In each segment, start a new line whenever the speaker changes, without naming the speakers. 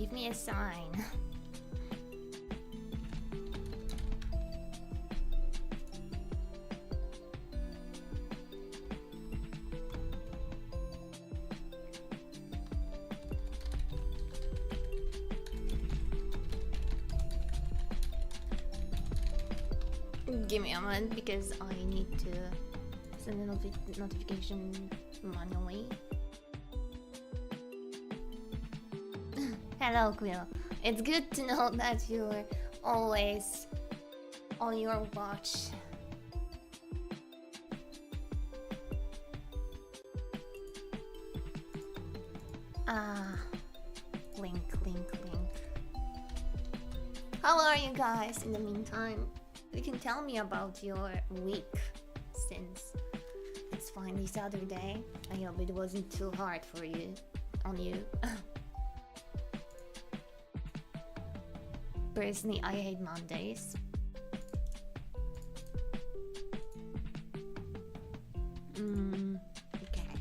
Give me a sign. Give me a moment because I need to send a notification manually. Hello, Quill. It's good to know that you're always on your watch. Link. How are you guys in the meantime? You can tell me about your week since it's finally Saturday. I hope it wasn't too hard for you, on you. Personally, I hate Mondays. Okay.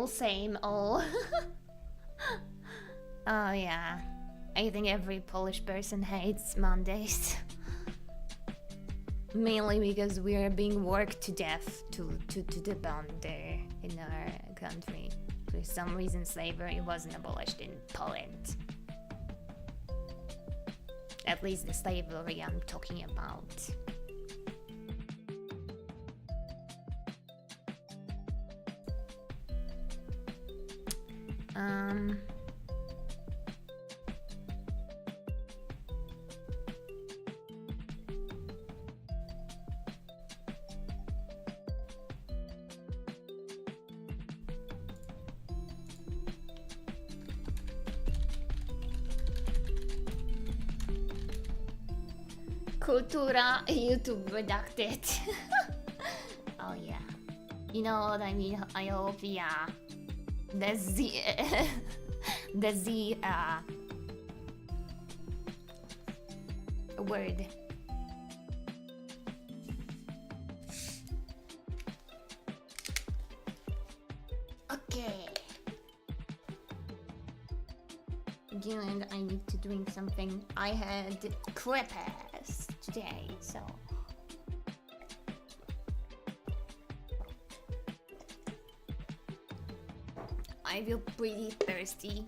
Same old. Oh yeah. I think every Polish person hates Mondays. Mainly because we are being worked to death to the bone there in our country. For some reason slavery wasn't abolished in Poland. At least the slavery I'm talking about. Kultura YouTube redacted. Oh yeah. You know what I mean? I hope, yeah. That's the word. Okay. And I need to drink something. I had crepes today, so I feel pretty thirsty.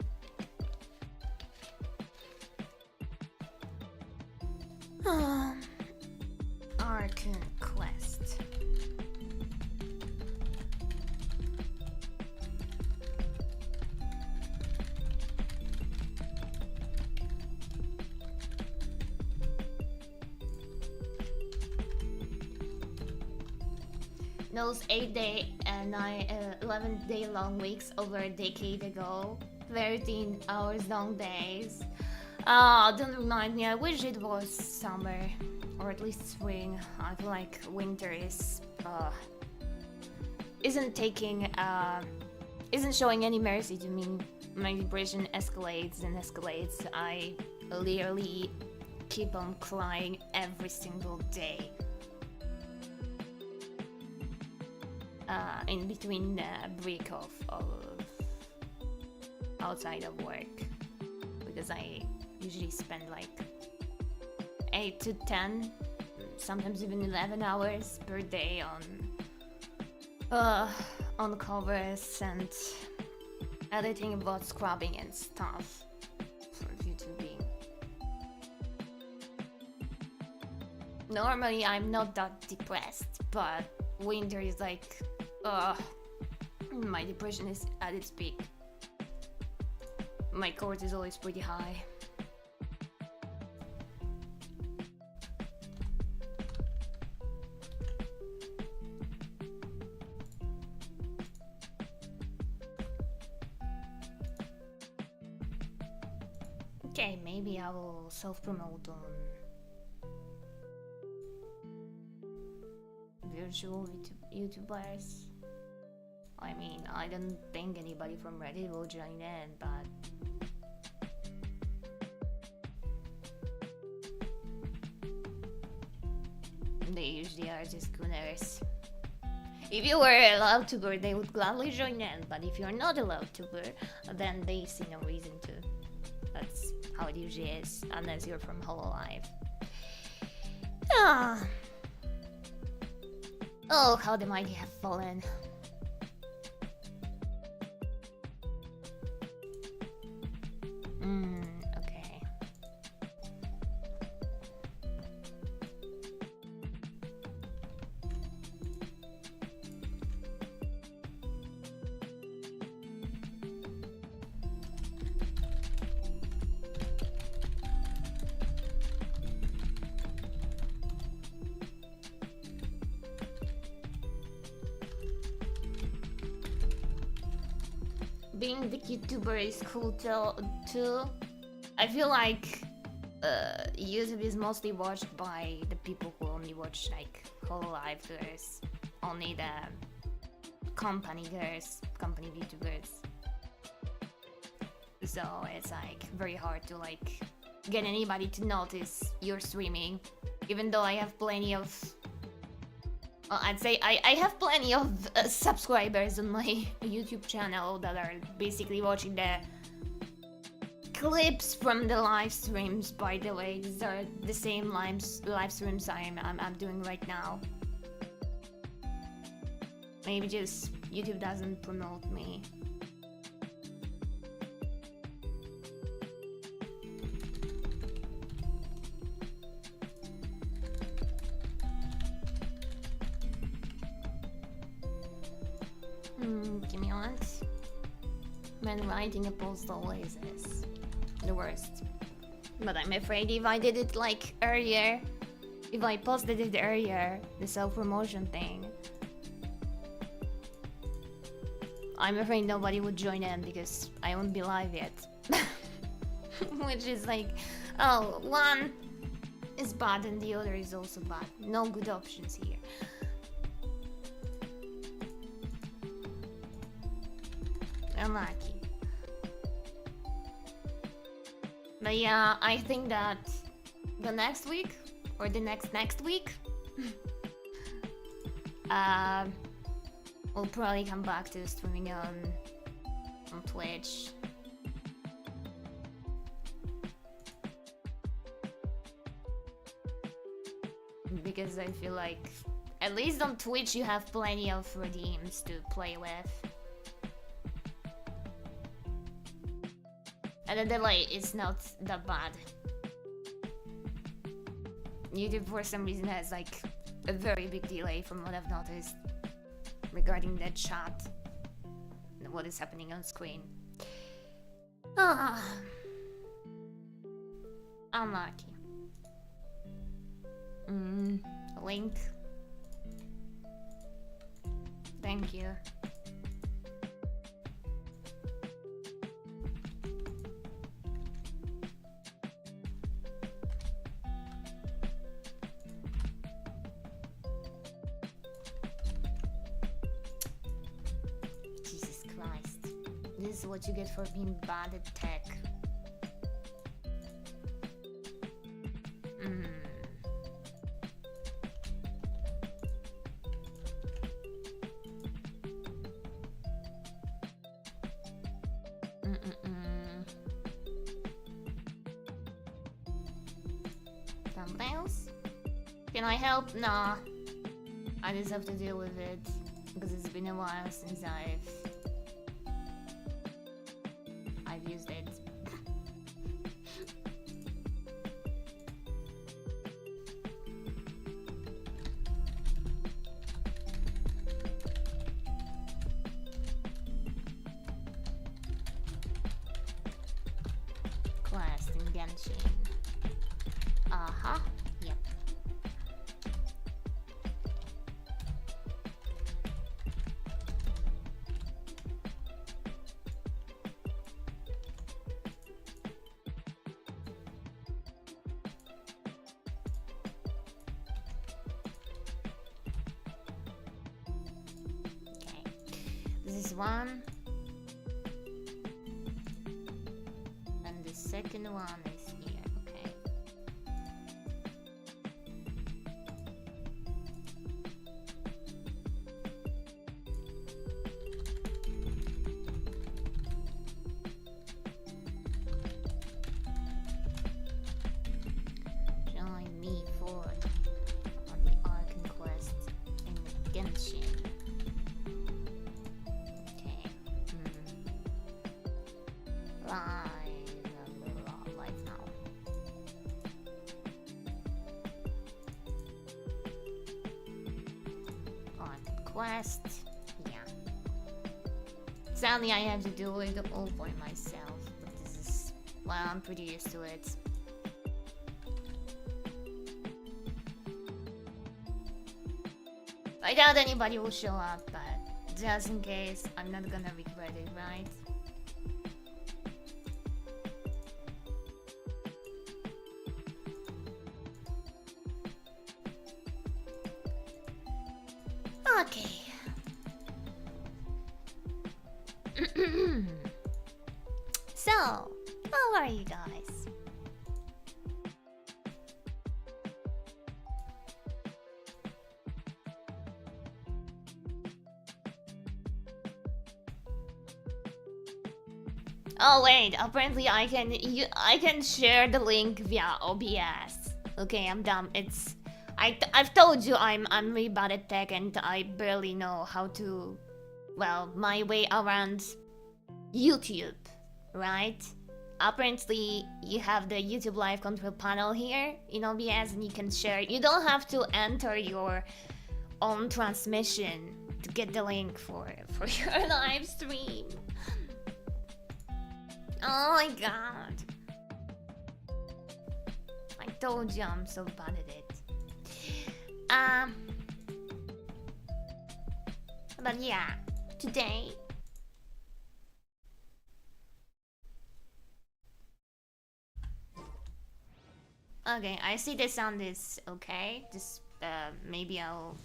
Archon quest. Those 8-day and 11-day long weeks over a decade ago, 13 hours long days. Don't remind me. I wish it was summer or at least spring. I feel like winter isn't showing any mercy to me. My depression escalates and escalates. I literally keep on crying every single day. In between the break of outside of work, because I usually spend like 8 to 10, sometimes even 11 hours per day on covers and editing about scrubbing and stuff for YouTubing. Normally I'm not that depressed, but winter is like, my depression is at its peak. My cortisol is pretty high. Okay, maybe I will self-promote on virtual YouTubers. I mean, I don't think anybody from Reddit will join in, but the usually are just gooners. If you were a vtuber, they would gladly join in, but if you're not a vtuber, then they see no reason to. That's how it usually is, unless you're from Hololive. Ah. Oh, how the mighty have fallen. Okay. Being the YouTuber is cool too. I feel like YouTube is mostly watched by the people who only watch like Hololive girls, only the company girls, company VTubers. So it's like very hard to like get anybody to notice your streaming, even though I have plenty of. Well, I'd say I have plenty of subscribers on my YouTube channel that are basically watching the clips from the live streams. By the way, these are the same live streams I'm doing right now. Maybe just YouTube doesn't promote me. Give me one. Man, writing a post always is the worst. But I'm afraid if I did it like earlier, if I posted it earlier, the self-promotion thing, I'm afraid nobody would join in because I won't be live yet. Which is like, oh, one is bad and the other is also bad. No good options here. Unlucky. But yeah, I think that the next week or the next week we'll probably come back to streaming on Twitch. Because I feel like at least on Twitch you have plenty of redeems to play with. And the delay is not that bad. YouTube for some reason has like a very big delay from what I've noticed regarding the chat and what is happening on screen. Ah, unlucky. Link. Thank you. This is what you get for being bad at tech. Thumbnails? Can I help? Nah. I just have to deal with it because it's been a while since I've used it. Quest in Genshin. Uh-huh. Yep. This is one, and the second one is here. Okay. quest. Yeah. Sadly, I have to do it all by myself, but this is, well, I'm pretty used to it. I doubt anybody will show up, but just in case, I'm not gonna regret it, right? Okay. So, how are you guys? Oh wait, apparently I can share the link via OBS. Okay, I'm dumb. I've told you I'm really bad at tech and I barely know how to, well, my way around YouTube, right? Apparently you have the YouTube live control panel here in OBS and you can share. You don't have to enter your own transmission to get the link for your live stream. Oh my god. I told you I'm so bad at it. But yeah, today okay, I see the sound is okay. Just maybe I'll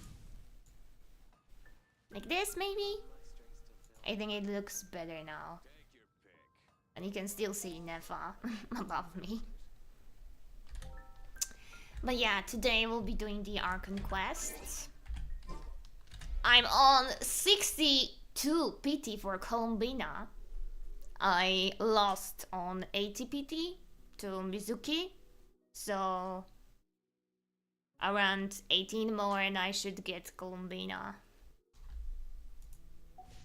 like this maybe? I think it looks better now. And you can still see Nefa above me. But yeah, today we'll be doing the Archon quest. I'm on 62 PT for Columbina. I lost on 80 PT to Mizuki. So around 18 more and I should get Columbina.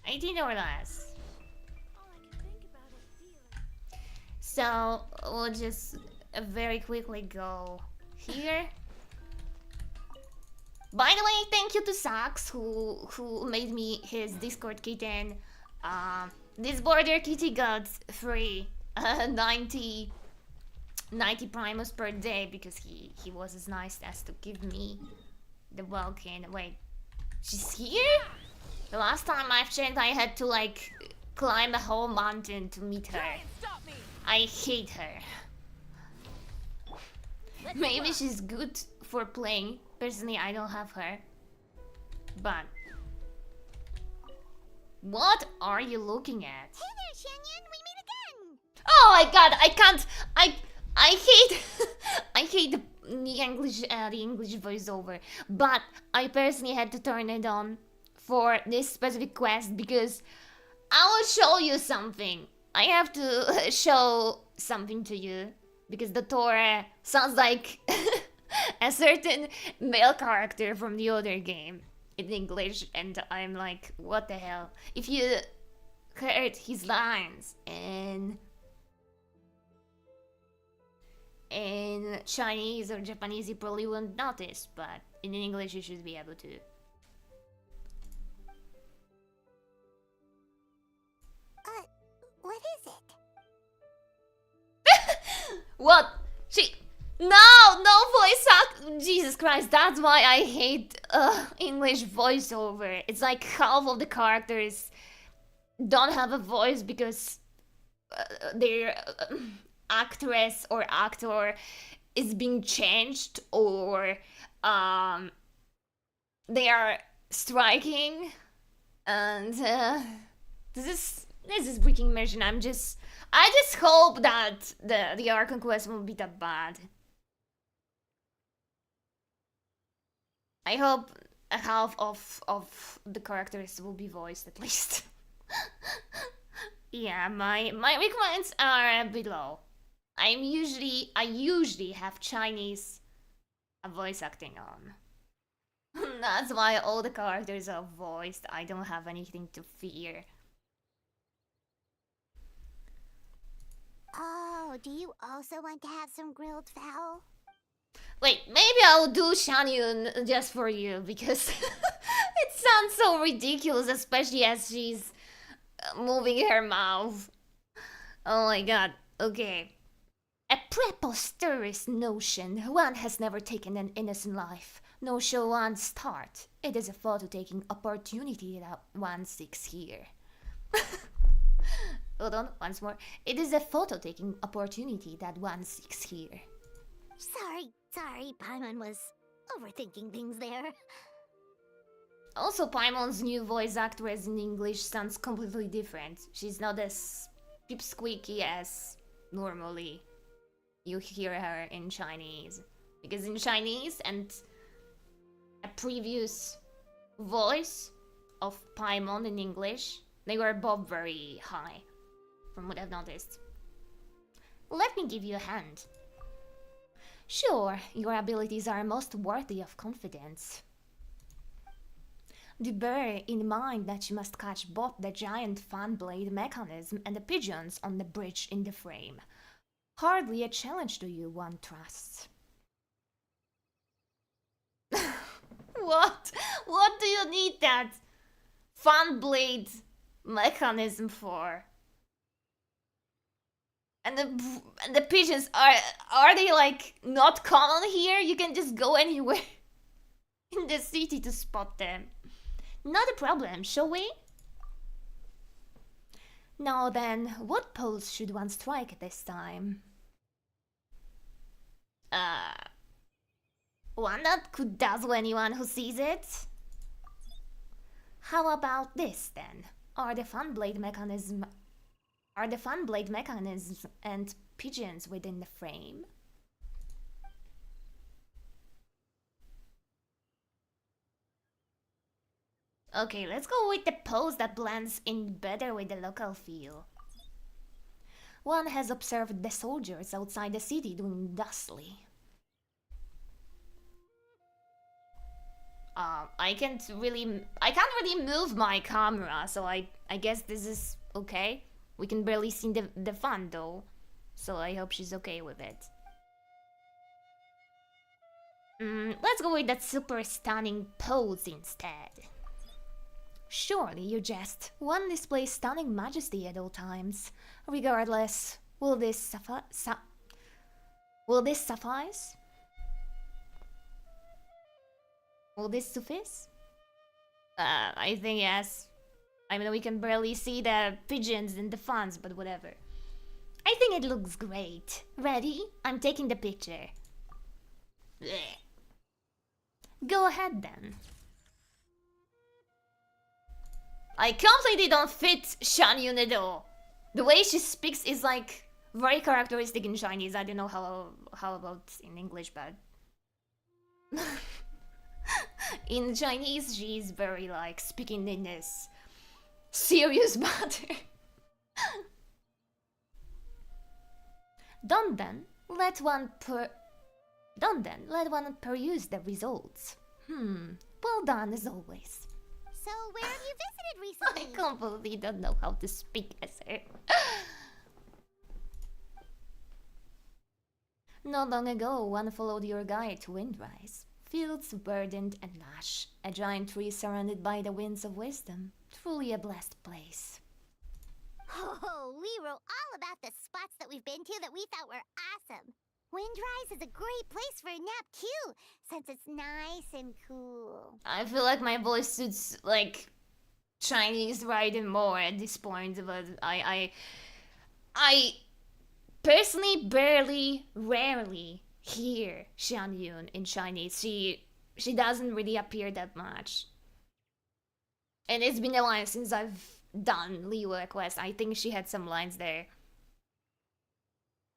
18 or less. So we'll just very quickly go here. By the way, thank you to Sax who made me his Discord kitten. This border kitty got free 90 Primus per day because he was as nice as to give me the welkin. Wait, she's here? The last time I've checked I had to like climb a whole mountain to meet her. I hate her. Maybe she's good for playing. Personally, I don't have her. But what are you looking at?
Hey there, Shanyan, we meet again.
Oh my god, I can't. I hate I hate the English voiceover. But I personally had to turn it on for this specific quest because I will show you something. I have to show something to you because the Torah sounds like a certain male character from the other game in English, and I'm like, what the hell? If you heard his lines in Chinese or Japanese, you probably wouldn't notice, but in English you should be able to.
What is it?
What? No voice act. Jesus Christ, that's why I hate English voiceover. It's like half of the characters don't have a voice because their actress or actor is being changed or they are striking, and this is freaking mission. I just hope that the Archon quest won't be that bad. I hope a half of the characters will be voiced at least. Yeah, my requirements are below. I usually have Chinese voice acting on. That's why all the characters are voiced. I don't have anything to fear.
Oh, do you also want to have some grilled fowl?
Wait, maybe I'll do Shanyun just for you because It sounds so ridiculous, especially as she's moving her mouth. Oh my god. Okay. A preposterous notion. One has never taken an innocent life, nor shall one start. It is a photo-taking opportunity that one seeks here. Hold on, once more. It is a photo-taking opportunity that one seeks here.
Sorry, Paimon was overthinking things there.
Also, Paimon's new voice actress in English sounds completely different. She's not as pipsqueaky as normally you hear her in Chinese. Because in Chinese and a previous voice of Paimon in English, they were both very high, from what I've noticed. Let me give you a hand. Sure, your abilities are most worthy of confidence. Do bear in mind that you must catch both the giant fan blade mechanism and the pigeons on the bridge in the frame. Hardly a challenge to you, one trusts. What? What do you need that fan blade mechanism for? And the pigeons, are they like not common here? You can just go anywhere in the city to spot them. Not a problem, shall we? Now then, what pose should one strike this time? One that could dazzle anyone who sees it? How about this then? Are the fan blade mechanisms and pigeons within the frame? Okay, let's go with the pose that blends in better with the local feel. One has observed the soldiers outside the city doing thusly. I can't really move my camera, so I guess this is okay. We can barely see the fun though, so I hope she's okay with it. Let's go with that super stunning pose instead. Surely you jest. One displays stunning majesty at all times. Regardless, will this suffice? Will this suffice? Will this suffice? I think yes. I mean, we can barely see the pigeons and the fans, but whatever. I think it looks great. Ready? I'm taking the picture. Blech. Go ahead then. I completely don't fit Shan Yun at all. The way she speaks is like very characteristic in Chinese. I don't know how about in English, but in Chinese she's very like speaking in this serious matter. Don't then let one peruse the results. Well done as always.
So, where have you visited recently?
I completely don't know how to speak as her. Not long ago, one followed your guide to Windrise. Fields verdant and lush, a giant tree surrounded by the winds of wisdom. Truly a blessed place.
Oh, we wrote all about the spots that we've been to that we thought were awesome. Windrise is a great place for a nap too, since it's nice and cool.
I feel like my voice suits like Chinese writing more at this point, but I personally rarely hear Xian Yun in Chinese. She doesn't really appear that much. And it's been a while since I've done Liyue Quest. I think she had some lines there.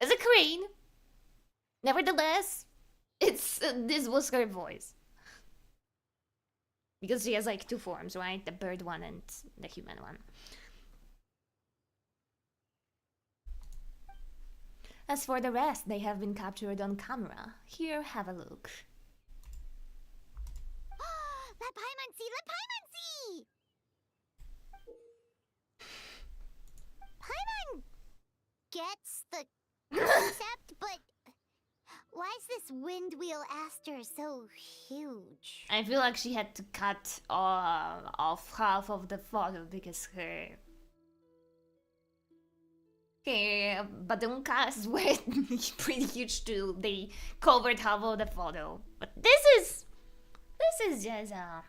As a queen, nevertheless, it's this was her voice. Because she has like two forms, right? The bird one and the human one. As for the rest, they have been captured on camera. Here, have a look.
Let Paimon see! Let Paimon see! Paimon gets the concept, but why is this wind wheel aster so huge?
I feel like she had to cut off half of the photo because her badunkas were pretty huge too. They covered half of the photo. But this is just a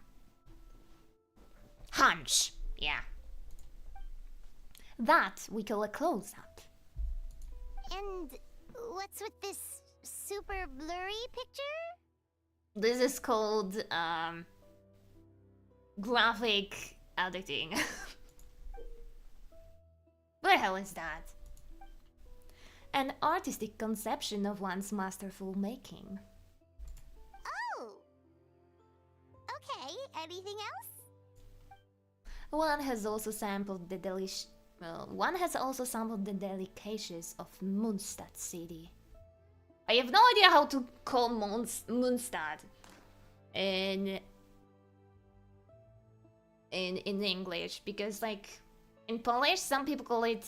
hunch. Yeah. That we call a close-up.
And what's with this super blurry picture?
This is called graphic editing. What the hell is that? An artistic conception of one's masterful making.
Oh! Okay, anything else?
One has also sampled the delicacies of Mondstadt City. I have no idea how to call Mondstadt in English, because like in Polish some people call it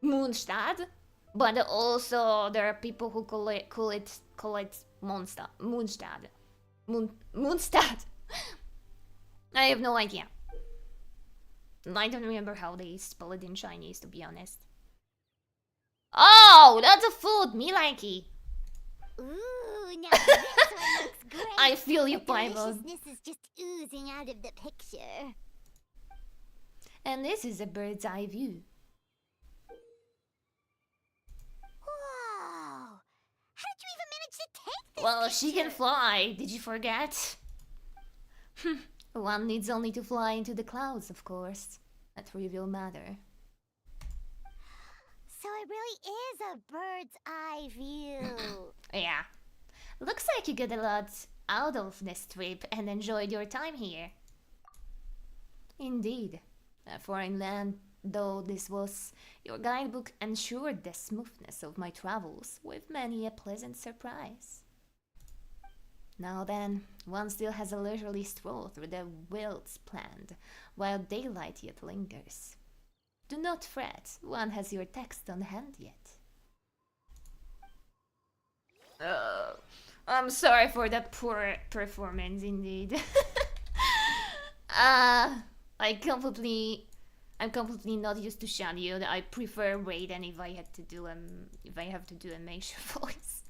Mondstadt, but also there are people who call it Mondstadt. Mondstadt. I have no idea. I don't remember how they spell it in Chinese, to be honest. Oh, that's a food, me likey.
Ooh, now this one looks great.
I feel you,
The
Bible.
deliciousness is just oozing out of the picture.
And this is a bird's eye view.
Whoa! How did you even manage to take this
Well, she can
picture?
fly. Did you forget? One needs only to fly into the clouds, of course. A trivial matter.
So it really is a bird's eye view.
Yeah. Looks like you got a lot out of this trip and enjoyed your time here. Indeed. A foreign land, though this was, your guidebook ensured the smoothness of my travels, with many a pleasant surprise. Now then, one still has a leisurely stroll through the wilds planned, while daylight yet lingers. Do not fret, one has your text on hand yet. I'm sorry for that poor performance, indeed. I'm completely not used to Shanyu. I prefer Raiden if I have to do a Meisha voice.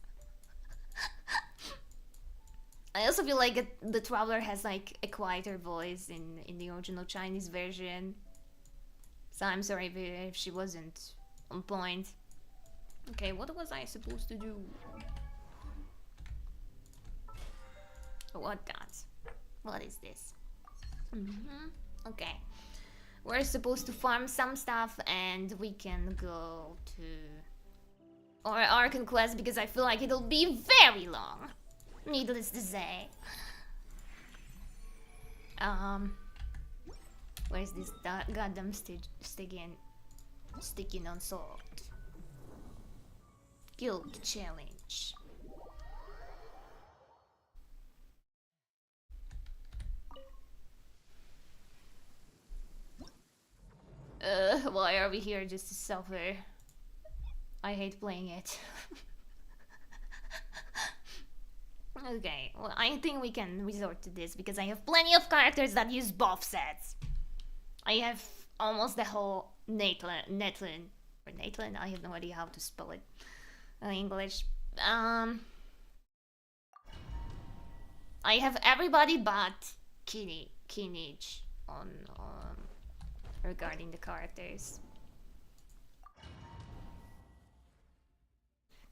I also feel like the Traveler has like a quieter voice in the original Chinese version. So I'm sorry if she wasn't on point. Okay, what was I supposed to do? What that? What is this? Okay. We're supposed to farm some stuff and we can go to our Archon quest because I feel like it'll be very long. Needless to say. Where's this goddamn sticking on sword? Guild challenge. Why are we here just to suffer? I hate playing it. Okay, well, I think we can resort to this because I have plenty of characters that use buff sets. I have almost the whole Netlin, I have no idea how to spell it in English. I have everybody but Kinich on regarding the characters.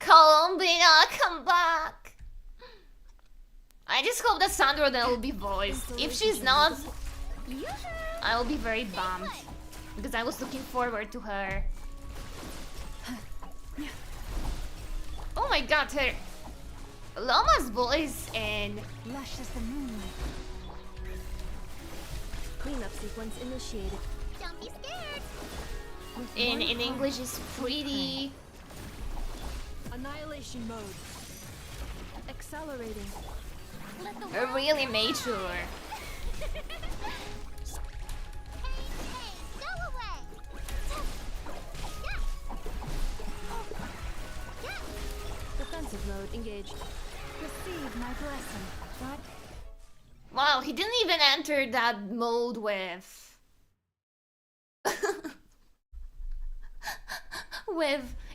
Columbina, come back! I just hope that Sandra then will be voiced. If she's not, I will be very bummed because I was looking forward to her. Oh my god, her Llama's voice and
Lush as the moonlight. Cleanup sequence initiated.
Don't be scared.
in English is pretty.
Annihilation mode. Accelerating.
Let the
Really mature.
Hey, go away.
Defensive mode engaged. Receive my blessing. But
Wow, he didn't even enter that mode with...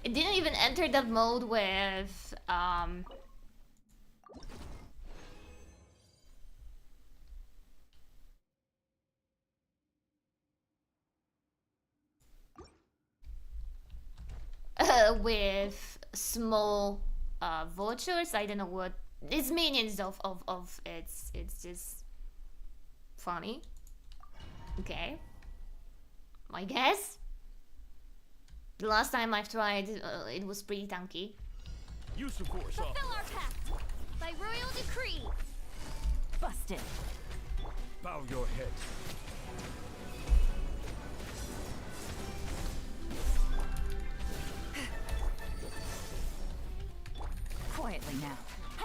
It didn't even enter that mode with, with small, vultures. I don't know what... It's minions of it's just funny. Okay. I guess. The last time I've tried, it was pretty tanky.
Use of force off.
Fulfill our pact by royal decree.
busted.
Bow your head.
Quietly now.
I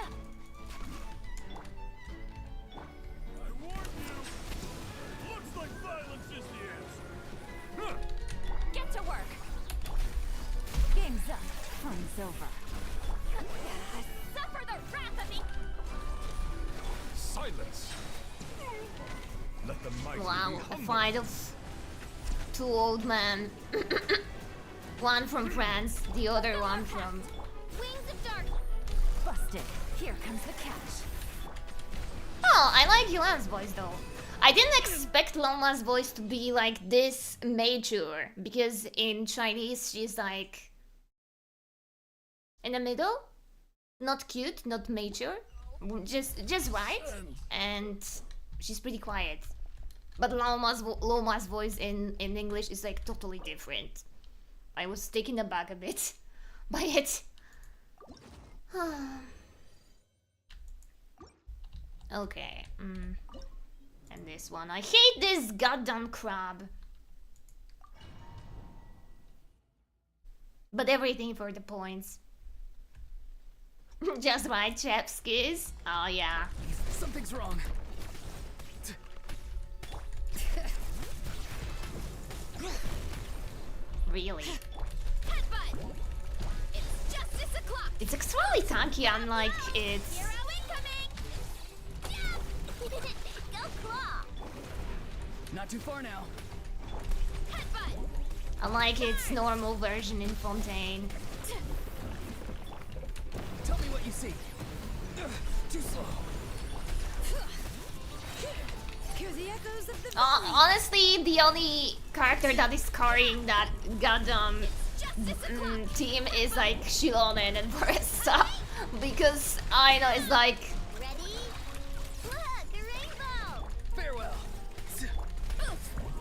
warn you. Looks like violence is the answer. Huh.
Get to work. Game's up. Fun's over.
Suffer the wrath of the...
Silence. Let the mighty
Wow,
be
a
humble.
fight of two old men. One from France, the other one from...
Wings of dark.
Busted. Here comes the catch.
Oh, I like Yuan's voice though. I didn't expect Loma's voice to be like this mature, because in Chinese she's like... in the middle? Not cute, not mature. Just right. And she's pretty quiet. But Loma's voice in English is like totally different. I was taken aback a bit by it. Okay. And this one. I hate this goddamn crab. But everything for the points. Just right, Chepskis. Oh yeah.
Something's wrong.
Really.
Headbutt. It's justice o'clock.
It's extremely tanky, unlike it's...
Hero incoming. Yeah. Go claw.
Not too far now.
Headbutt.
unlike its normal version in Fontaine.
Tell me what you see. Too slow.
Hear the echoes of the
Honestly, the only character that is carrying that goddamn team is like Shilonen and Barista. Because I know it's like...
Ready? Look, a rainbow.
Farewell.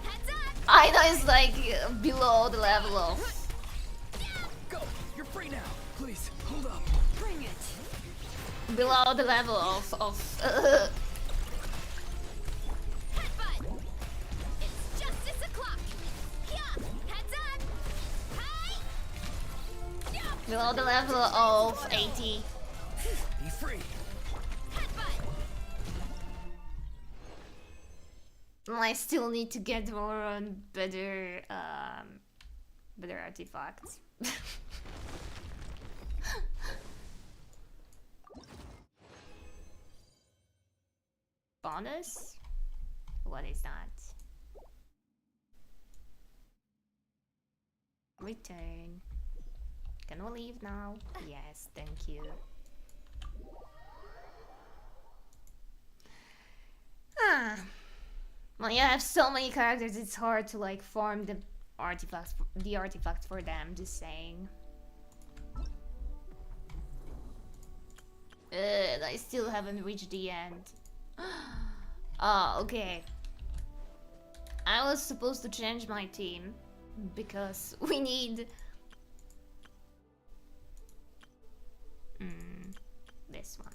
Heads up.
I know it's like below the level of...
Go. You're free now. Please, hold up.
Bring it.
Below the level of
Headbutt. It's justice o'clock. Yeah. Heads up. Hi. Yeah.
below the level of 80.
Be free.
Headbutt.
I still need to get more on better better artifacts. Bonus? What is that? Return. Can we leave now? Yes, thank you. Ah. Well, you have so many characters, it's hard to like farm the artifacts for them, just saying. I still haven't reached the end. Oh, okay. I was supposed to change my team because we need this one.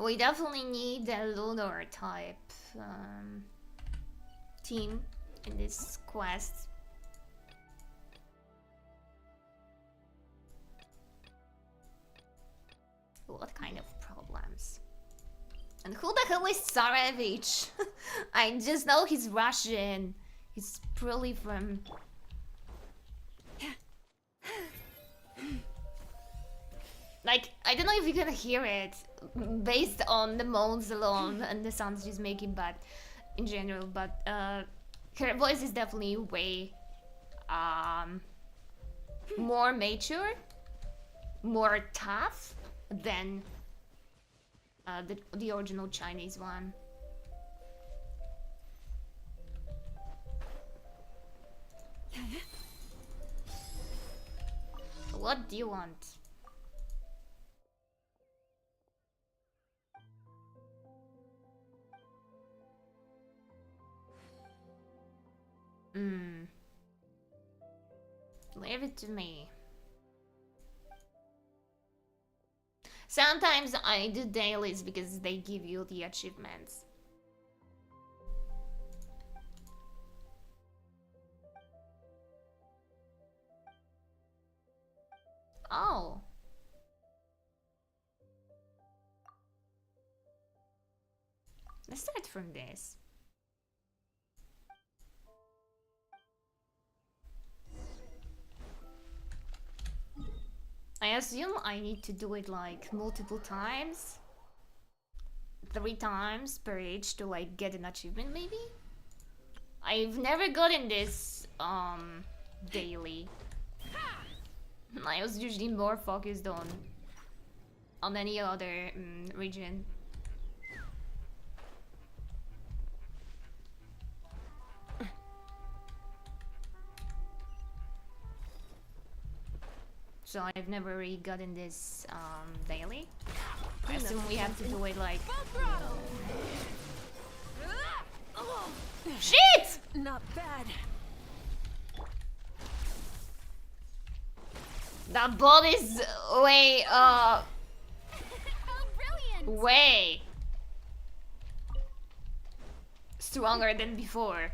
We definitely need a lunar type team in this quest. What kind of problems? And who the hell is Tsarevich? I just know he's Russian. He's probably from... Like, I don't know if you can hear it based on the moans alone and the sounds she's making, but in general, but her voice is definitely way more mature, more tough than the original Chinese one. What do you want? Leave it to me. Sometimes I do dailies because they give you the achievements. Oh. Let's start from this. I assume I need to do it like multiple times. 3 times per age to like get an achievement maybe? I've never gotten this daily. I was usually more focused on any other region. So I've never really gotten this daily. I assume we have to do it like... Shit!
Not bad.
That bot is way
How brilliant!
way stronger than before.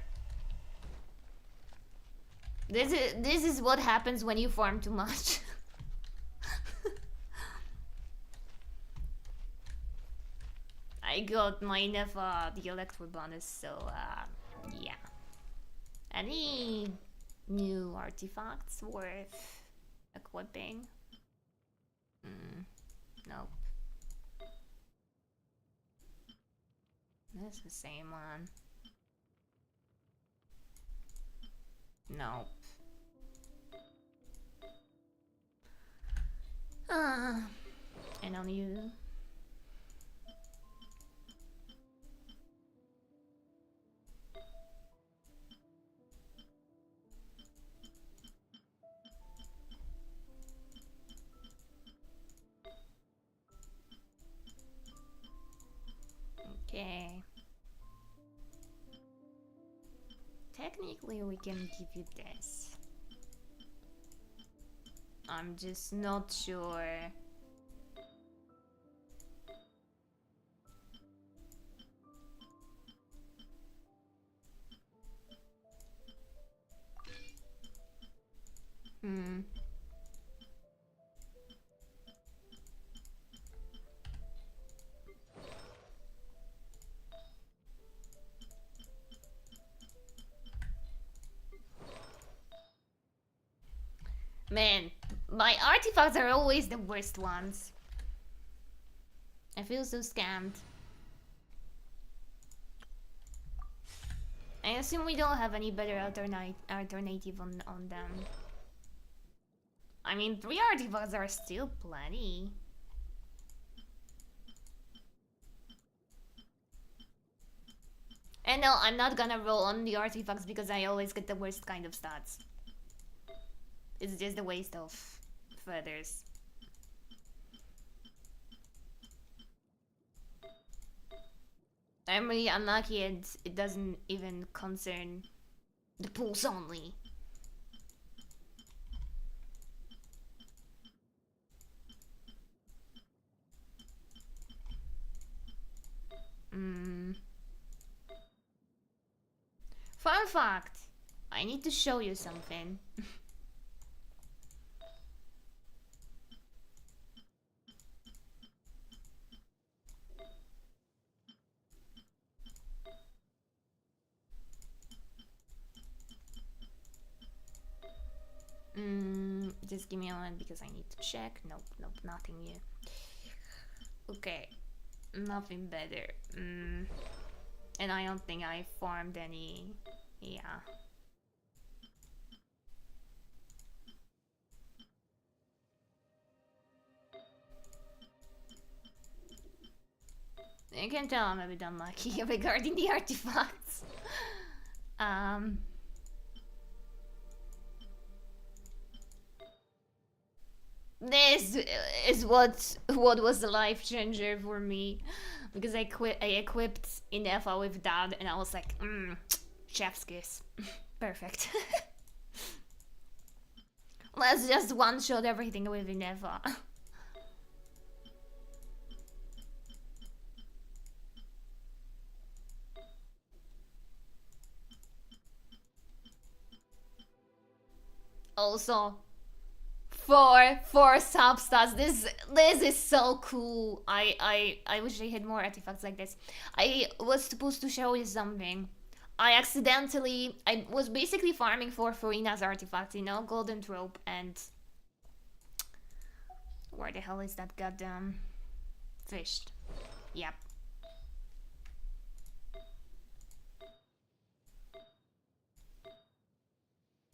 This is what happens when you farm too much. I got my enough the electro bonus, so yeah. Any new artifacts worth equipping? Nope. That's the same one. Nope. And on you. Okay. Technically, we can give you this. I'm just not sure. Man, my artifacts are always the worst ones. I feel so scammed. I assume we don't have any better alternative on them. I mean, 3 artifacts are still plenty. And no, I'm not gonna roll on the artifacts because I always get the worst kind of stats. It's just a waste of feathers. I'm really unlucky and it doesn't even concern the pools only. Fun fact! I need to show you something. Just give me a moment because I need to check. Nope, nothing new. Okay, nothing better. And I don't think I farmed any. Yeah. You can tell I'm a bit unlucky regarding the artifacts. This is what was the life changer for me, because I equipped Inefa with that, and I was like, chef's kiss, perfect. Let's just one shot everything with Inefa. Also, four substats. This is so cool. I wish I had more artifacts like this. I was supposed to show you something. I was basically farming for Farina's artifacts, you know, golden rope and where the hell is that goddamn fish? Yep.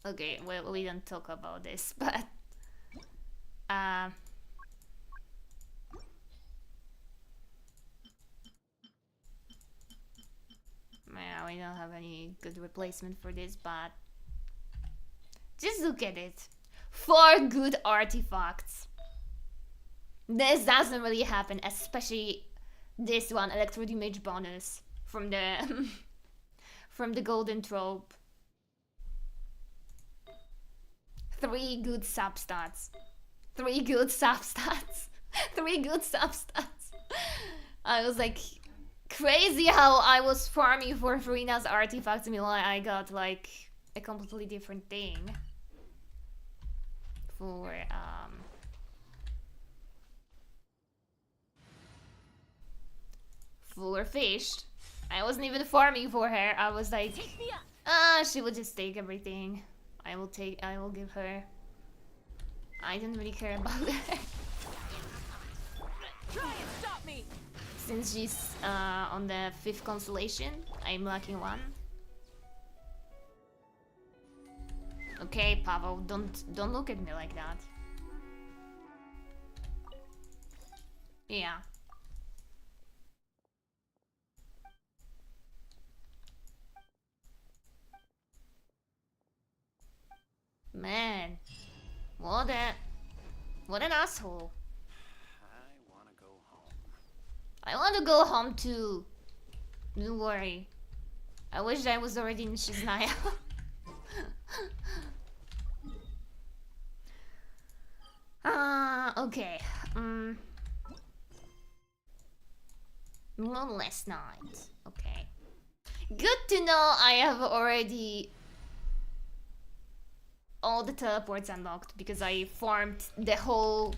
Okay, well, we don't talk about this, but yeah, we don't have any good replacement for this, but just look at it. 4 good artifacts. This doesn't really happen, especially this one, electro damage bonus from the from the golden trope. 3 good substats. 3 good substats. 3 good substats. I was like, crazy how I was farming for Farina's artifacts, meanwhile I got like a completely different thing. For fish. I wasn't even farming for her. I was like, she would just take everything. I will give her. I didn't really care about her.
Try and stop me.
Since she's on the 5th constellation, I'm lacking 1. Okay, Pavel, don't look at me like that. Yeah. Man, what an asshole. I want to go home too. Don't worry. I wish I was already in Shiznaya. Okay. One last night. Okay. Good to know I have already all the teleports unlocked because I farmed the whole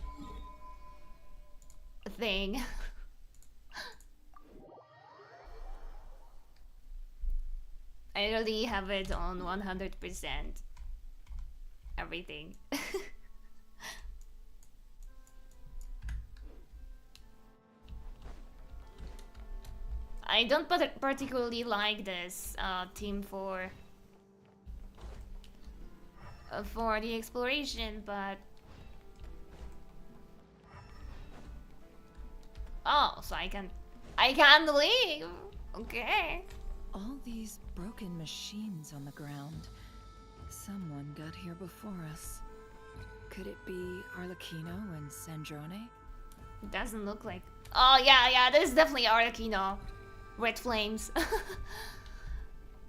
thing. I really have it on 100%. Everything. I don't particularly like this team for the exploration, but oh, so I can leave. Okay.
All these broken machines on the ground. Someone got here before us. Could it be Arlecchino and Sandrone?
It doesn't look like. Oh yeah, this is definitely Arlecchino. Red flames.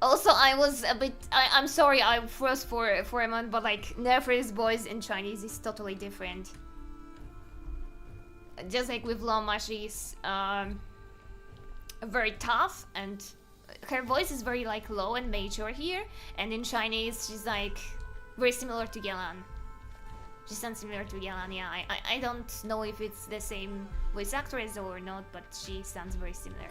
Also, I was a bit. I'm sorry, I froze for a moment, but like Nerf's voice in Chinese is totally different. Just like with Loma, she's very tough, and her voice is very like low and mature here. And in Chinese, she's like very similar to Yelan. She sounds similar to Yelan. Yeah, I don't know if it's the same voice actress or not, but she sounds very similar.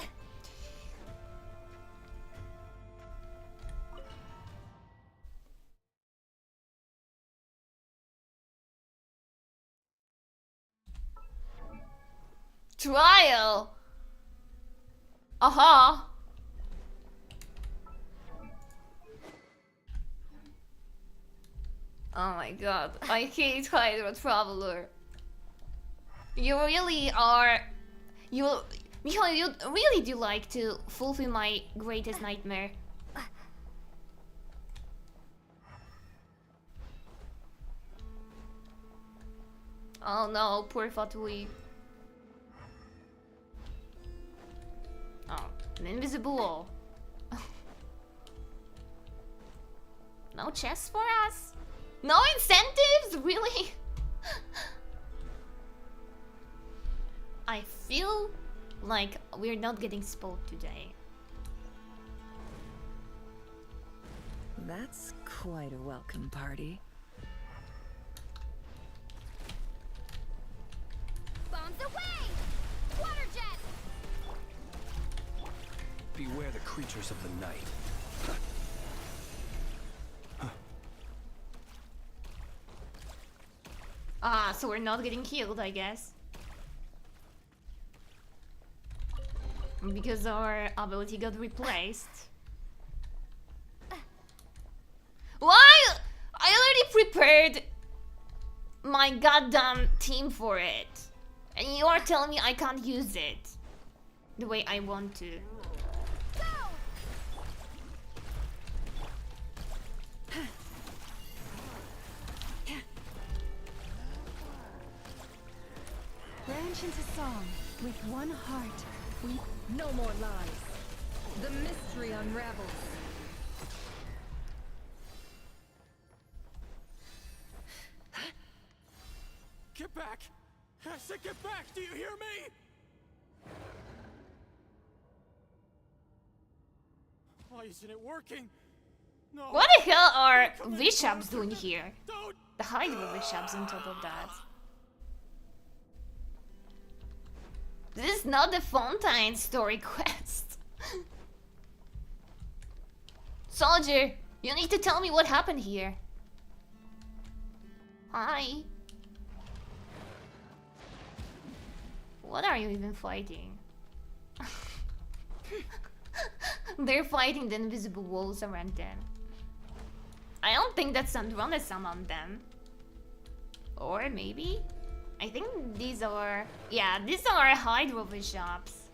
Trial. Aha. Oh my god, I hate Hydro Traveler. You really are. Michael, you really do like to fulfill my greatest nightmare. Oh no, poor Fatui. Oh, an invisible wall. No chest for us? No incentives? Really? I feel like we're not getting spoiled today.
That's quite a welcome party.
Bombs away! Water jet!
Beware the creatures of the night.
Ah, so we're not getting killed, I guess. Because our ability got replaced. Why? I already prepared my goddamn team for it. And you are telling me I can't use it the way I want to.
Branch into song. With one heart, we... No more lies. The mystery unravels.
Get back! I said get back! Do you hear me? Why isn't it working? No.
What the hell are
Come in,
bishops doing here?
Don't.
The Hydro bishops on top of that. This is not the Fontaine story quest. Soldier, you need to tell me what happened here. Hi. What are you even fighting? They're fighting the invisible walls around them. I don't think that's Androna summoned them. Or maybe? I think these are... Yeah, these are Hydro bishops.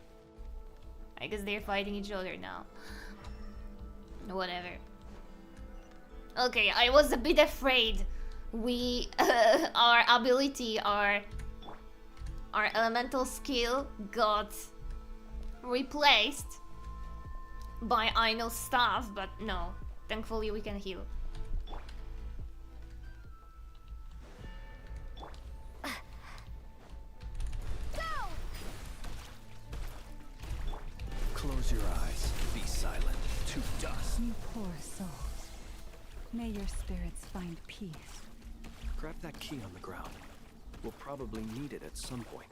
I guess they're fighting each other now. Whatever. Okay, I was a bit afraid. We... our ability, our elemental skill got replaced by Aino's staff, but no. Thankfully we can heal.
Close your eyes. Be silent. To dust.
You poor souls. May your spirits find peace.
Grab that key on the ground. We'll probably need it at some point.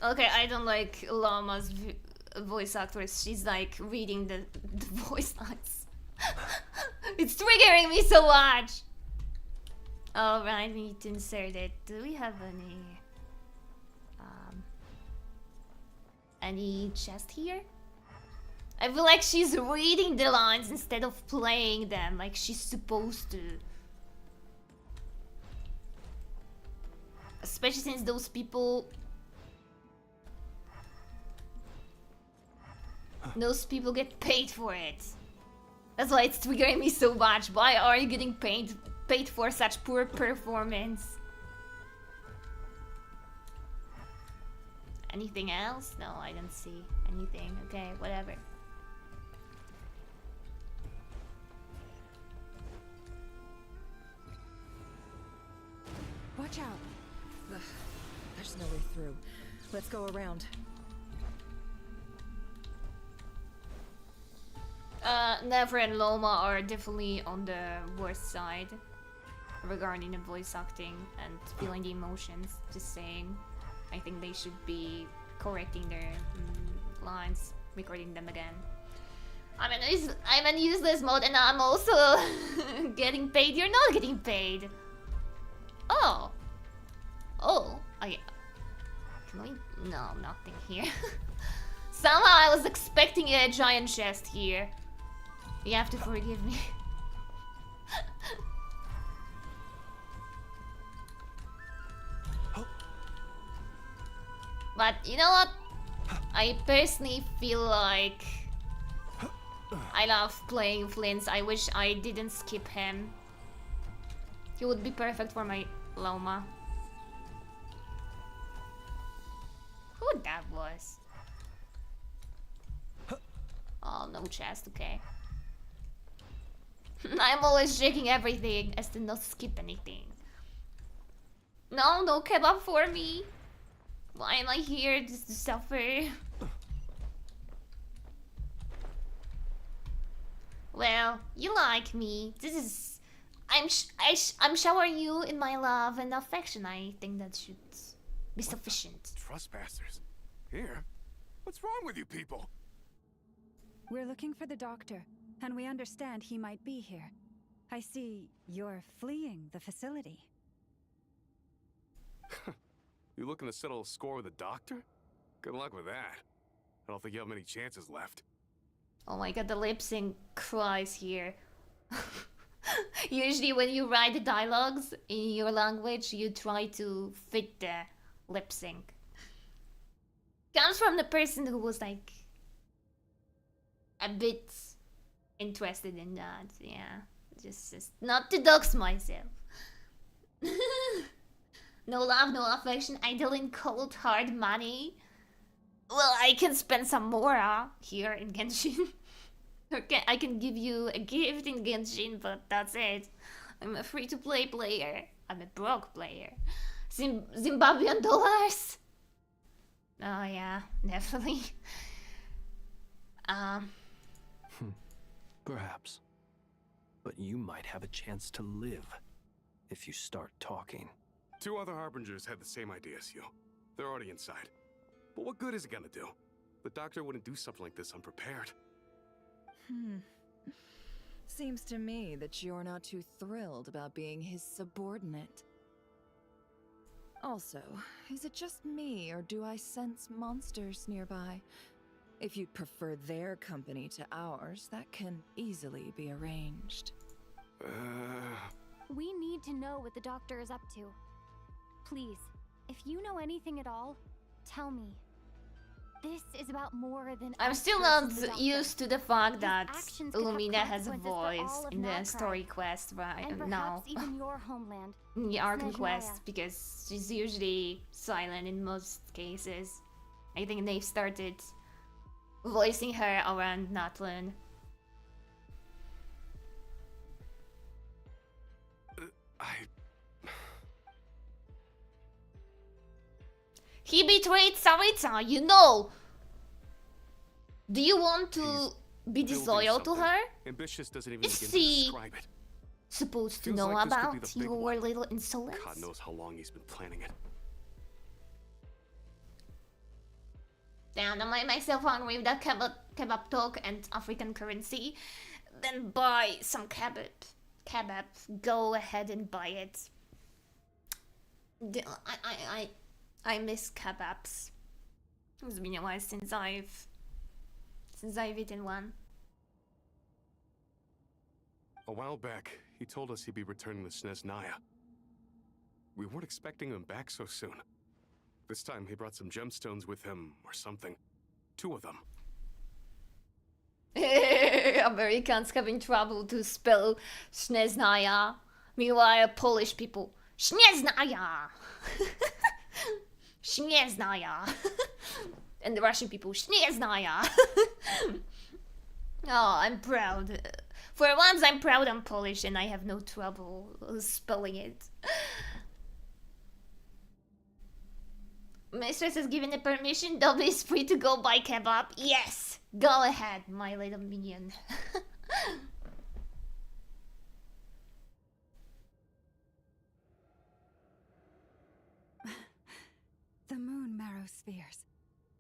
Okay, I don't like Llama's voice actress. She's like reading the voice lines. It's triggering me so much. Alright, we need to insert it. Do we have any chest here? I feel like she's reading the lines instead of playing them like she's supposed to. Especially since those people get paid for it. That's why it's triggering me so much. Why are you getting paid for such poor performance? Anything else? No, I don't see anything. Okay, whatever.
Watch out. Ugh, there's no way through. Let's go around.
Never and Loma are definitely on the worst side regarding the voice acting and feeling the emotions. Just saying, I think they should be correcting their lines, recording them again. I'm an useless mode and I'm also getting paid. You're not getting paid. Oh. Oh. Can we No, nothing here. Somehow I was expecting a giant chest here. You have to forgive me. But you know what? I personally feel like I love playing Flints. I wish I didn't skip him. He would be perfect for my Loma. Who that was? Oh, no chest, okay. I'm always checking everything as to not skip anything. No, no kebab for me. Why am I here just to suffer? Well, you like me. This is... I'm showering you in my love and affection. I think that should be sufficient.
Trespassers? Here? What's wrong with you people?
We're looking for the doctor, and we understand he might be here. I see you're fleeing the facility.
You looking to settle a score with a doctor? Good luck with that. I don't think you have many chances left.
Oh my god, the lip sync cries here. Usually when you write the dialogues in your language, you try to fit the lip sync. Comes from the person who was like a bit interested in that, yeah. Just not to dox myself. No love, no affection, idling cold hard money. Well, I can spend some more here in Genshin. Okay, I can give you a gift in Genshin, but that's it. I'm a free-to-play player. I'm a broke player. Zimbabwean dollars? Oh yeah, definitely.
Perhaps. But you might have a chance to live if you start talking.
2 other Harbingers had the same idea as you. They're already inside. But what good is it gonna do? The doctor wouldn't do something like this unprepared.
Seems to me that you're not too thrilled about being his subordinate. Also, is it just me, or do I sense monsters nearby? If you'd prefer their company to ours, that can easily be arranged.
We need to know what the doctor is up to. Please, if you know anything at all, tell me. This is about more than
I'm
us
still
versus
not
the doctor.
used to the fact
His
that
actions could have
Lumina has a
consequences for
voice
all of
in the
Nabcraft,
story quest right
and
now.
perhaps even your homeland.
In the Archon
Snezhnaya.
quest, because she's usually silent in most cases. I think they've started voicing her around Natlan. He betrayed Saritsa, you know! Do you want to be
He'll do
disloyal to
something.
her?
Ambitious doesn't even
Is
begin to
he
describe it.
supposed to
Feels
know
like this could be
about
the big
your
one.
little insolence?
God knows how long he's been planning it.
Damn, I made myself hungry with that kebab talk and African currency. Then buy some kebab. Go ahead and buy it. I miss kebabs. It's been a while since I've eaten one.
A while back, he told us he'd be returning to Snezhnaya. We weren't expecting him back so soon. This time he brought some gemstones with him, or something. 2 of them.
Americans having trouble to spell Snezhnaya. Meanwhile, Polish people, Snezhnaya! Snezhnaya! And the Russian people, Snezhnaya! Oh, I'm proud. For once, I'm proud I'm Polish and I have no trouble spelling it. Mistress has given the permission. Dobby is free to go buy kebab. Yes! Go ahead, my little minion.
The moon marrow spheres.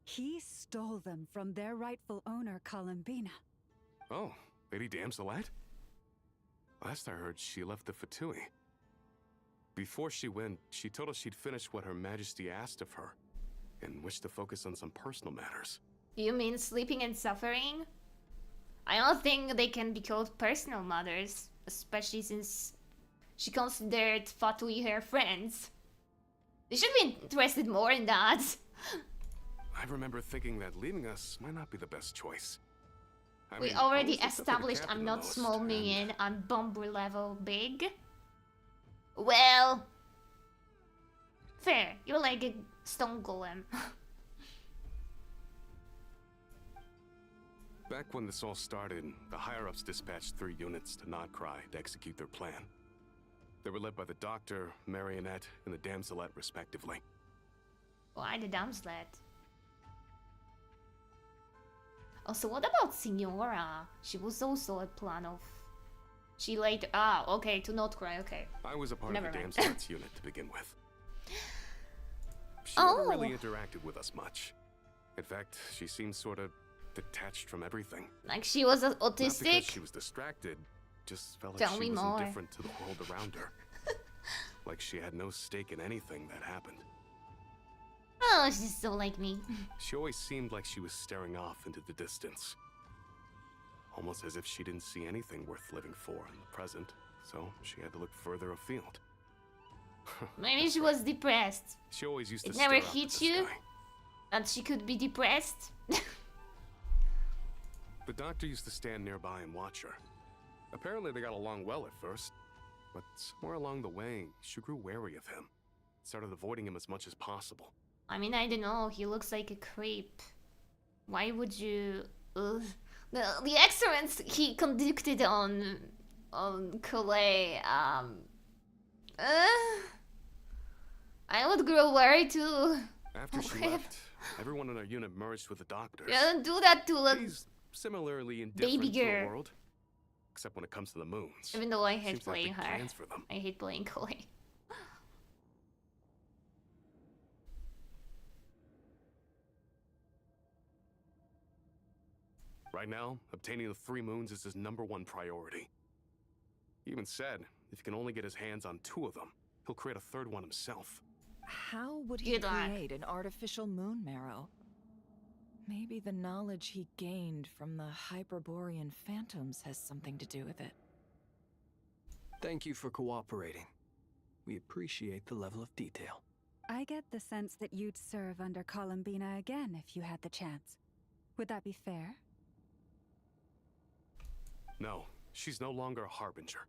He stole them from their rightful owner, Columbina.
Oh, Lady Damselite? Last I heard, she left the Fatui. Before she went, she told us she'd finish what Her Majesty asked of her. and wished to focus on some personal matters.
You mean sleeping and suffering? I don't think they can be called personal matters, especially since she considered Fatui her friends. They should be interested more in that.
I remember thinking that leaving us might not be the best choice.
We
mean,
already
I was the
established
captain
I'm
the
not
most,
small
and
minion, I'm bomber level big. Well... Fair, you're like a stone golem.
Back when this all started, the higher-ups dispatched 3 units to Nodcry to execute their plan. They were led by the Doctor, Marionette, and the Damselette, respectively.
Why the Damselette? Oh, so what about Signora? She was also a plan of... She later... Ah, okay, to Nodcry, okay.
I was a part
Never
of the
mind.
Damselette's unit to begin with. She
Oh.
never really interacted with us much. In fact, she seemed sort of detached from everything.
Like she was
Not because
autistic?
she was distracted, just felt
Tell
like
me
she was
more.
indifferent to the world around her. Like she had no stake in anything that happened.
Oh, she's so like me.
She always seemed like she was staring off into the distance. Almost as if she didn't see anything worth living for in the present, so she had to look further afield.
Maybe she was depressed.
She always used
It
to
never
stare up
hit
at the
you?
sky.
That she could be depressed?
The Doctor used to stand nearby and watch her. Apparently they got along well at first, but somewhere along the way, she grew wary of him. Started avoiding him as much as possible.
I mean, I don't know, he looks like a creep. Why would you... Ugh. The experiments he conducted on Calais, I would grow worried too.
After she left, everyone in our unit merged with the Doctor's.
You don't do that to a...
He's similarly indifferent
baby
to the
girl.
world, except when it comes to the moons.
Even though I hate
Seems to have
playing
big
her.
plans for them.
I hate playing Calais.
Right now, obtaining the 3 moons is his #1 priority. He even said, if he can only get his hands on 2 of them, he'll create a 3rd one himself.
How would he
Good luck.
create an artificial moon marrow? Maybe the knowledge he gained from the Hyperborean phantoms has something to do with it.
Thank you for cooperating. We appreciate the level of detail.
I get the sense that you'd serve under Columbina again if you had the chance. Would that be fair?
No, she's no longer a harbinger.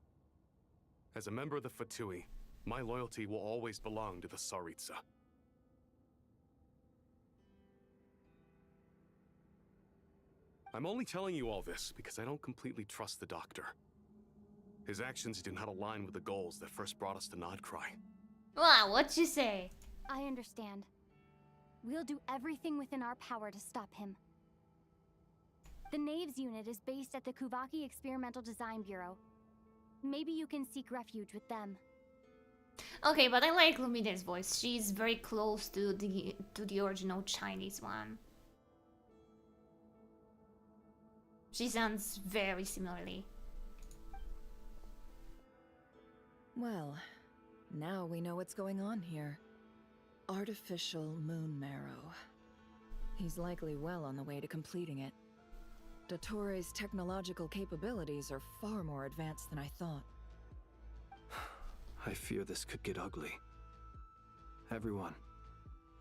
As a member of the Fatui, my loyalty will always belong to the Tsaritsa. I'm only telling you all this because I don't completely trust the Doctor. His actions do not align with the goals that first brought us to Nodcry.
Wow, what'd you say?
I understand. We'll do everything within our power to stop him. The Knaves unit is based at the Kuvaki Experimental Design Bureau. Maybe you can seek refuge with them.
Okay, but I like Lumina's voice. She's very close to the original Chinese one. She sounds very similarly.
Well, now we know what's going on here. Artificial moon marrow. He's likely well on the way to completing it. Dottore's technological capabilities are far more advanced than I thought.
I fear this could get ugly. Everyone,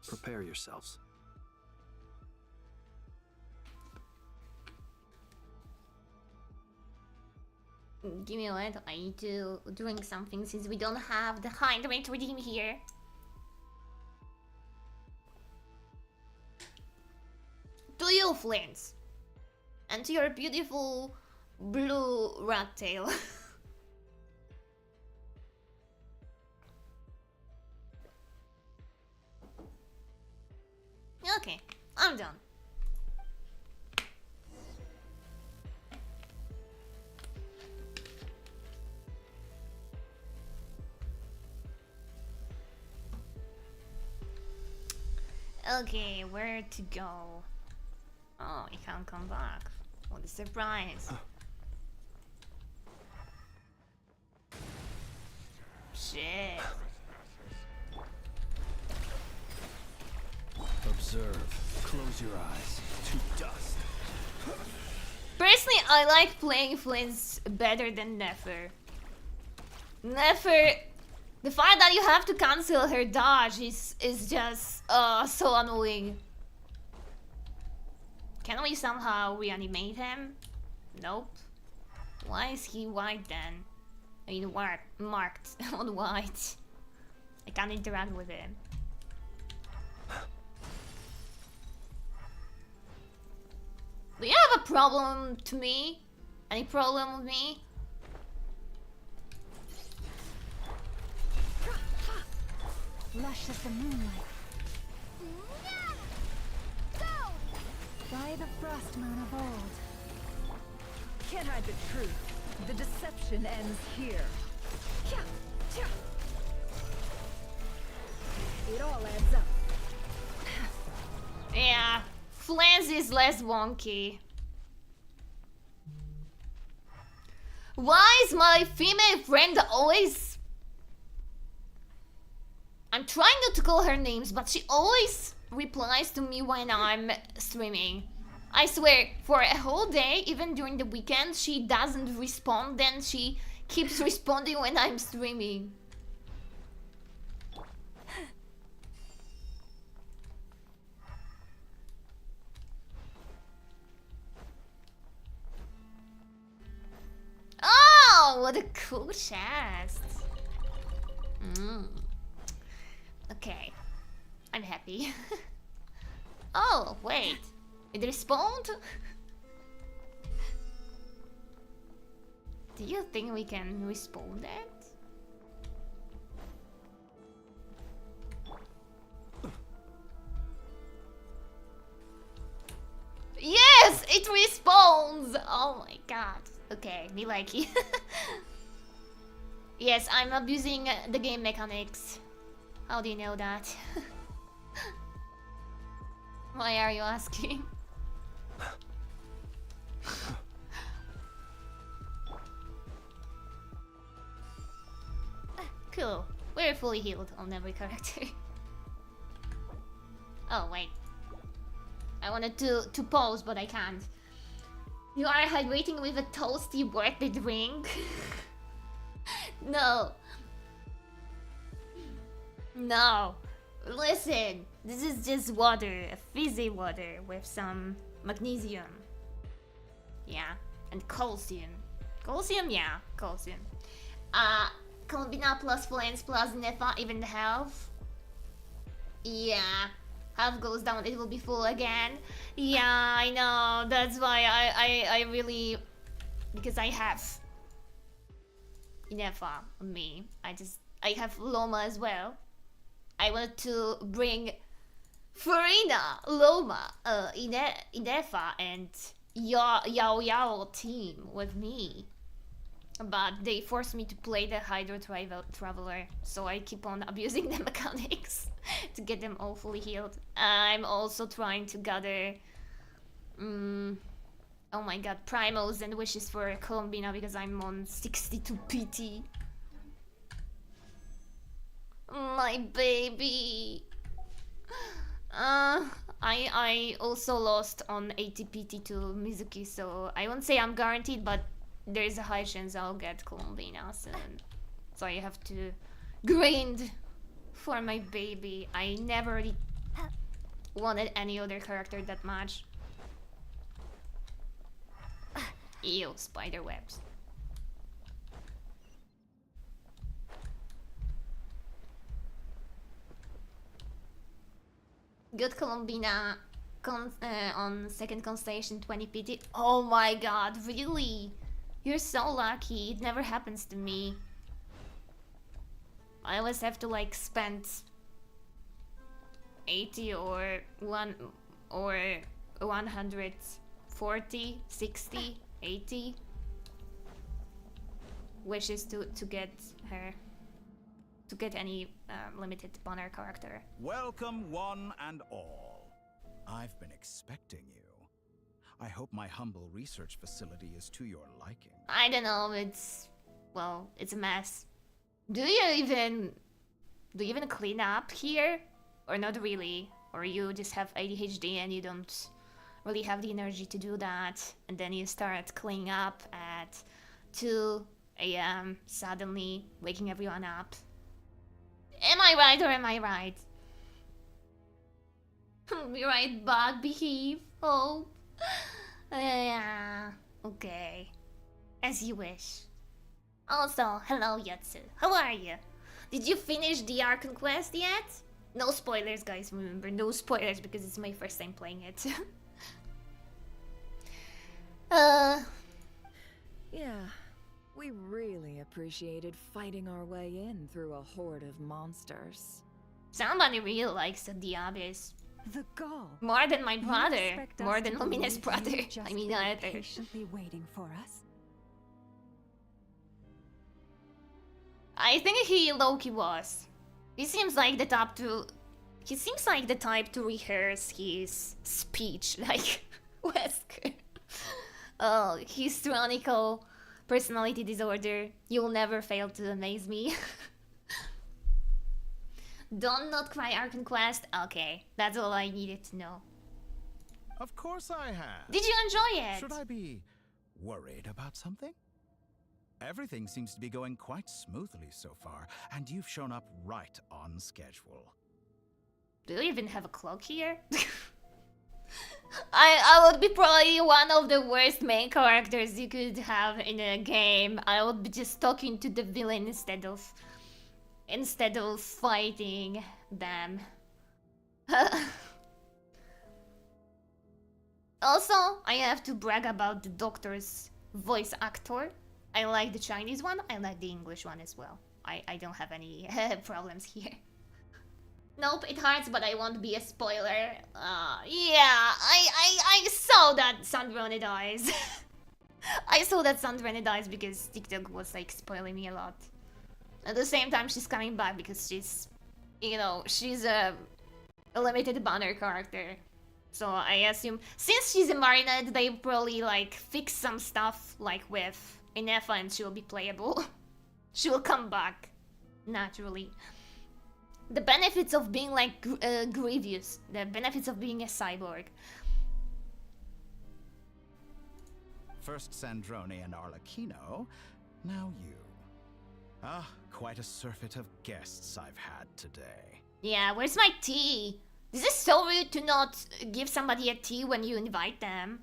prepare yourselves.
Give me a minute, I need to drink something since we don't have the hydrant redeem here. To you, Flint. And to your beautiful blue rat tail. Okay, I'm done. Okay, where to go? Oh, he can't come back. What a surprise. Shit.
Close your eyes to dust.
Personally, I like playing Flints better than Nefer. Nefer, the fact that you have to cancel her dodge is just so annoying. Can we somehow reanimate him? Nope. Why is he white then? I mean, marked on white. I can't interact with him. Do you have a problem to me? Any problem with me?
Lush as the moonlight. By the frost moon of old.
Can't hide the truth. The deception ends here. It all adds up.
Yeah, Flans is less wonky. Why is my female friend always... I'm trying not to call her names, but she always replies to me when I'm streaming. I swear, for a whole day, even during the weekend, she doesn't respond, then she keeps responding when I'm streaming. Oh, what a cool chest. Okay, I'm happy. Oh, wait. It respawned? Do you think we can respawn that? Yes, it respawns! Oh my god. Okay, me like it. Yes, I'm abusing the game mechanics. How do you know that? Why are you asking? Cool. We're fully healed on every character. Oh, wait. I wanted to pause, but I can't. You are hydrating with a toasty birthday drink? No. No. Listen, this is just water, a fizzy water with some magnesium. Yeah, and calcium. Calcium, yeah, calcium. Columbina plus Flans plus Nefa, even health. Yeah, health goes down, it will be full again. Yeah, I know, that's why I really... Because I have Nefa on me. I have Loma as well. I wanted to bring Farina, Loma, Inefa, and Yao team with me. But they forced me to play the Hydro Traveler, so I keep on abusing the mechanics to get them all fully healed. I'm also trying to gather... oh my god, primals and wishes for Columbina because I'm on 62 PT. My baby. I also lost on 80 PT to Mizuki, so I won't say I'm guaranteed, but there's a high chance I'll get Columbina soon. So I have to grind for my baby. I never really wanted any other character that much. Ew, spider webs. Good Columbina on second constellation 20 PT. Oh my god, really? You're so lucky. It never happens to me. I always have to like spend 80 or 140, 60, 80 wishes to get her. To get any limited banner character.
Welcome one and all. I've been expecting you. I hope my humble research facility is to your liking.
I don't know, well, it's a mess. Do you even clean up here? Or not really? or you just have ADHD and you don't really have the energy to do that, and then you start cleaning up at 2 a.m. suddenly waking everyone up. Am I right or am I right? Be right back, behave. Oh. Yeah. Okay. As you wish. Also, hello Yatsu. How are you? Did you finish the Archon quest yet? No spoilers, guys, remember. No spoilers because it's my first time playing it.
Yeah, we really appreciated fighting our way in through a horde of monsters.
Somebody really likes the Abyss.
The gall.
More than my
You
brother.
expect us
More
to
than Lumina's
believe
brother.
you've just
I mean,
been
Arthur.
patiently waiting for us.
I think he low-key was. He seems like the type to rehearse his speech, like Wesker. Oh, histrionical personality disorder. You'll never fail to amaze me. Don't not cry, Archon Quest. Okay, that's all I needed to know.
Of course I have.
Did you enjoy it?
Should I be worried about something? Everything seems to be going quite smoothly so far, and you've shown up right on schedule.
Do you even have a clock here? I would be probably one of the worst main characters you could have in a game. I would be just talking to the villain instead of fighting them. Also, I have to brag about the Doctor's voice actor. I like the Chinese one, I like the English one as well. I don't have any problems here. Nope, it hurts, but I won't be a spoiler. Yeah, I saw that Sandrone dies. I saw that Sandrone dies because TikTok was like spoiling me a lot. At the same time, she's coming back because she's, you know, she's a limited banner character. So I assume, since she's a marionette, they probably like fix some stuff like with Inefa and she'll be playable. She will come back, naturally. The benefits of being like Grievous, the benefits of being a cyborg.
First Sandrone and Arlecchino, now you. Ah, quite a surfeit of guests I've had today.
Yeah, where's my tea? This is so rude to not give somebody a tea when you invite them.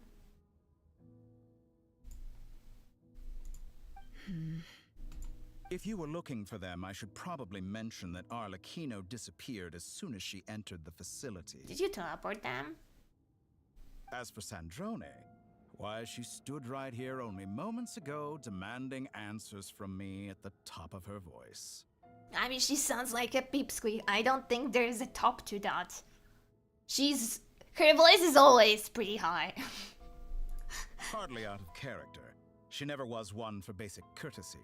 If you were looking for them, I should probably mention that Arlecchino disappeared as soon as she entered the facility.
Did you teleport them?
As for Sandrone, why, she stood right here only moments ago, demanding answers from me at the top of her voice.
I mean, she sounds like a pipsqueak. I don't think there's a top to that. Her voice is always pretty high.
Hardly out of character. She never was one for basic courtesy.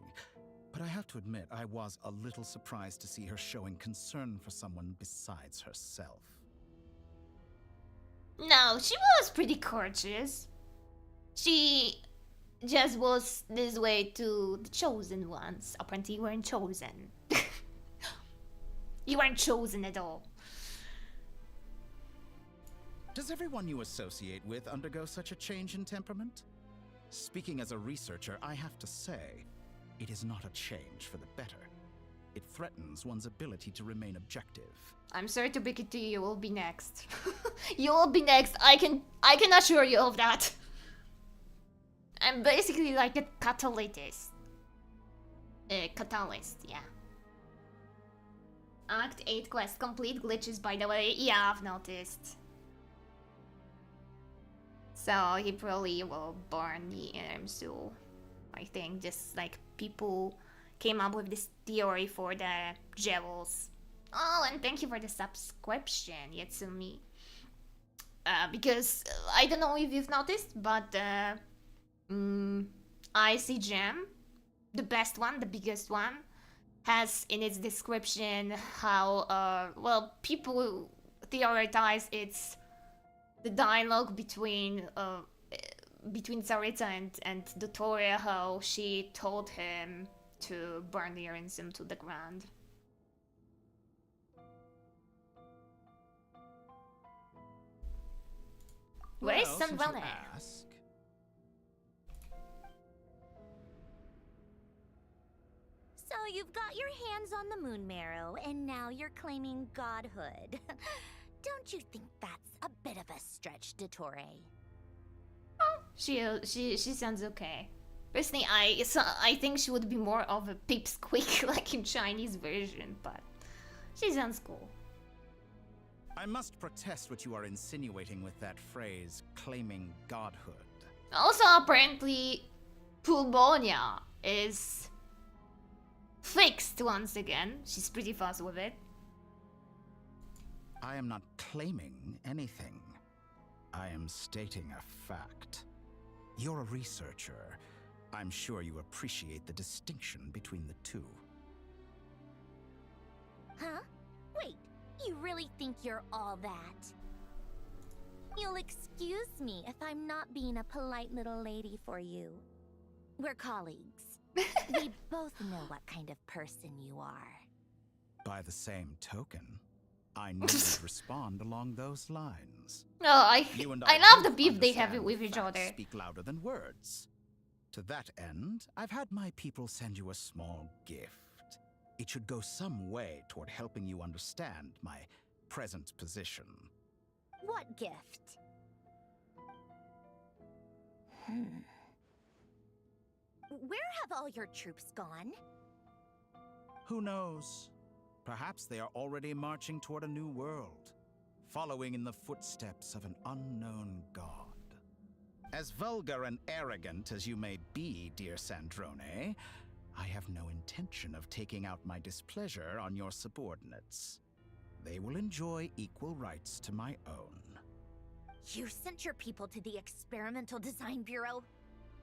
But I have to admit, I was a little surprised to see her showing concern for someone besides herself.
No, she was pretty courteous. She just was this way to the chosen ones. Apparently you weren't chosen. You weren't chosen at all.
Does everyone you associate with undergo such a change in temperament? Speaking as a researcher, I have to say, it is not a change for the better. It threatens one's ability to remain objective.
I'm sorry to break it to you, you will be next. You will be next, I can assure you of that. I'm basically like a catalyst. Catalyst, yeah. Act 8 quest complete glitches, by the way. Yeah, I've noticed. So he probably will burn the soul. I think just like people came up with this theory for the jewels. Oh, and thank you for the subscription, Yatsumi. Because I don't know if you've noticed, but Icy Gem, the best one, the biggest one, has in its description how well, people theorize it's the dialogue between Saritsa and Dotoria, how she told him to burn the ransom to the ground. Where is
Well, since you
Sunbonnet?
ask,
So you've got your hands on the moon marrow, and now you're claiming godhood. Don't you think that's a bit of a stretch, Dottore?
She sounds okay. Personally, I think she would be more of a pipsqueak like in Chinese version, but she sounds cool.
I must protest what you are insinuating with that phrase, claiming godhood.
Also, apparently, Pulmonia is fixed once again. She's pretty fast with it.
I am not claiming anything. I am stating a fact. You're a researcher. I'm sure you appreciate the distinction between the two.
Huh? Wait, you really think you're all that? You'll excuse me if I'm not being a polite little lady for you. We're colleagues. We both know what kind of person you are.
By the same token, I knew you'd respond along those lines.
No,
You and
I love the
both
beef they have
understand
with each
facts
other.
Speak louder than words. To that end, I've had my people send you a small gift. It should go some way toward helping you understand my present position.
What gift? Where have all your troops gone?
Who knows? Perhaps they are already marching toward a new world, following in the footsteps of an unknown god. As vulgar and arrogant as you may be, dear Sandrone, I have no intention of taking out my displeasure on your subordinates. They will enjoy equal rights to my own.
You sent your people to the Experimental Design Bureau?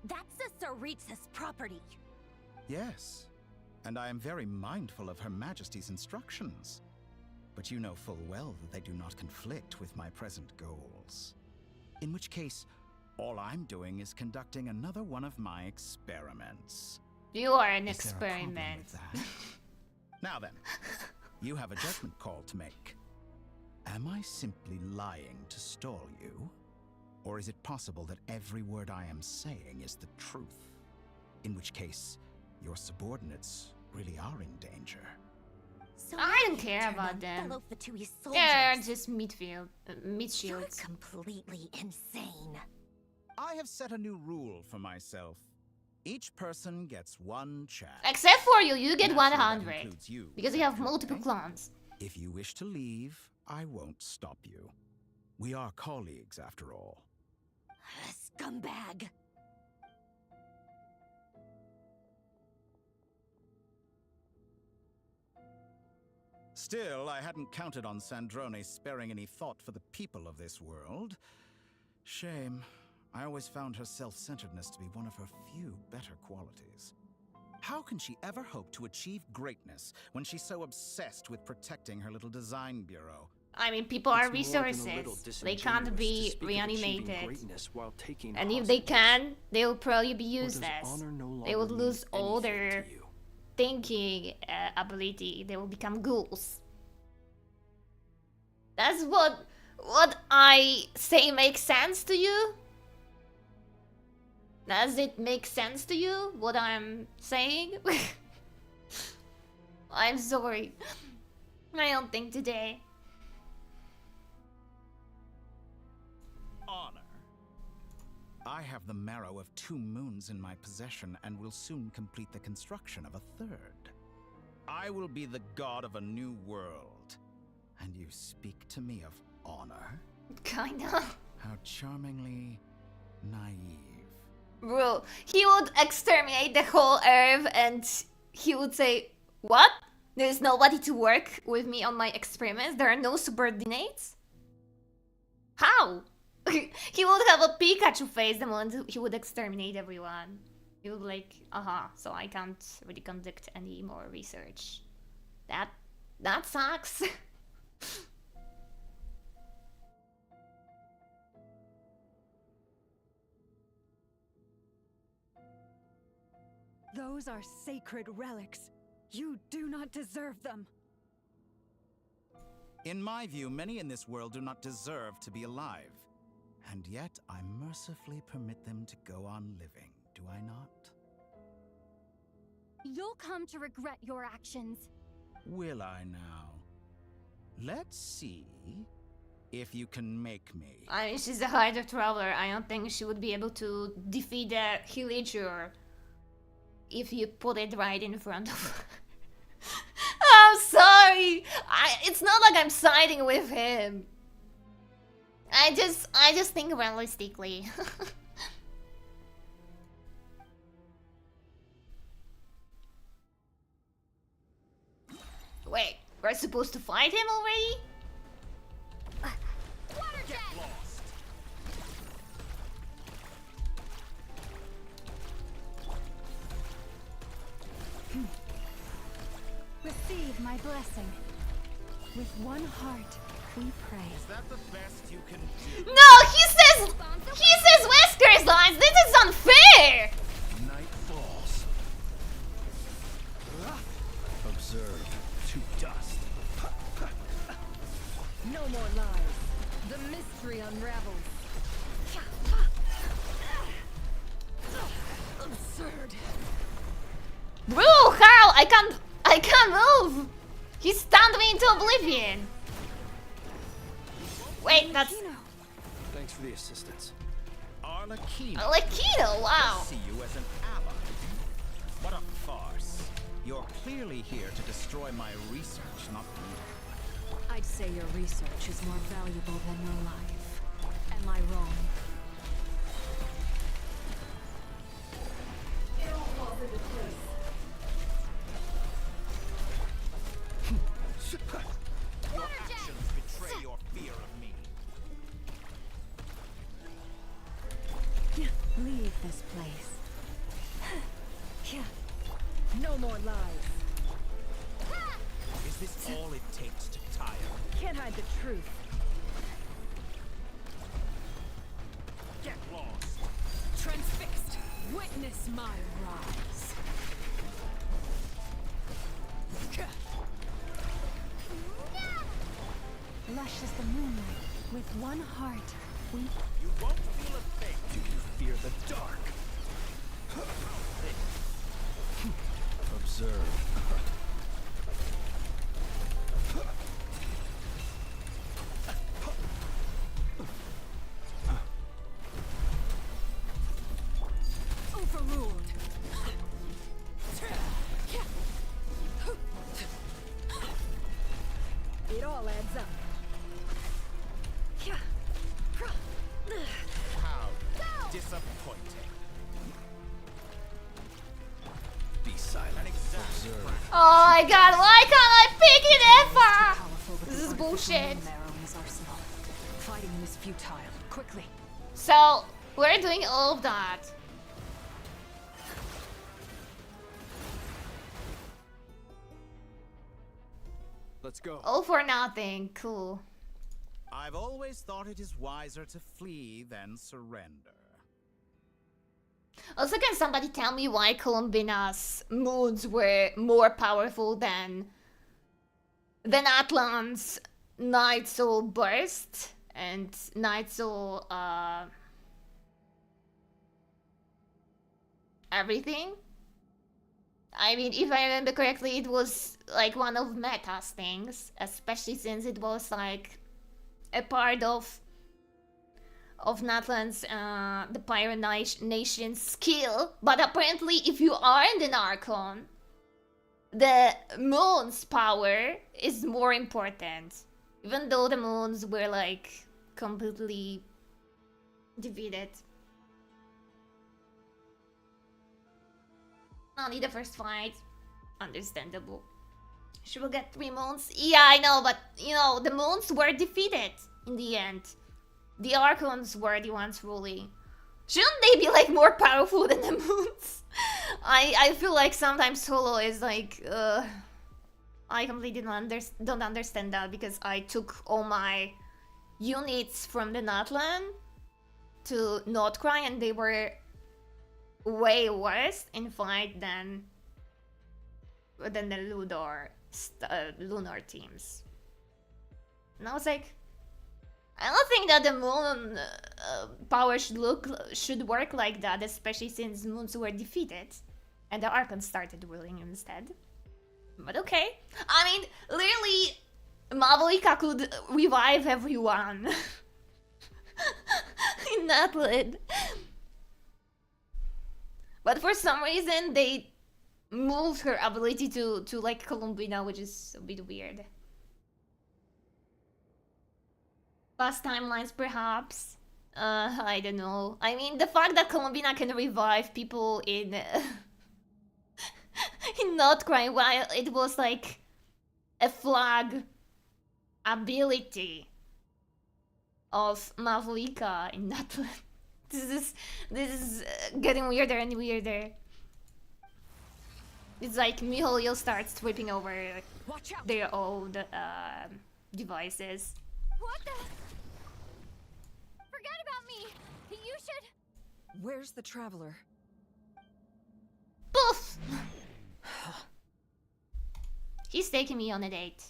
That's a Saritsa's property.
Yes, and I am very mindful of Her Majesty's instructions. But you know full well that they do not conflict with my present goals. In which case, all I'm doing is conducting another one of my experiments.
You are an
Is there a problem
experiment.
with that? Now then, you have a judgment call to make. Am I simply lying to stall you? Or is it possible that every word I am saying is the truth? In which case, your subordinates really are in danger.
So
I
now
don't
you
care
turn
about
on
them.
fellow Fatui
They're
soldiers.
just midfield, mid
You're
shields.
completely insane.
I have set a new rule for myself. Each person gets one chance.
Except for you, you get
Naturally, that
100
includes you,
because you have
Sandrone.
multiple clans.
If you wish to leave, I won't stop you. We are colleagues, after all.
Scumbag.
Still, I hadn't counted on Sandrone sparing any thought for the people of this world. Shame. I always found her self-centeredness to be one of her few better qualities. How can she ever hope to achieve greatness when she's so obsessed with protecting her little design bureau?
I mean, people are
It's more than a little
resources. They can't
disingenuous
be
to speak of achieving
reanimated.
greatness while taking
And if they
hostages.
can, they'll probably be
Or does
useless.
honor no
They would
longer
lose
mean
all
anything
their
to you?
thinking ability. They will become ghouls. That's what I say makes sense to you? Does it make sense to you, what I'm saying? I'm sorry. I don't think today.
Honor. I have the marrow of 2 moons in my possession and will soon complete the construction of a 3rd. I will be the god of a new world. And you speak to me of honor?
Kinda.
How charmingly naive.
Bro, he would exterminate the whole earth and he would say, what? There's nobody to work with me on my experiments? There are no subordinates? How? He would have a Pikachu face the moment he would exterminate everyone. He would be like, so I can't really conduct any more research. That sucks.
Those are sacred relics. You do not deserve them.
In my view, many in this world do not deserve to be alive. And yet I mercifully permit them to go on living, do I not?
You'll come to regret your actions.
Will I now? Let's see if you can make me.
I mean, she's a harder traveler. I don't think she would be able to defeat the villager if you put it right in front of her. I'm sorry. It's not like I'm siding with him. I just think realistically. Wait, we're supposed to fight him already?
Get lost.
Receive my blessing. With one heart, we pray.
Is that the best you can do?
No, he says whiskers lines. This is unfair.
Night falls. Observe to dust.
No more lies. The mystery unravels. Absurd.
Bro, Carl, I can't move. He stunned me into oblivion. Wait, that's
Thanks for the assistance.
Arlecchino.
Lakino. Wow.
I see you as an ally. What a farce. You're clearly here to destroy my research, not me.
I'd say your research is more valuable than your life. Am I wrong?
Your actions betray your fear of me.
Leave this place.
No more lies.
Is this all it takes to tire?
Can't hide the truth.
Get lost.
Transfixed. Witness my rise.
Lush as the moonlight. With one heart, we...
You won't feel a thing.
Do you fear the dark? Observe.
Overruled. It all adds up.
How disappointing.
Be silent. Observe.
Oh my god, why can't I pick it ever? This is bullshit.
Fighting him is futile. Quickly.
So, we're doing all of that.
Let's go.
All for nothing. Cool.
I've always thought it is wiser to flee than surrender.
Also, can somebody tell me why Columbina's moons were more powerful than Atlan's Night Soul Burst and Night Soul everything? I mean, if I remember correctly, it was like one of Meta's things, especially since it was like a part of Natlan's the Pirate Nation's skill. But apparently, if you are in the Archon, the moon's power is more important. Even though the moons were like completely defeated. Only the first fight. Understandable. She will get 3 moons. Yeah, I know, but you know, the moons were defeated in the end. The Archons were the ones ruling. Shouldn't they be like more powerful than the moons? I feel like sometimes Solo is like, I completely don't understand that because I took all my units from the Natlan to Nordcry and they were way worse in fight than the lunar teams. And I was like, I don't think that the moon power should work like that, especially since moons were defeated and the Archon started ruling instead. But okay. I mean, literally, Mavolika could revive everyone in that lid. But for some reason, they moved her ability to like Columbina, which is a bit weird. Past timelines, perhaps. I don't know. I mean, the fact that Columbina can revive people in in not crying, while it was like a flag ability of Mavolika in that. This is getting weirder and weirder. It's like MiHoYo starts tripping over their old devices.
What the? Forget about me! You should...
Where's the traveler?
Poof! He's taking me on a date.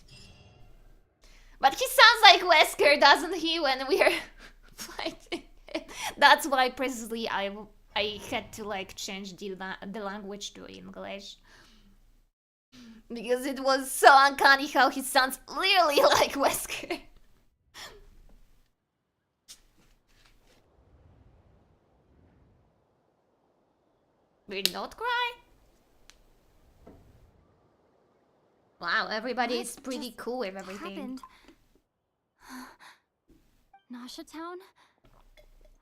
But he sounds like Wesker, doesn't he, when we're fighting? That's why precisely I had to like change the language to English. Because it was so uncanny how he sounds literally like Wesker. Did not cry? Wow, everybody is pretty cool with everything.
Happened? Nasha Town?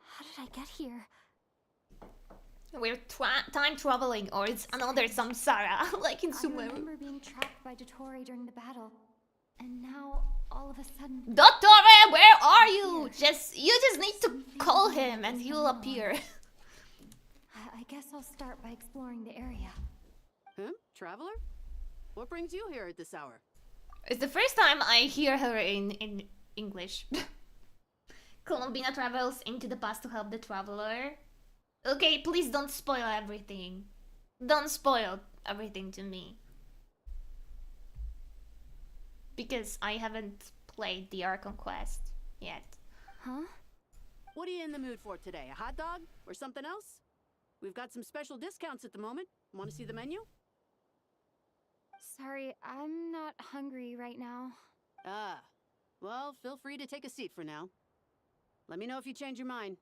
How did I get here?
We're time traveling, or it's another samsara, like in
I
Sumeru.
remember being trapped by Dottore during the battle, and now all of a sudden.
Dottore, where are you? You just need to call him, and he'll appear.
I guess I'll start by exploring the area.
Traveler? What brings you here at this hour?
It's the first time I hear her in English. Columbina travels into the past to help the traveler. Okay, please don't spoil everything. Don't spoil everything to me. Because I haven't played the Archon quest yet.
Huh?
What are you in the mood for today? A hot dog? Or something else? We've got some special discounts at the moment. Want to see the menu?
Sorry, I'm not hungry right now.
Ah. Well, feel free to take a seat for now. Let me know if you change your mind.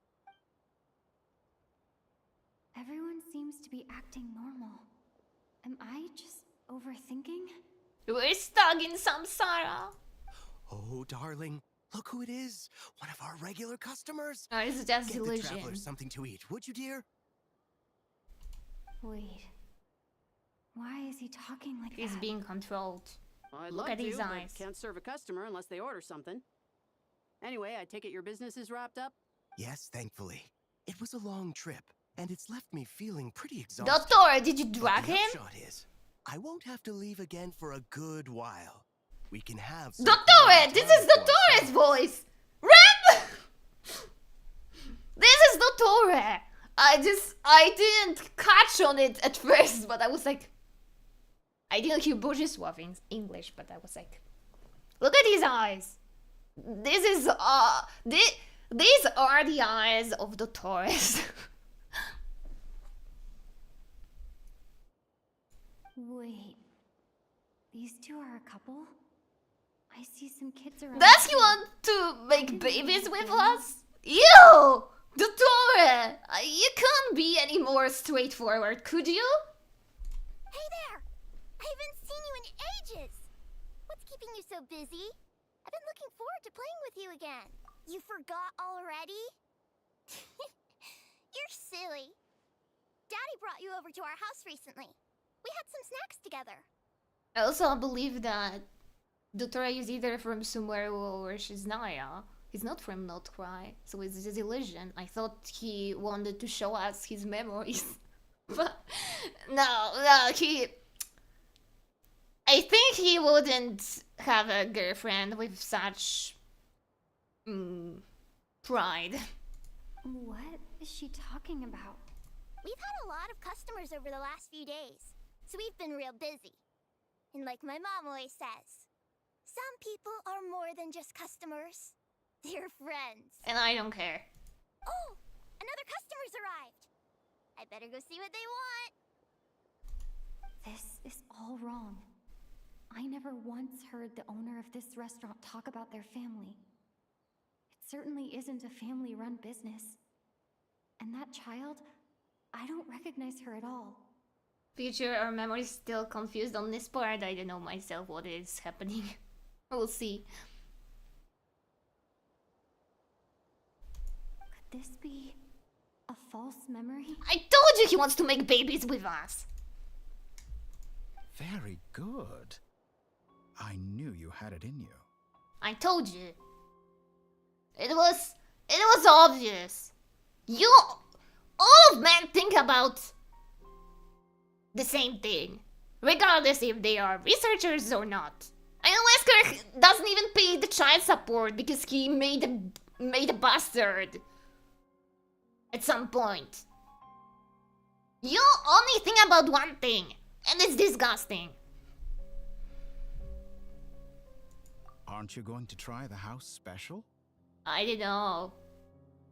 Everyone seems to be acting normal. Am I just overthinking?
We're stuck in samsara.
Oh, darling, look who it is. One of our regular customers.
Oh, it's just
Get the
illusion.
traveler something to eat, would you, dear?
Wait. Why is he talking like
He's
that?
being controlled.
Well, I'd
Look
love
at his
to, but
eyes.
can't serve a customer unless they order something. Anyway, I take it your business is wrapped up?
Yes, thankfully. It was a long trip, and it's left me feeling pretty exhausted.
Dottore, did you
But
drag
the
him?
upshot is, I won't have to leave again for a good while. We can have some
Dottore!
quality
This
time
is
for
Dottore's
ourselves.
voice! Ren! This is Dottore! I didn't catch on it at first, but I was like... I didn't hear bourgeois in English, but I was like... Look at his eyes! This is, these are the eyes of Dottore.
Wait. These two are a couple? I see some kids around.
Does he want to make babies with us? Ew! Dottore! You can't be any more straightforward, could you?
Hey there! I haven't seen you in ages! What's keeping you so busy? I've been looking forward to playing with you again. You forgot already? You're silly. Daddy brought you over to our house recently. We had some snacks together.
I also believe that Dottore is either from Sumeru or Shiznaya. He's not from Not Cry, so it's his illusion. I thought he wanted to show us his memories. But no, he... I think he wouldn't have a girlfriend with such... pride.
What is she talking about?
We've had a lot of customers over the last few days, so we've been real busy. And like my mom always says, some people are more than just customers. They're friends.
And I don't care.
Oh, another customer's arrived. I better go see what they want.
This is all wrong. I never once heard the owner of this restaurant talk about their family. It certainly isn't a family-run business. And that child, I don't recognize her at all.
Future or memory still confused on this part. I don't know myself what is happening. We'll see.
Could this be a false memory?
I told you he wants to make babies with us.
Very good. I knew you had it in you.
I told you. It was obvious. All of men think about the same thing, regardless if they are researchers or not. I know Wesker doesn't even pay the child support because he made a bastard at some point. You only think about one thing, and it's disgusting.
Aren't you going to try the house special?
I don't know.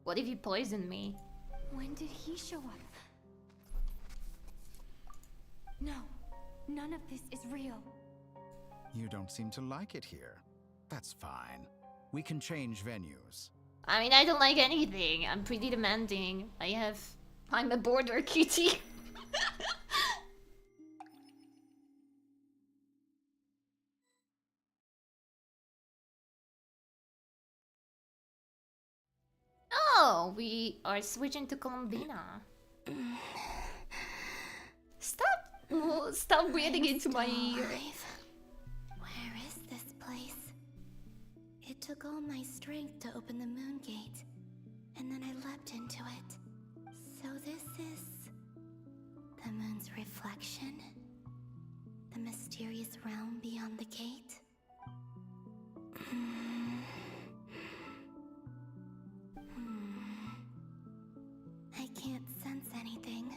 What if he poisoned me?
When did he show up? No, none of this is real.
You don't seem to like it here. That's fine. We can change venues.
I mean, I don't like anything. I'm pretty demanding. I'm a border cutie. Oh, we are switching to Columbina. Stop breathing into my ear.
Where is this place? It took all my strength to open the moon gate, and then I leapt into it. So this is the moon's reflection? The mysterious realm beyond the gate? I can't sense anything.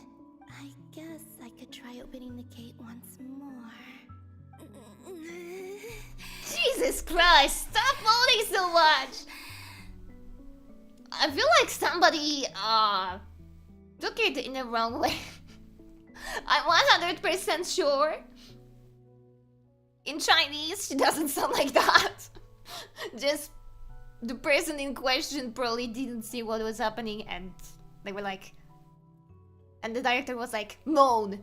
I guess I could try opening the gate once more.
Jesus Christ, stop moaning so much! I feel like somebody took it in the wrong way. I'm 100% sure. In Chinese, she doesn't sound like that. Just the person in question probably didn't see what was happening and they were like... And the director was like, moan.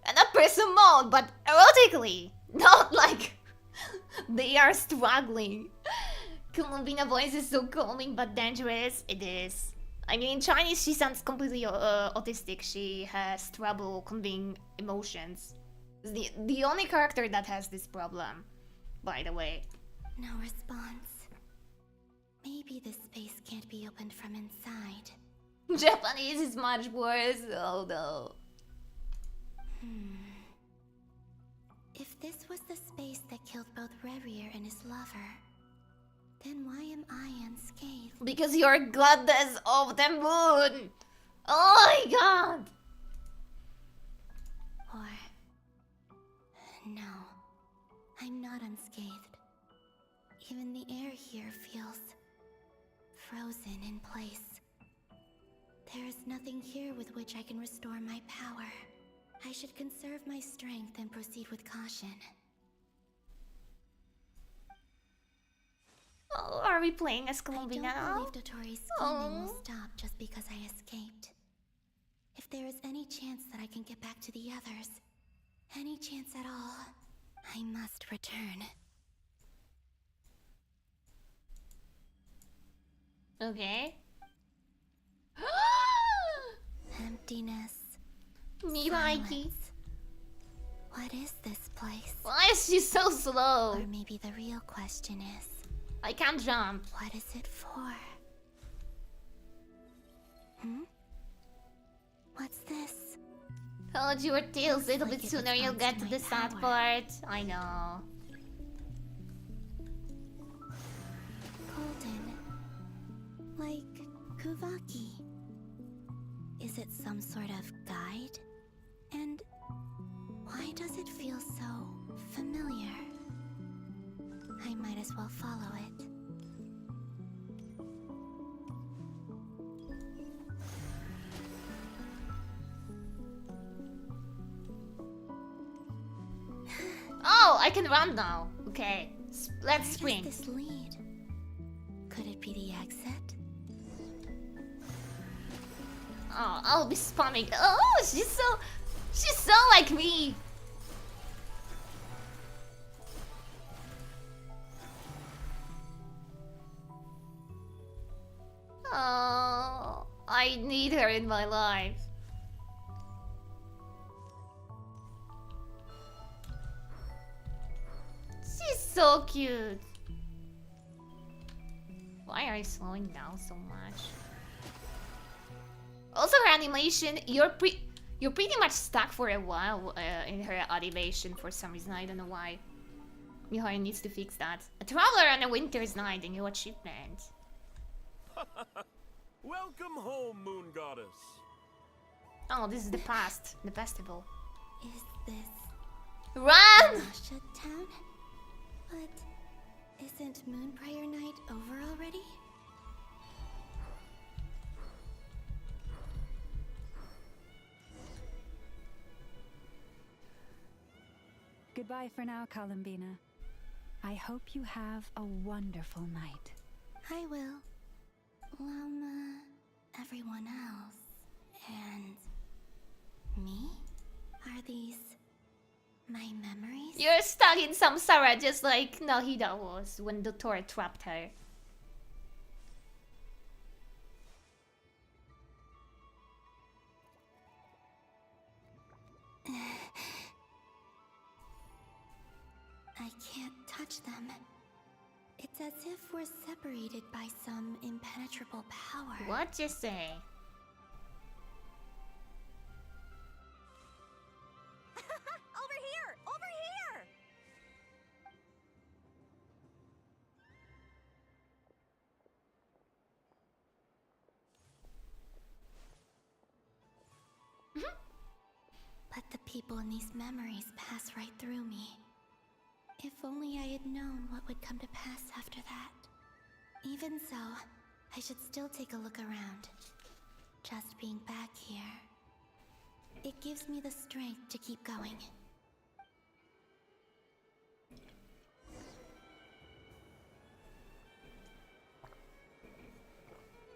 And that person moaned, but erotically. Not like they are struggling. Columbina voice is so calming but dangerous. It is. I mean, in Chinese she sounds completely autistic. She has trouble conveying emotions. It's the only character that has this problem, by the way.
No response. Maybe this space can't be opened from inside.
Japanese is much worse. Oh no.
If this was the space that killed both Revier and his lover, then why am I unscathed?
Because you're goddess of the moon! Oh my god!
Or... no, I'm not unscathed. Even the air here feels... frozen in place. There is nothing here with which I can restore my power. I should conserve my strength and proceed with caution.
Oh, are we playing as Columbina
I
now?
don't believe Dotori's scheming will stop just because I escaped. If there is any chance that I can get back to the others, any chance at all, I must return.
Okay.
Emptiness.
Me
Silence. What is this place?
Why is she so slow?
Or maybe the real question is...
I can't jump.
what is it for? What's this?
Hold your tails a little
Looks
bit
like it
sooner, you'll get
responds
to
to
the
my
sad
power.
part. I know.
Golden. Like Kuvaki. Is it some sort of guide? And why does it feel so familiar? I might as well follow it.
I can run now. Okay, let's
Where
sprint.
does this lead? Could it be the exit?
Oh, I'll be spamming. Oh, she's so like me. Oh, I need her in my life. She's so cute. Why are you slowing down so much? Also, her animation, you're pretty much stuck for a while in her animation for some reason. I don't know why. Mihai needs to fix that. A traveler on a winter's night, a new achievement.
Welcome home, Moon Goddess.
Oh, this is the past, the festival.
Is this
Run!
Russia town? But isn't Moonbriar Night over already?
Goodbye for now, Columbina. I hope you have a wonderful night.
I will. Everyone else. And me? Are these my memories?
You're stuck in samsara just like Nahida was when the Tor trapped her.
I can't touch them. It's as if we're separated by some impenetrable power.
What you say?
Over here! Over here! But the people in these memories pass right through me. If only I had known what would come to pass after that. Even so, I should still take a look around. Just being back here, it gives me the strength to keep going.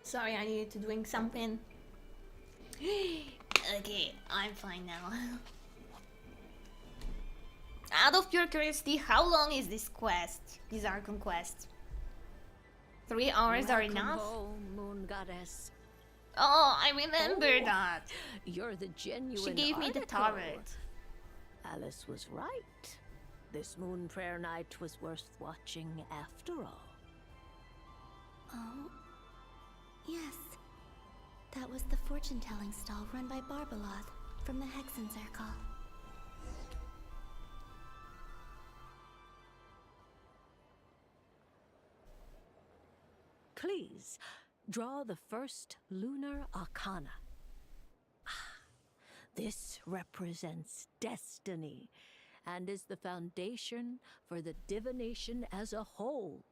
Sorry, I needed to drink something. Okay, I'm fine now. Out of pure curiosity, how long is this quest? This Archon quest? 3 hours are enough?
Home, Moon Goddess.
Oh, I remember that.
You're the genuine
She gave me the
article.
turret.
Alice was right. This Moon Prayer Night was worth watching after all.
Oh, yes. That was the fortune-telling stall run by Barbaloth from the Hexen Circle.
Please, draw the first lunar arcana. This represents destiny and is the foundation for the divination as a whole.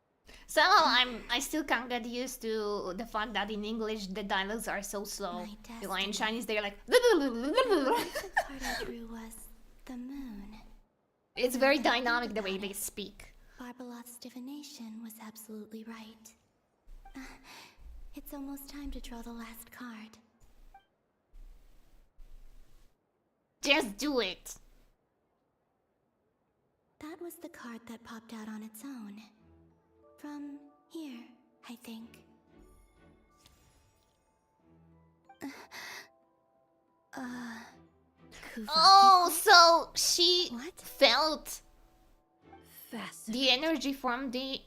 Somehow I still can't get used to the fact that in English the dialogues are so slow. While in Chinese they're like
The card I drew was the moon.
It's very dynamic the way they speak.
Barbaloth's divination was absolutely right. It's almost time to draw the last card.
Just do it.
That was the card that popped out on its own. From here, I think.
Oh, so she felt the energy from the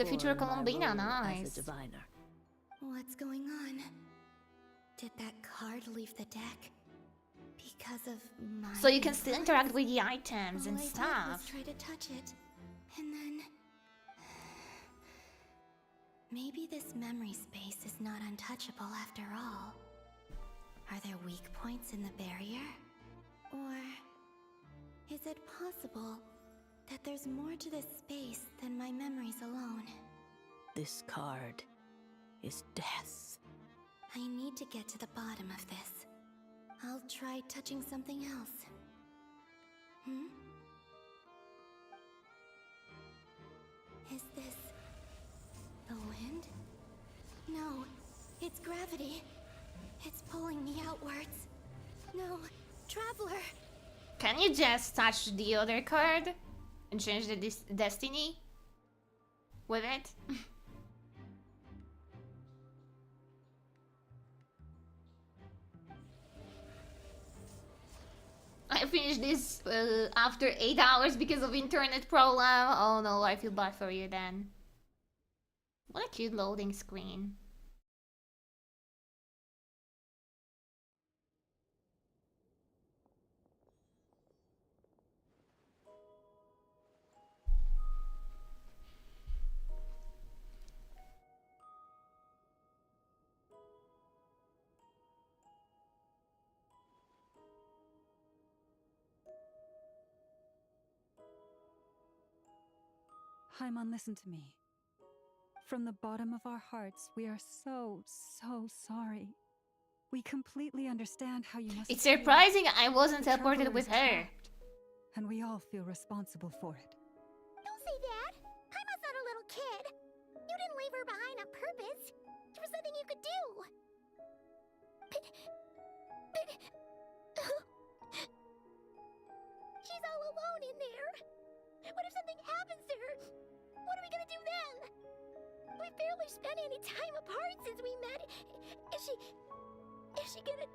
future Columbina. Nice.
What's going on? Did that card leave the deck? Because of my...
So you can still interact with the items and
All I did
stuff.
was try to touch it, and then... Maybe this memory space is not untouchable after all. Are there weak points in the barrier? Or... is it possible that there's more to this space than my memories alone?
This card is death.
I need to get to the bottom of this. I'll try touching something else. It's gravity. It's pulling me outwards. No, Traveler.
Can you just touch the other card and change the destiny with it? I finished this after 8 hours because of internet problem. Oh no, I feel bad for you then. What a cute loading screen.
Haimon, listen to me. From the bottom of our hearts, we are so sorry. We completely understand how you must
It's
feel.
surprising I wasn't
The
teleported
Traveler
with
is
her.
trapped, and we all feel responsible for it.
Don't say that. Haima's not a little kid. You didn't leave her behind on purpose. There was nothing you could do. She's all alone in there. What if something happens to her? What are we gonna do then? We've barely spent any time apart since we met. Is she gonna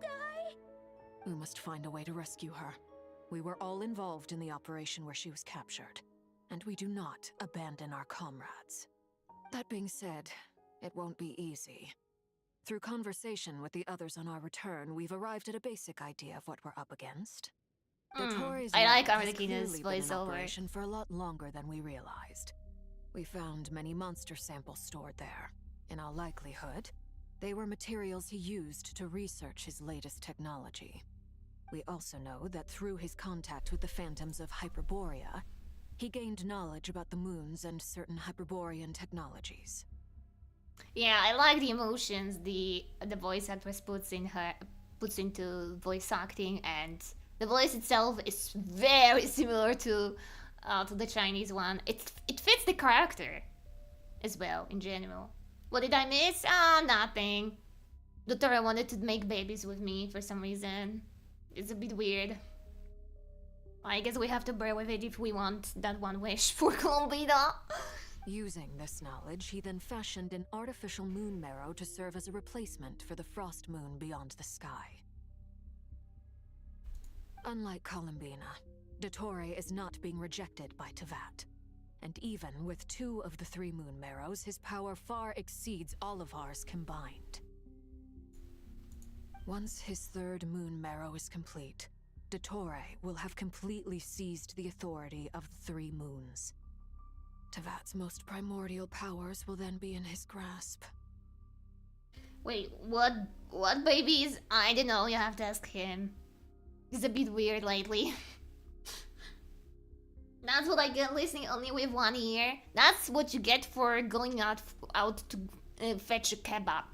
die?
We must find a way to rescue her. We were all involved in the operation where she was captured, and we do not abandon our comrades. That being said, it won't be easy. Through conversation with the others on our return, we've arrived at a basic idea of what we're up against. Dotori's
I like
lab has
Arlecchino's
clearly been in
voiceover.
operation for a lot longer than we realized. We found many monster samples stored there. In all likelihood, they were materials he used to research his latest technology. We also know that through his contact with the phantoms of Hyperborea, he gained knowledge about the moons and certain Hyperborean technologies.
Yeah, I like the emotions the voice actress puts into voice acting, and the voice itself is very similar to the Chinese one. It fits the character as well in general. What did I miss? Nothing. Dottore wanted to make babies with me for some reason. It's a bit weird. I guess we have to bear with it if we want that one wish for Columbina.
Using this knowledge, he then fashioned an artificial moon marrow to serve as a replacement for the frost moon beyond the sky. Unlike Columbina, Dottore is not being rejected by Tevat. And even with 2 of the 3 moon marrows, his power far exceeds all of ours combined. Once his 3rd moon marrow is complete, Dottore will have completely seized the authority of the 3 moons. Tevat's most primordial powers will then be in his grasp.
Wait, what babies? I don't know, you have to ask him. He's a bit weird lately. That's what I get listening only with 1 ear. That's what you get for going out to fetch a kebab.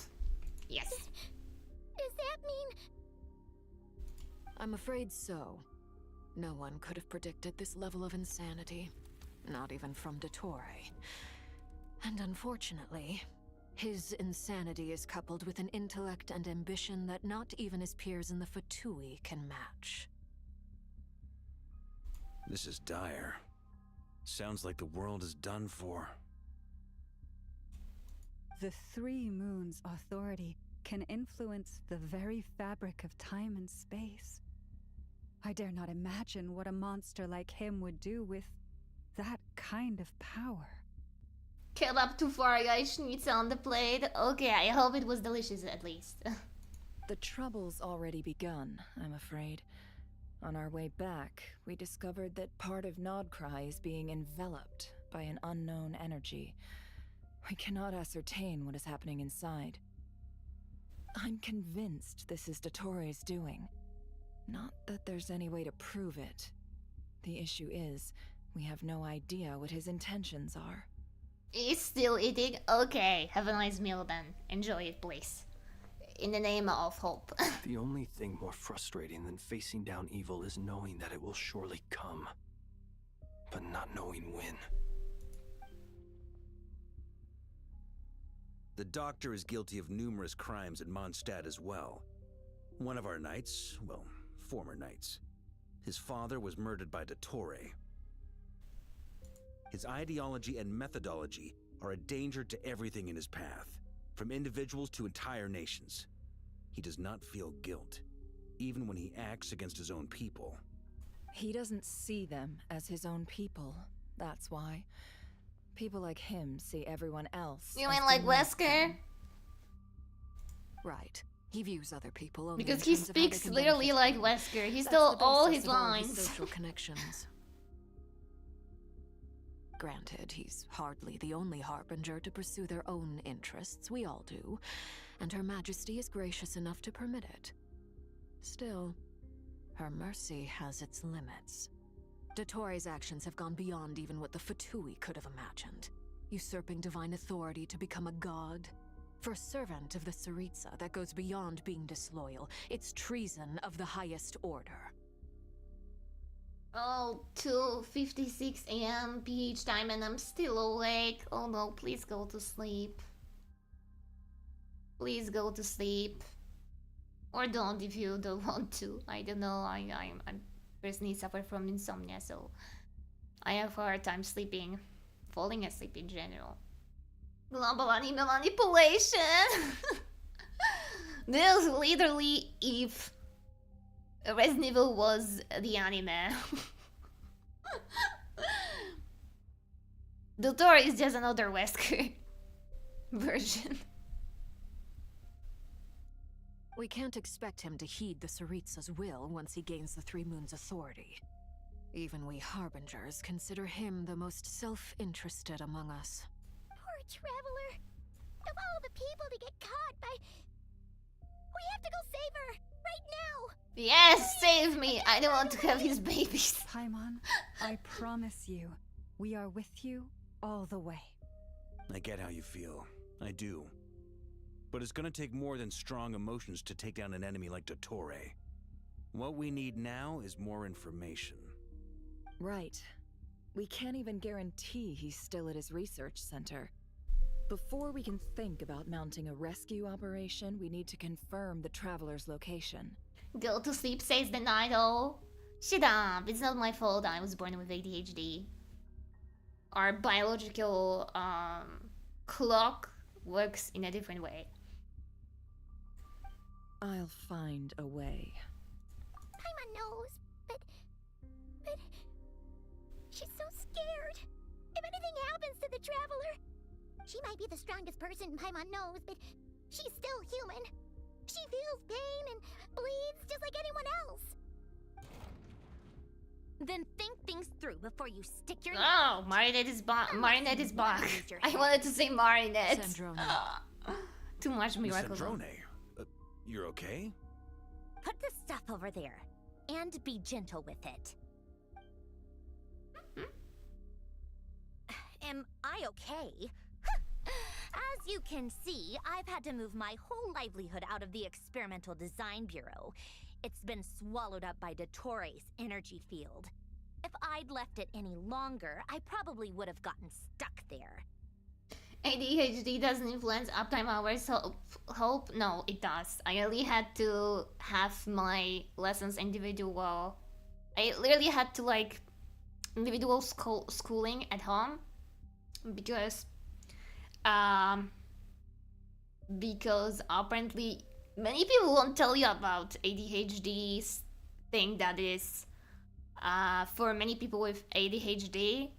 Yes.
Does that mean...
I'm afraid so. No one could have predicted this level of insanity. Not even from Dottore. And unfortunately, his insanity is coupled with an intellect and ambition that not even his peers in the Fatui can match.
This is dire. Sounds like the world is done for.
The 3 moons' authority can influence the very fabric of time and space. I dare not imagine what a monster like him would do with that kind of power.
Kebab too far, guys. Schnitzel on the plate. Okay, I hope it was delicious at least.
The trouble's already begun, I'm afraid. On our way back, we discovered that part of Nodcry is being enveloped by an unknown energy. We cannot ascertain what is happening inside. I'm convinced this is Dottore's doing. Not that there's any way to prove it. The issue is, we have no idea what his intentions are.
He's still eating? Okay, have a nice meal then. Enjoy it, please. In the name of hope.
The only thing more frustrating than facing down evil is knowing that it will surely come, but not knowing when.
The doctor is guilty of numerous crimes in Mondstadt as well. One of our knights, well, former knights, his father was murdered by Dottore. His ideology and methodology are a danger to everything in his path, from individuals to entire nations. He does not feel guilt, even when he acts against his own people.
He doesn't see them as his own people. That's why. People like him see everyone else.
You
as
mean like
beneath
Wesker?
them.
Right. He views other people only
Because
in
he
terms of how they
speaks
can
literally
benefit
like
him.
Wesker. He
That's
stole
the
all
basis
his
of all
lines.
social connections. Granted, he's hardly the only harbinger to pursue their own interests. We all do. And Her Majesty is gracious enough to permit it. Still, her mercy has its limits. Dottore's actions have gone beyond even what the Fatui could have imagined. Usurping divine authority to become a god. For a servant of the Tsaritsa, that goes beyond being disloyal. It's treason of the highest order.
Oh, 2:56 a.m. PH time and I'm still awake. Oh no, please go to sleep. Please go to sleep. Or don't if you don't want to. I don't know, I personally suffer from insomnia, so I have a hard time sleeping. Falling asleep in general. Global anime manipulation! This is literally if Resident Evil was the anime. Dottore is just another Wesker version.
We can't expect him to heed the Tsaritsa's will once he gains the Three Moons' authority. Even we Harbingers consider him the most self-interested among us.
Poor Traveler. Of all the people to get caught by... We have to go save her! Right now!
Yes, save me! I don't want to have his babies.
Paimon, I promise you, we are with you all the way.
I get how you feel. I do. But it's gonna take more than strong emotions to take down an enemy like Dottore. What we need now is more information.
Right. We can't even guarantee he's still at his research center. Before we can think about mounting a rescue operation, we need to confirm the traveler's location.
Go to sleep, says the night owl. Shut up, it's not my fault I was born with ADHD. Our biological clock works in a different way.
I'll find a way.
Paimon knows, but she's so scared. If anything happens to the Traveler, she might be the strongest person Paimon knows, but she's still human. She feels pain and bleeds just like anyone else. Then think things through before you stick your...
Oh, Marinette is back. Marinette is back. I wanted to say Marinette.
Sandrone.
Too much miracle.
Sandrone, you're okay?
Put the stuff over there, and be gentle with it. Am I okay? As you can see, I've had to move my whole livelihood out of the Experimental Design Bureau. It's been swallowed up by Dottore's energy field. If I'd left it any longer, I probably would have gotten stuck there.
ADHD doesn't influence uptime hours. Hope? No, it does. I really had to have my lessons individual. I literally had to like individual schooling at home because apparently many people won't tell you about ADHD's thing that is for many people with ADHD,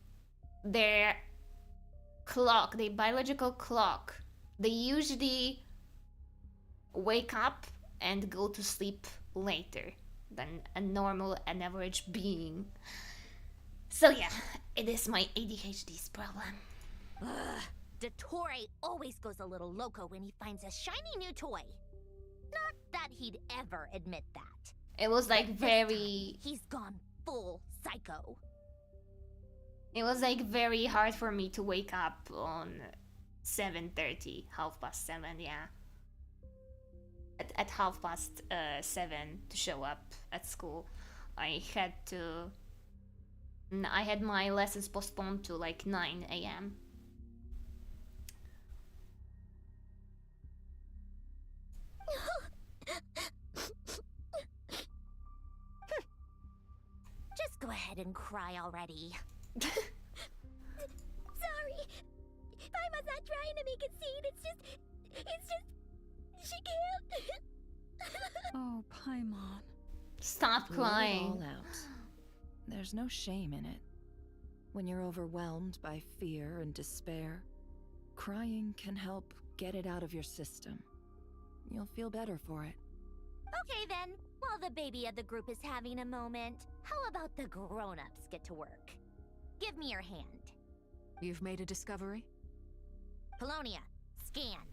their clock, their biological clock, they usually wake up and go to sleep later than a normal and average being. So yeah, it is my ADHD's problem.
Ugh. Dottore always goes a little loco when he finds a shiny new toy. Not that he'd ever admit that.
It was like very...
He's gone full psycho.
It was like very hard for me to wake up on 7:30, 7:30, yeah. At 7:30 to show up at school. I had my lessons postponed to like 9 a.m.
Just go ahead and cry already. Sorry. Paimon's not trying to make a scene. It's just, she can't.
Oh, Paimon.
Stop
Let it
crying.
all out. There's no shame in it. When you're overwhelmed by fear and despair, crying can help get it out of your system. You'll feel better for it.
Okay then, while the baby of the group is having a moment, how about the grown-ups get to work? Give me your hand.
You've made a discovery?
Polonia, scan.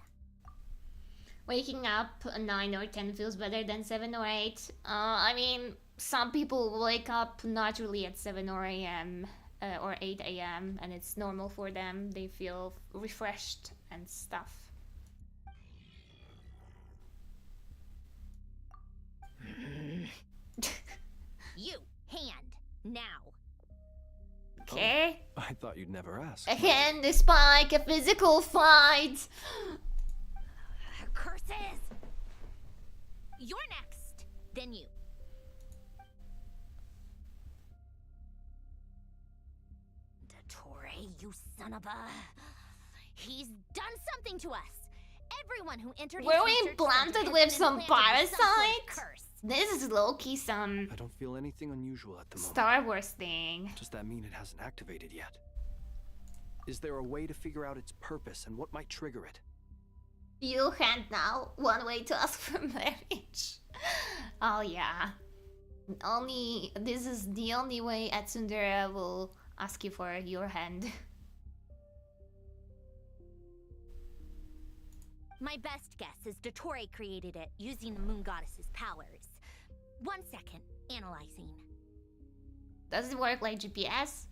Waking up 9 or 10 feels better than 7 or 8. I mean, some people wake up naturally at 7 or a.m. Or 8 a.m. and it's normal for them. They feel refreshed and stuff.
You, hand, now.
Okay.
Oh, I thought you'd never ask.
Again, despite a physical fight.
Curses! You're next. Then you. Dottore, you son of a... He's done something to us. Everyone who entered his
Were we
research
implanted
center
with
has been
some
implanted with some sort of
parasite?
curse.
This is low-key some
I don't feel anything unusual at the moment.
Star Wars thing.
Does that mean it hasn't activated yet? Is there a way to figure out its purpose and what might trigger it?
You hand now one way to ask for marriage. Oh yeah. This is the only way a tsundere will ask you for your hand.
My best guess is Dottore created it using the moon goddess's powers. 1 second, analyzing.
Does it work like GPS?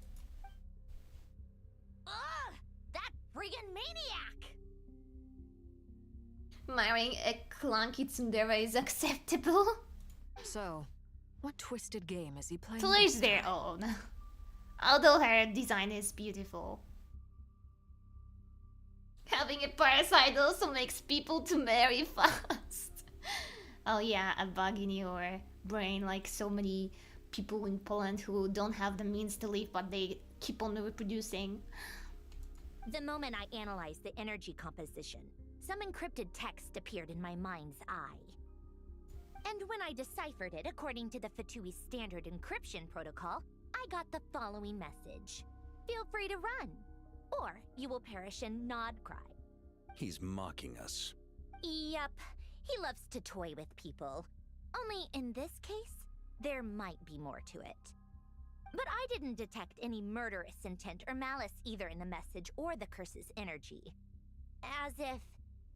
Ugh! That friggin' maniac!
Marrying a clunky tsundere is acceptable?
So, what twisted game is he playing?
To each their own. Although her design is beautiful. Having a parasite also makes people to marry fast. Oh yeah, a bug in your brain, like so many people in Poland who don't have the means to live but they keep on reproducing.
The moment I analyzed the energy composition, some encrypted text appeared in my mind's eye. And when I deciphered it according to the Fatui standard encryption protocol, I got the following message. Feel free to run, or you will perish in nod cry.
He's mocking us.
Yep, he loves to toy with people. Only in this case, there might be more to it. But I didn't detect any murderous intent or malice either in the message or the curse's energy. As if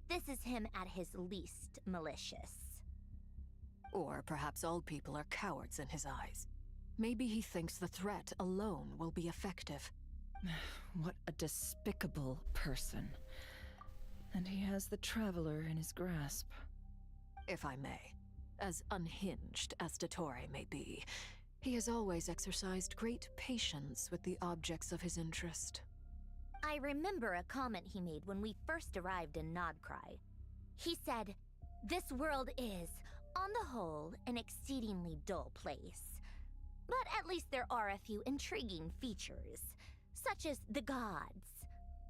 this is him at his least malicious.
Or perhaps all people are cowards in his eyes. Maybe he thinks the threat alone will be effective.
What a despicable person. And he has the Traveler in his grasp.
If I may, as unhinged as Dottore may be, he has always exercised great patience with the objects of his interest.
I remember a comment he made when we first arrived in Nodcry. He said, "This world is, on the whole, an exceedingly dull place. But at least there are a few intriguing features, such as the gods,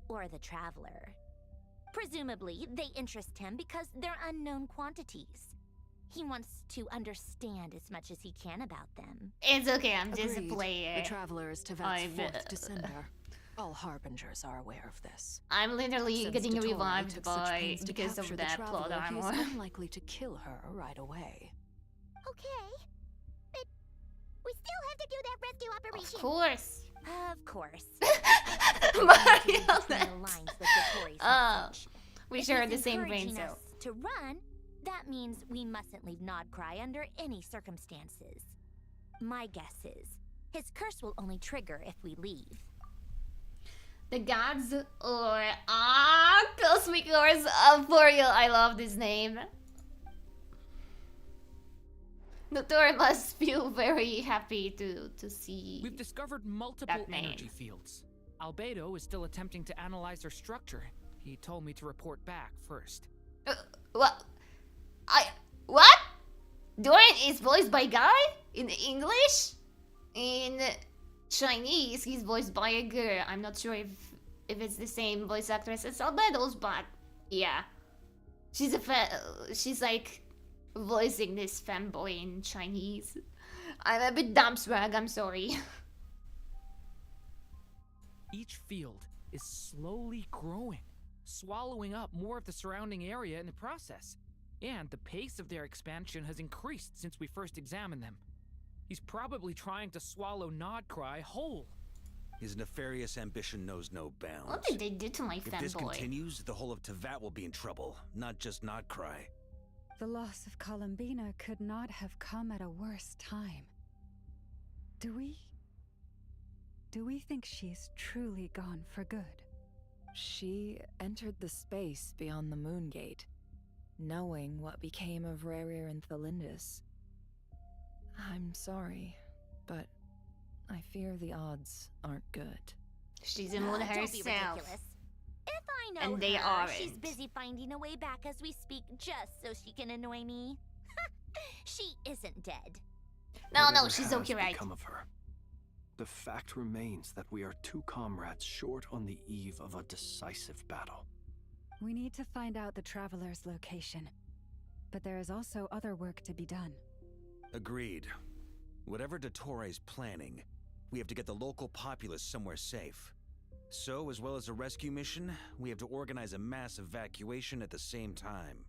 or the Traveler. Presumably, they interest him because they're unknown quantities. He wants to understand as much as he can about them."
It's okay, I'm just a
Agreed.
player.
The Traveler is Tevet's fourth descender. All harbingers are aware of this.
I'm literally
Since
getting
Dottore
revived
took such
by
pains to
because
capture
of
the
that plot
Traveler,
armor.
He is unlikely to kill her right away.
Okay, but we still have to do that rescue operation.
Of course.
Of course.
Marionette. We share the same brain
cell.
cell.
To run, that means we mustn't leave Nodcry under any circumstances. My guess is, his curse will only trigger if we leave.
The gods or Cosmic Lords of Boreal. I love this name. Dottore must feel very happy to see.
We've discovered multiple energy fields. Albedo is still attempting to analyze their structure. He told me to report back first.
What? What? Dorian is voiced by Guy in English? In Chinese, he's voiced by a girl. I'm not sure if it's the same voice actress as Albedo's, but yeah. She's like voicing this femboy in Chinese. I'm a bit dumb swag, I'm sorry.
Each field is slowly growing, swallowing up more of the surrounding area in the process. And the pace of their expansion has increased since we first examined them. He's probably trying to swallow Nodcry whole.
His nefarious ambition knows no bounds.
What did they do to my
If this
femboy?
continues, the whole of Tevat will be in trouble, not just Nodcry.
The loss of Columbina could not have come at a worse time. Do we think she's truly gone for good?
She entered the space beyond the Moon Gate, knowing what became of Rerir and Thalindus. I'm sorry, but I fear the odds aren't good.
She's a moon
Don't be
herself.
ridiculous. If I know
And they
her,
aren't.
she's busy finding a way back as we speak just so she can annoy me. She isn't dead.
No,
Whatever
she's
has
okay, right?
become of her. The fact remains that we are two comrades short on the eve of a decisive battle.
We need to find out the Traveler's location. But there is also other work to be done.
Agreed. Whatever Dottore planning, we have to get the local populace somewhere safe. So, as well as a rescue mission, we have to organize a mass evacuation at the same time.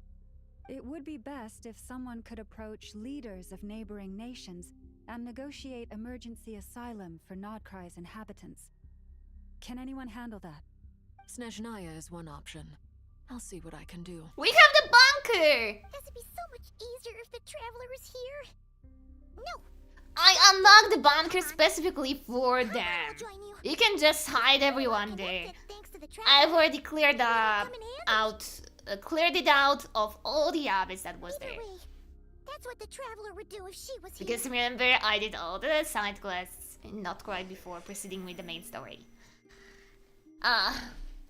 It would be best if someone could approach leaders of neighboring nations and negotiate emergency asylum for Nodcry's inhabitants. Can anyone handle that?
Snezhnaya is one option. I'll see what I can do.
We have the bunker!
Does it be so much easier if the Traveler is here? No.
I unlocked the bunker specifically for them. You can just hide everyone there. I've already cleared it out of all the abyss that was there.
That's what the Traveler would do if she was here.
Because remember, I did all the side quests, not quite before proceeding with the main story.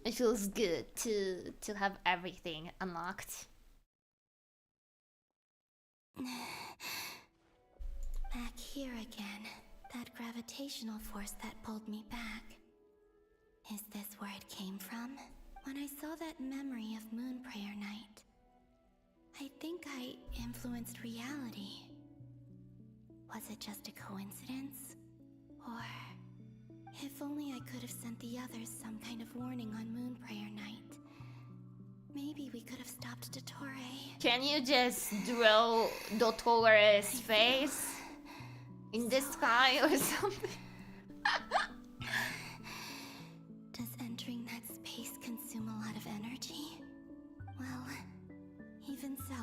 It feels good to have everything unlocked.
Back here again. That gravitational force that pulled me back. Is this where it came from? When I saw that memory of Moon Prayer Night, I think I influenced reality. Was it just a coincidence? Or if only I could have sent the others some kind of warning on Moon Prayer Night. Maybe we could have stopped Dottore.
Can you just draw Dottore's face in the sky or something?
Does entering that space consume a lot of energy? Well, even so,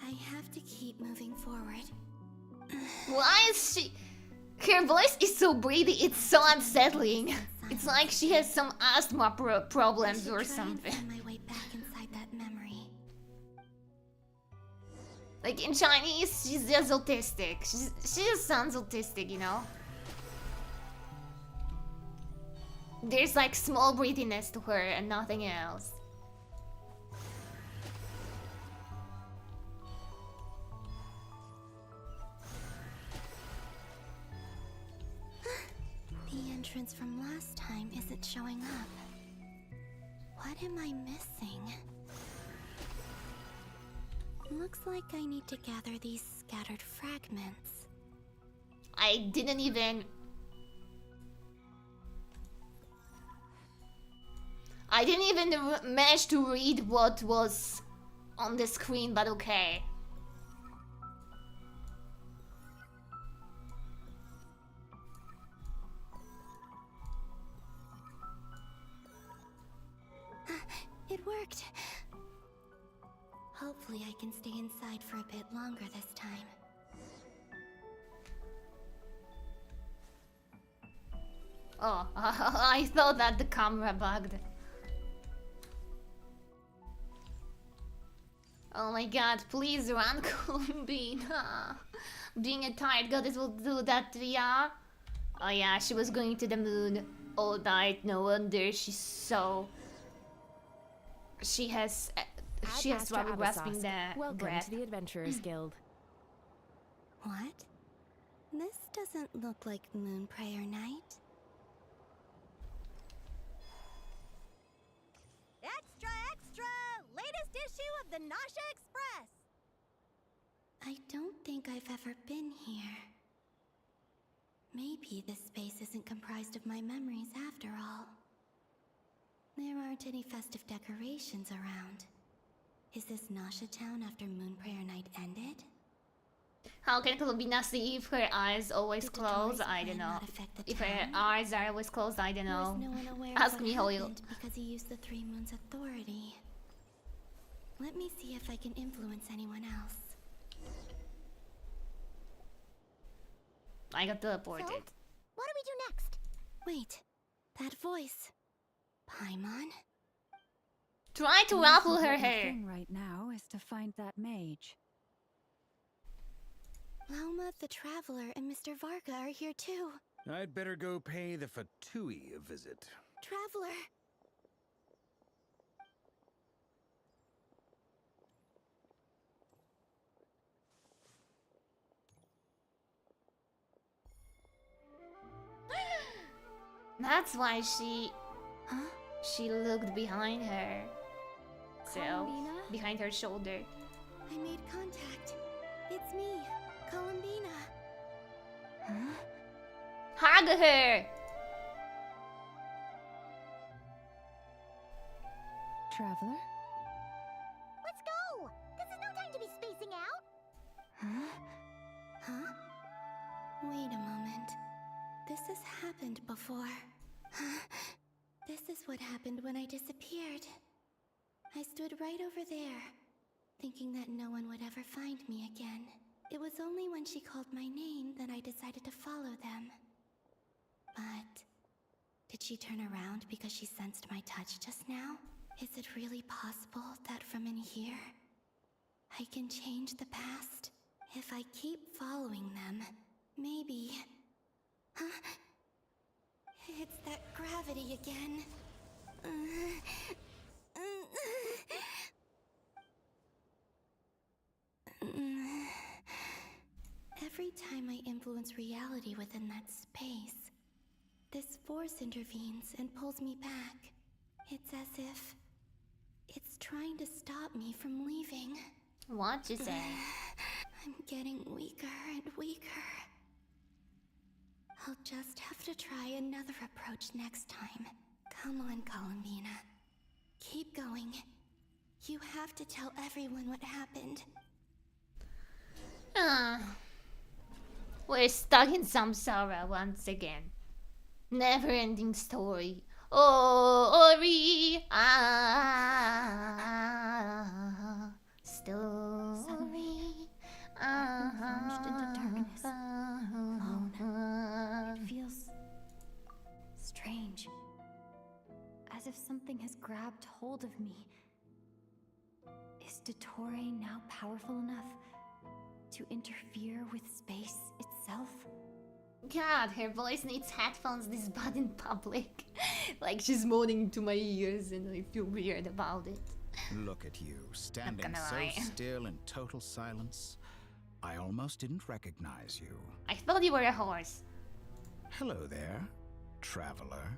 I have to keep moving forward.
Why is she... Her voice is so breathy, it's so unsettling. It's like she has some asthma problems or something.
Find my way back inside that memory.
Like in Chinese, she's just autistic. She just sounds autistic, you know? There's like small breathiness to her and nothing else.
The entrance from last time isn't showing up. What am I missing? Looks like I need to gather these scattered fragments.
I didn't even manage to read what was on the screen, but okay.
It worked. Hopefully I can stay inside for a bit longer this time.
Oh, I thought that the camera bugged. Oh my god, please run, Columbina. Being a tired goddess will do that, yeah? Oh yeah, she was going to the moon all night. No wonder she's so... She has trouble grasping the
Welcome
breath.
to the Adventurers Guild.
What?
This doesn't look like Moon Prayer Night.
Extra, extra! Latest issue of the Nasha Express!
I don't think I've ever been here. Maybe this space isn't comprised of my memories after all. There aren't any festive decorations around. Is this Nasha Town after Moon Prayer Night ended?
How can Columbina see if her eyes always closed? I don't know. If her eyes are always closed, I don't know.
There's no one aware
Ask
of
me,
what
Hoyle.
happened because he used the Three Moons' authority. Let me see if I can influence anyone else.
I got teleported.
So, what do we do next? Wait, that voice. Paimon?
Try to
The most
ruffle her
important
hair.
thing right now is to find that mage.
Lauma, the Traveler, and Mr. Varga are here too.
I'd better go pay the Fatui a visit.
Traveler!
That's why she
Huh?
she looked behind her. So
Columbina?
behind her shoulder.
I made contact. It's me, Columbina. Huh?
Hug her!
Traveler?
Let's go! This is no time to be spacing out!
Huh? Huh? Wait a moment. This has happened before. This is what happened when I disappeared. I stood right over there, thinking that no one would ever find me again. It was only when she called my name that I decided to follow them. But did she turn around because she sensed my touch just now? Is it really possible that from in here, I can change the past? If I keep following them, maybe... Huh? It's that gravity again. Every time I influence reality within that space, this force intervenes and pulls me back. It's as if it's trying to stop me from leaving.
What'd you say?
I'm getting weaker and weaker. I'll just have to try another approach next time. Come on, Columbina. Keep going. You have to tell everyone what happened.
We're stuck in samsara once again. Never-ending story. Oh, Ori, story.
Plunged into darkness, alone. It feels strange, as if something has grabbed hold of me. Is Dottore now powerful enough to interfere with space itself?
God, her voice needs headphones this bad in public. Like she's moaning into my ears and I feel weird about it.
Look at you, standing so
lie.
still in total silence. I almost didn't recognize you.
I thought you were a horse.
Hello there, traveler.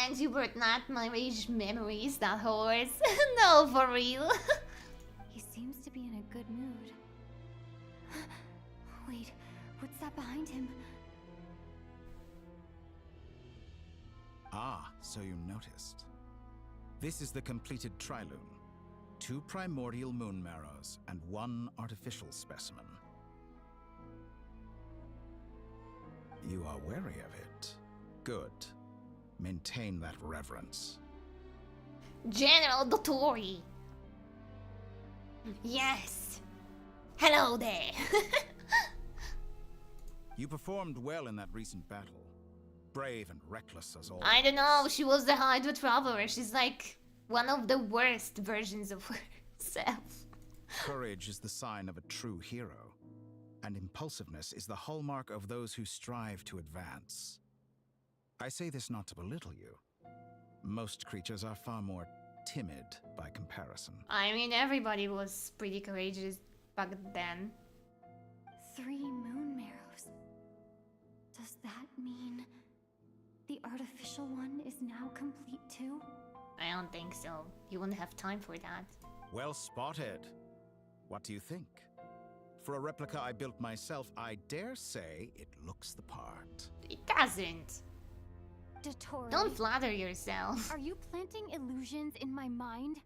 And you brought not my rage memories, that horse. No, for real.
He seems to be in a good mood. Wait, what's that behind him?
Ah, so you noticed. This is the completed Trilune. 2 primordial moon marrows and 1 artificial specimen. You are wary of it. Good. Maintain that reverence.
General Dottore. Yes. Hello there.
You performed well in that recent battle. Brave and reckless as always.
I don't know, she was the Hydra Traveler. She's like one of the worst versions of herself.
Courage is the sign of a true hero, and impulsiveness is the hallmark of those who strive to advance. I say this not to belittle you. Most creatures are far more timid by comparison.
I mean, everybody was pretty courageous back then.
3 moon marrows. Does that mean the artificial one is now complete too?
I don't think so. You wouldn't have time for that.
Well spotted. What do you think? For a replica I built myself, I dare say it looks the part.
It doesn't.
Dotori,
Don't flatter yourself.
are you planting illusions in my mind?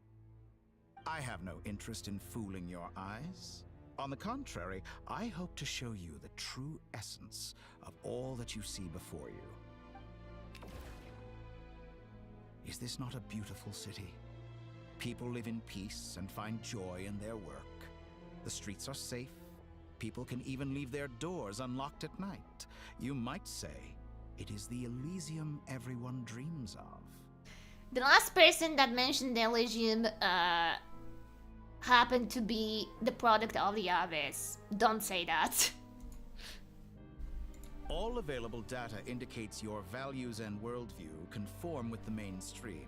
I have no interest in fooling your eyes. On the contrary, I hope to show you the true essence of all that you see before you. Is this not a beautiful city? People live in peace and find joy in their work. The streets are safe. People can even leave their doors unlocked at night. You might say it is the Elysium everyone dreams of.
The last person that mentioned the Elysium happened to be the product of the Abyss. Don't say that.
All available data indicates your values and worldview conform with the mainstream.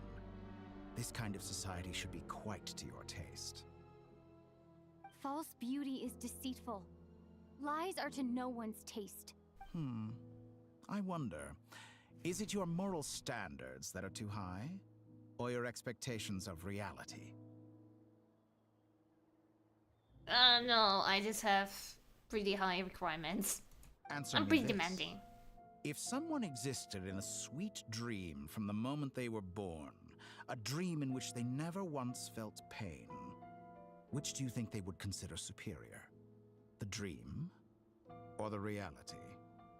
This kind of society should be quite to your taste.
False beauty is deceitful. Lies are to no one's taste.
I wonder, is it your moral standards that are too high? Or your expectations of reality?
No, I just have pretty high requirements.
Answer
I'm
me
pretty
this.
demanding.
If someone existed in a sweet dream from the moment they were born, a dream in which they never once felt pain, which do you think they would consider superior? The dream or the reality?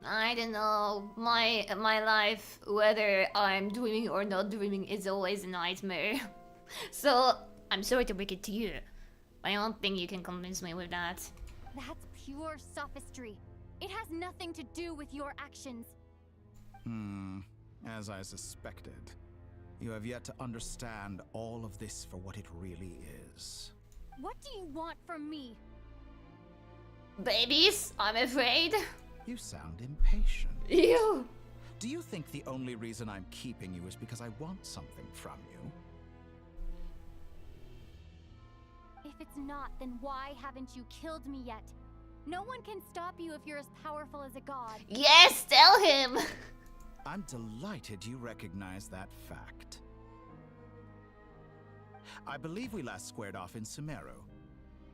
I don't know. My life, whether I'm dreaming or not dreaming, is always a nightmare. So I'm sorry to break it to you. I don't think you can convince me with that.
That's pure sophistry. It has nothing to do with your actions.
As I suspected. You have yet to understand all of this for what it really is.
What do you want from me?
Babies, I'm afraid.
You sound impatient.
Ew.
Do you think the only reason I'm keeping you is because I want something from you?
If it's not, then why haven't you killed me yet? No one can stop you if you're as powerful as a god.
Yes, tell him.
I'm delighted you recognize that fact. I believe we last squared off in Sumeru.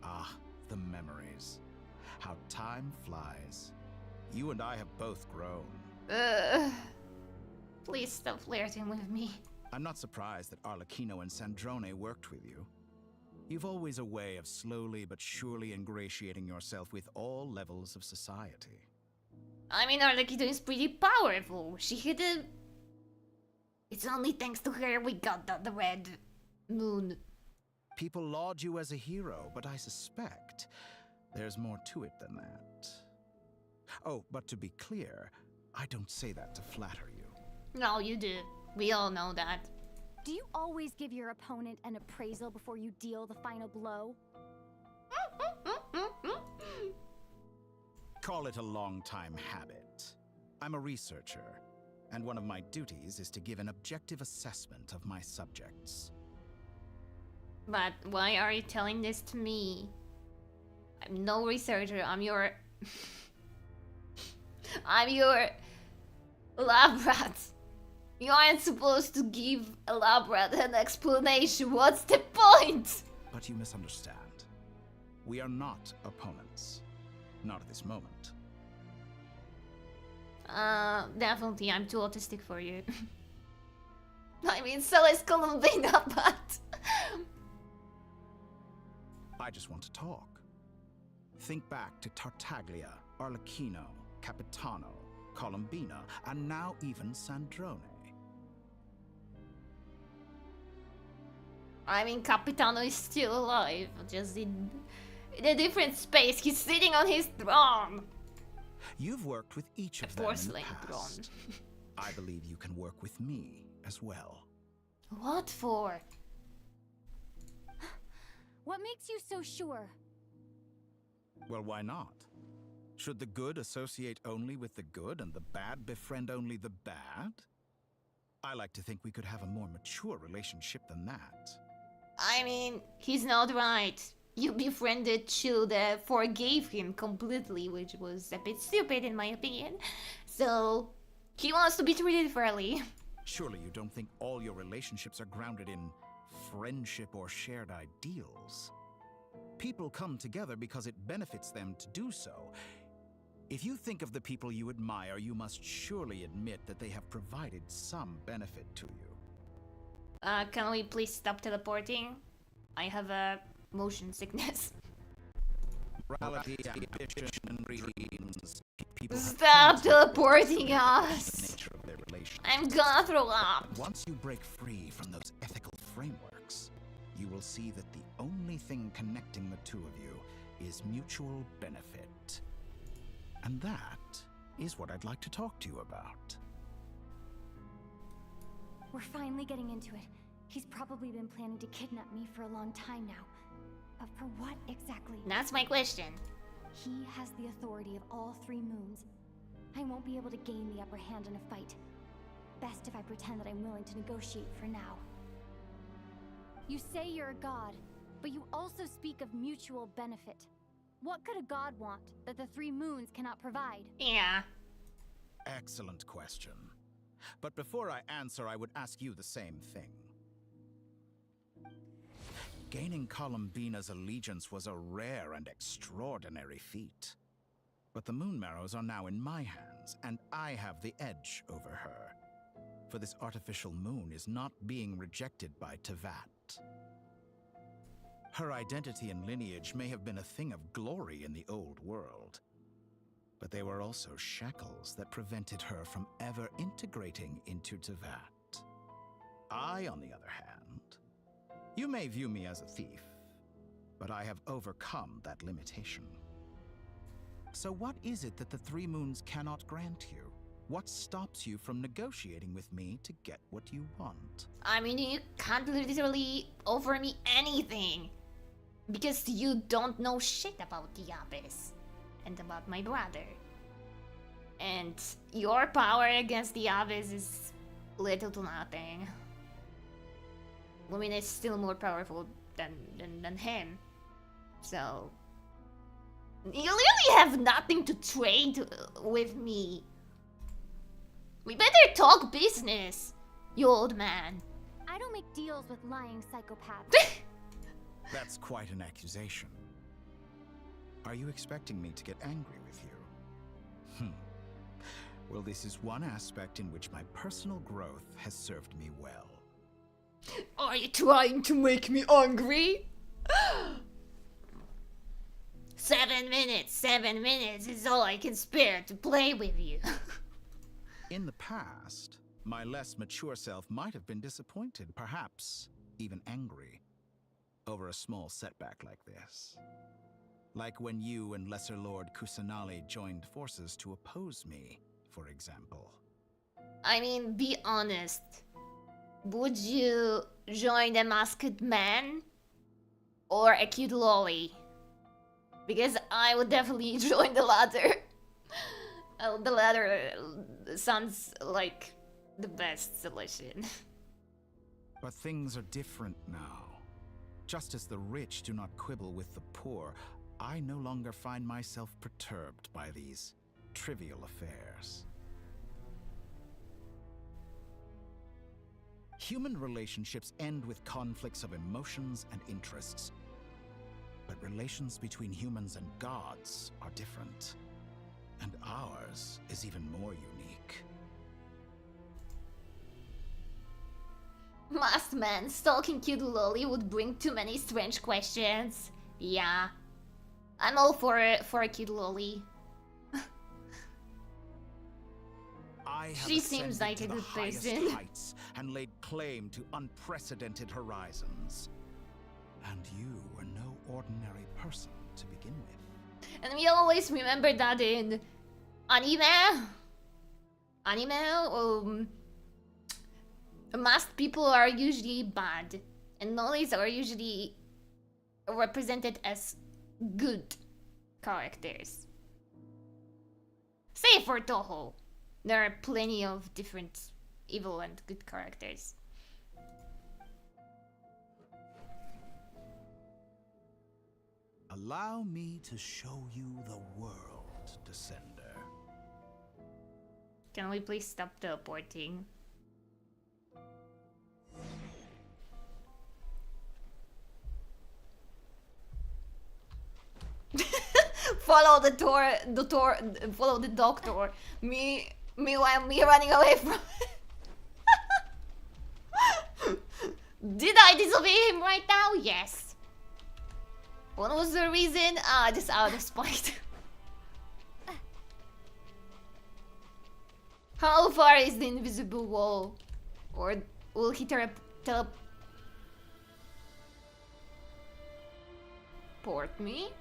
Ah, the memories. How time flies. You and I have both grown.
Please stop flirting with me.
I'm not surprised that Arlecchino and Sandrone worked with you. You've always a way of slowly but surely ingratiating yourself with all levels of society.
I mean, Arlecchino is pretty powerful. She hit a... It's only thanks to her we got the red moon.
People laud you as a hero, but I suspect there's more to it than that. Oh, but to be clear, I don't say that to flatter you.
No, you do. We all know that.
Do you always give your opponent an appraisal before you deal the final blow?
Call it a long-time habit. I'm a researcher, and one of my duties is to give an objective assessment of my subjects.
But why are you telling this to me? I'm no researcher, I'm your... I'm your lab rat. You aren't supposed to give a lab rat an explanation. What's the point?
But you misunderstand. We are not opponents. Not at this moment.
Definitely I'm too autistic for you. I mean, so is Columbina, but...
I just want to talk. Think back to Tartaglia, Arlecchino, Capitano, Columbina, and now even Sandrone.
I mean, Capitano is still alive, just in a different space. He's sitting on his throne.
You've worked with each of them in the past. I believe you can work with me as well.
What for?
What makes you so sure?
Well, why not? Should the good associate only with the good and the bad befriend only the bad? I like to think we could have a more mature relationship than that.
I mean, he's not right. You befriended Childe, forgave him completely, which was a bit stupid in my opinion. So he wants to be treated fairly.
Surely you don't think all your relationships are grounded in friendship or shared ideals? People come together because it benefits them to do so. If you think of the people you admire, you must surely admit that they have provided some benefit to you.
Can we please stop teleporting? I have a motion sickness.
Morality, ambition, and dreams. People
Stop teleporting us! I'm gonna throw up.
Once you break free from those ethical frameworks, you will see that the only thing connecting the two of you is mutual benefit. And that is what I'd like to talk to you about.
We're finally getting into it. He's probably been planning to kidnap me for a long time now. But for what exactly?
That's my question.
He has the authority of all 3 moons. I won't be able to gain the upper hand in a fight. Best if I pretend that I'm willing to negotiate for now. You say you're a god, but you also speak of mutual benefit. What could a god want that the 3 moons cannot provide?
Yeah.
Excellent question. But before I answer, I would ask you the same thing. Gaining Columbina's allegiance was a rare and extraordinary feat. But the Moon Marrows are now in my hands, and I have the edge over her. For this artificial moon is not being rejected by Teyvat. Her identity and lineage may have been a thing of glory in the old world, but they were also shackles that prevented her from ever integrating into Teyvat. I, on the other hand, you may view me as a thief, but I have overcome that limitation. So what is it that the 3 moons cannot grant you? What stops you from negotiating with me to get what you want?
I mean, you can't literally offer me anything. Because you don't know shit about the Abyss. And about my brother. And your power against the Abyss is little to nothing. Lumina is still more powerful than him. So... you really have nothing to trade with me. We better talk business, you old man.
I don't make deals with lying psychopaths.
That's quite an accusation. Are you expecting me to get angry with you? Well, this is one aspect in which my personal growth has served me well.
Are you trying to make me angry? 7 minutes. 7 minutes is all I can spare to play with you.
In the past, my less mature self might have been disappointed, perhaps even angry, over a small setback like this. Like when you and Lesser Lord Kusanali joined forces to oppose me, for example.
I mean, be honest. Would you join a masked man? Or a cute lolly? Because I would definitely join the latter. The latter sounds like the best solution.
But things are different now. Just as the rich do not quibble with the poor, I no longer find myself perturbed by these trivial affairs. Human relationships end with conflicts of emotions and interests. But relations between humans and gods are different. And ours is even more unique.
Masked man stalking cute lolly would bring too many strange questions. Yeah. I'm all for a cute lolly. She seems like a good person.
Heights and laid claim to unprecedented horizons. And you were no ordinary person to begin with.
And we always remember that in anime, masked people are usually bad, and lollies are usually represented as good characters. Save for Toho. There are plenty of different evil and good characters.
Allow me to show you the world, Descender.
Can we please stop teleporting? Follow the follow the doctor. Meanwhile, me running away from. Did I disobey him right now? Yes. What was the reason? Just out of spite. How far is the invisible wall? Or will he teleport me?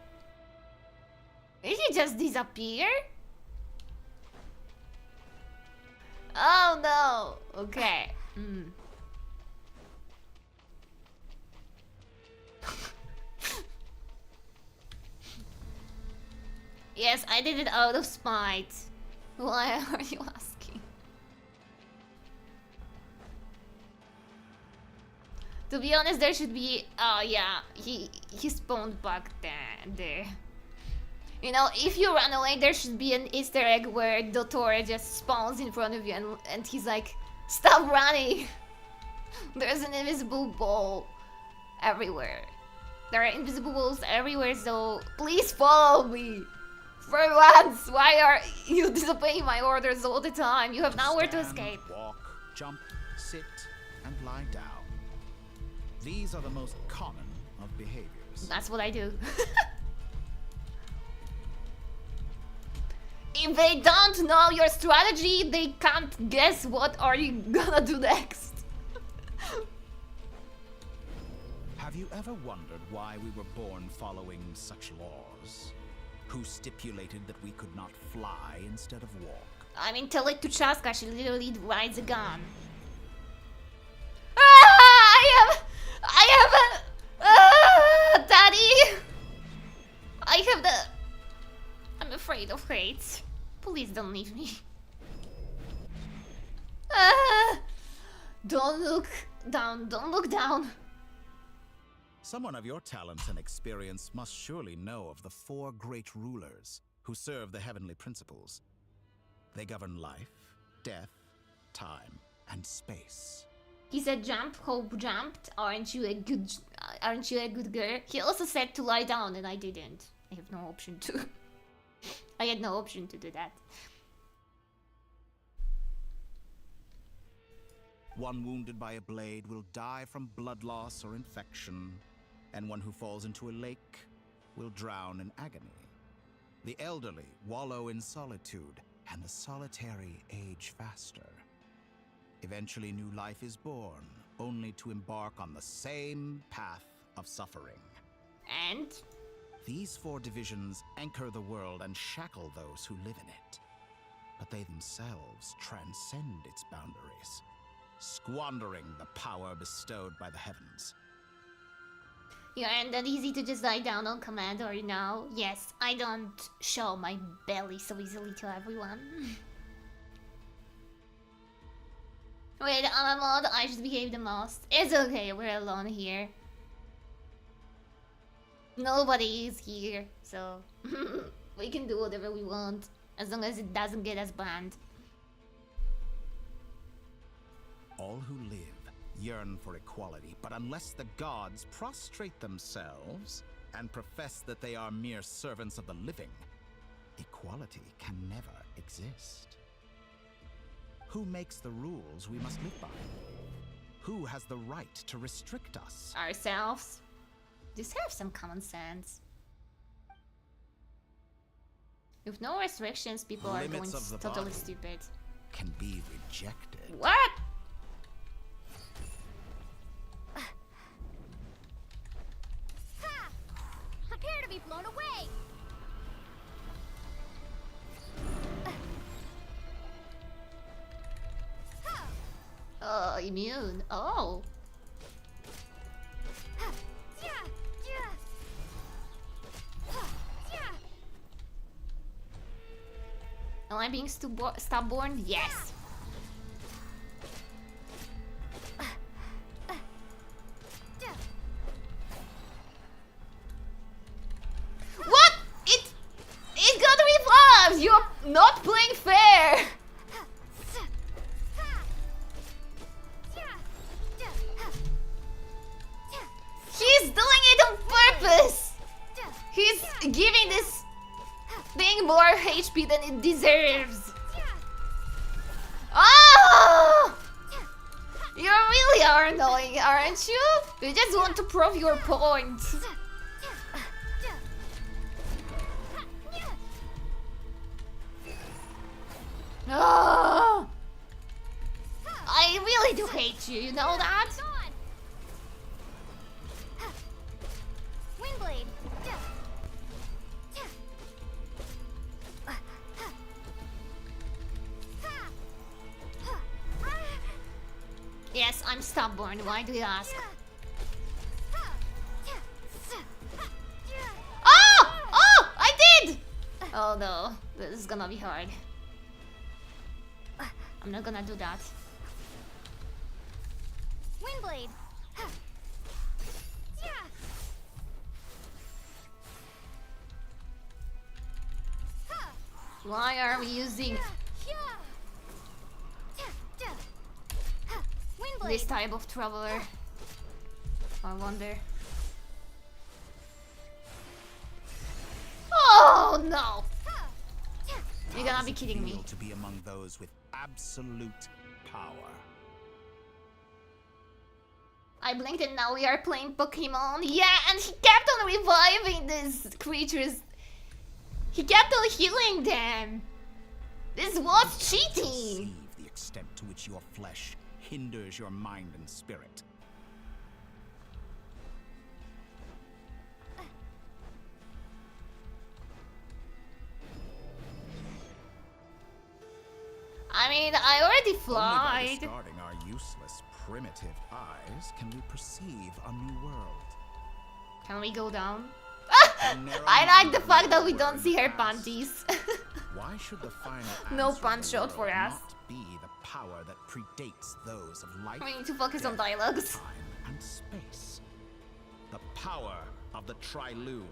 Did he just disappear? Oh no! Okay. Yes, I did it out of spite. Why are you asking? To be honest, there should be... Oh yeah, he spawned back there. You know, if you run away, there should be an Easter egg where Dottore just spawns in front of you and he's like, stop running! There's an invisible ball everywhere. There are invisible walls everywhere, so please follow me! For once, why are you disobeying my orders all the time? You have nowhere to escape.
Walk, jump, sit, and lie down. These are the most common of behaviors.
That's what I do. If they don't know your strategy, they can't guess what are you gonna do next.
Have you ever wondered why we were born following such laws? Who stipulated that we could not fly instead of walk?
I mean, tell it to Chaska, she literally rides a gun. Daddy! I'm afraid of heights. Please don't leave me. Don't look down.
Someone of your talents and experience must surely know of the 4 great rulers who serve the heavenly principles. They govern life, death, time, and space.
He said jump, Hope jumped. Aren't you a good girl? He also said to lie down and I didn't. I have no option to. I had no option to do that.
One wounded by a blade will die from blood loss or infection, and one who falls into a lake will drown in agony. The elderly wallow in solitude, and the solitary age faster. Eventually new life is born, only to embark on the same path of suffering.
And?
These 4 divisions anchor the world and shackle those who live in it. But they themselves transcend its boundaries, squandering the power bestowed by the heavens.
You aren't that easy to just lie down on command, are you now? Yes, I don't show my belly so easily to everyone. Wait, I'm a mod, I should behave the most. It's okay, we're alone here. Nobody is here, so we can do whatever we want, as long as it doesn't get us banned.
All who live yearn for equality, but unless the gods prostrate themselves and profess that they are mere servants of the living, equality can never exist. Who makes the rules we must live by? Who has the right to restrict us?
Ourselves. Just have some common sense. With no restrictions, people are going totally stupid.
Can be rejected.
What?
Prepare to be blown away!
Oh, immune. Oh. Am I being stubborn? Yes. What? It got revived! You're not playing fair! HP than it deserves. Oh! You really are annoying, aren't you? You just want to prove your point. Oh! I really do hate you, you know that?
Windblade.
Yes, I'm stubborn. Why do you ask? Oh! Oh! I did! Oh no, this is gonna be hard. I'm not gonna do that.
Windblade.
Why are we using this type of traveler? I wonder. Oh no! You're gonna be kidding me.
To be among those with absolute power.
I blinked and now we are playing Pokemon. Yeah, and he kept on reviving these creatures. He kept on healing them. This was cheating.
Perceive the extent to which your flesh hinders your mind and spirit.
I mean, I already
Only by
flied.
discarding our useless, primitive eyes can we perceive a new world.
Can we go down?
A narrow
I like the
minded
fact that we
word
don't see her
past.
panties.
Why should the final
No
answer
punch
of the
shot for
world
us.
not be the power that predates those of life,
We need to focus on
death,
dialogues.
time, and space? The power of the Triloon.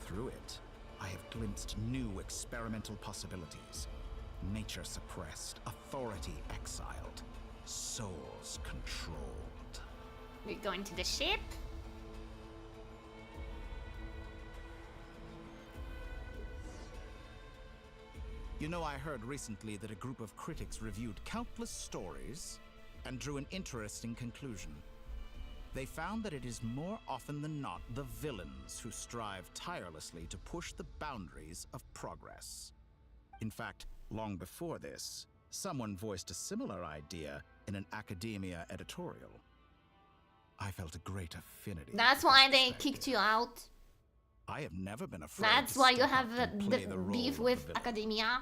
Through it, I have glimpsed new experimental possibilities. Nature suppressed, authority exiled, souls controlled.
We're going to the ship.
You know, I heard recently that a group of critics reviewed countless stories and drew an interesting conclusion. They found that it is more often than not the villains who strive tirelessly to push the boundaries of progress. In fact, long before this, someone voiced a similar idea in an academia editorial. I felt a great affinity.
That's why they kicked you out.
I have never been afraid.
That's
to
why you
step
have
up and
the
play the role
beef
of the
with
villain.
academia.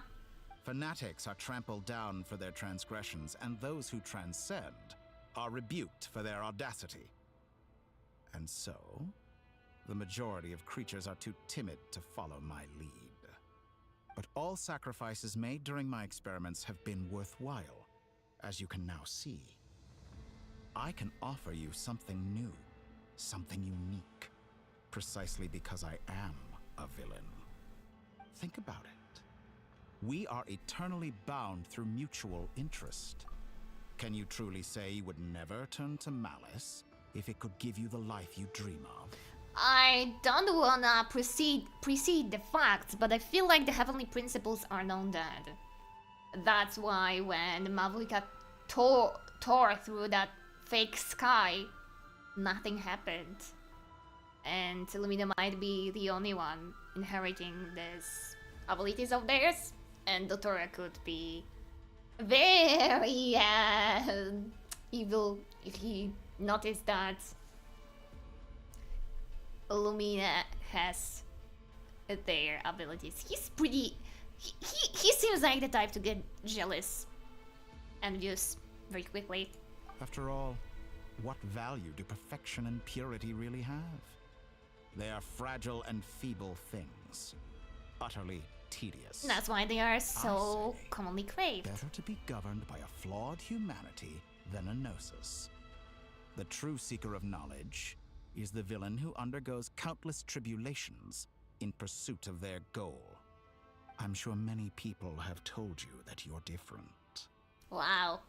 Fanatics are trampled down for their transgressions, and those who transcend are rebuked for their audacity. And so, the majority of creatures are too timid to follow my lead. But all sacrifices made during my experiments have been worthwhile, as you can now see. I can offer you something new, something unique, precisely because I am a villain. Think about it. We are eternally bound through mutual interest. Can you truly say you would never turn to malice if it could give you the life you dream of?
I don't wanna precede the facts, but I feel like the heavenly principles are known dead. That's why when Mavuika tore through that fake sky, nothing happened. And Columbina might be the only one inheriting these abilities of theirs, and Dotora could be very evil if he noticed that Illumina has their abilities. He's pretty... He seems like the type to get jealous and envious very quickly.
After all, what value do perfection and purity really have? They are fragile and feeble things, utterly tedious.
That's why they are so commonly craved.
Better to be governed by a flawed humanity than a gnosis. The true seeker of knowledge is the villain who undergoes countless tribulations in pursuit of their goal. I'm sure many people have told you that you're different.
Wow.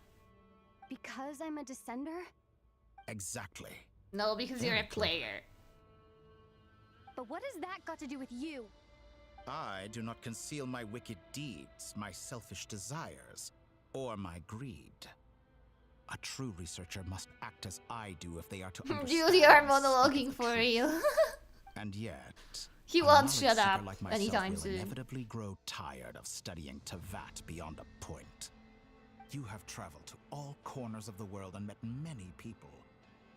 Because I'm a descender?
Exactly.
No, because you're a player.
but what has that got to do with you?
I do not conceal my wicked deeds, my selfish desires, or my greed. A true researcher must act as I do if they are to understand.
Julie are monologuing for real.
And yet,
He
a
won't
knowledge
shut
seeker
up
like myself
anytime
will
soon.
inevitably grow tired of studying Tevat beyond a point. You have traveled to all corners of the world and met many people.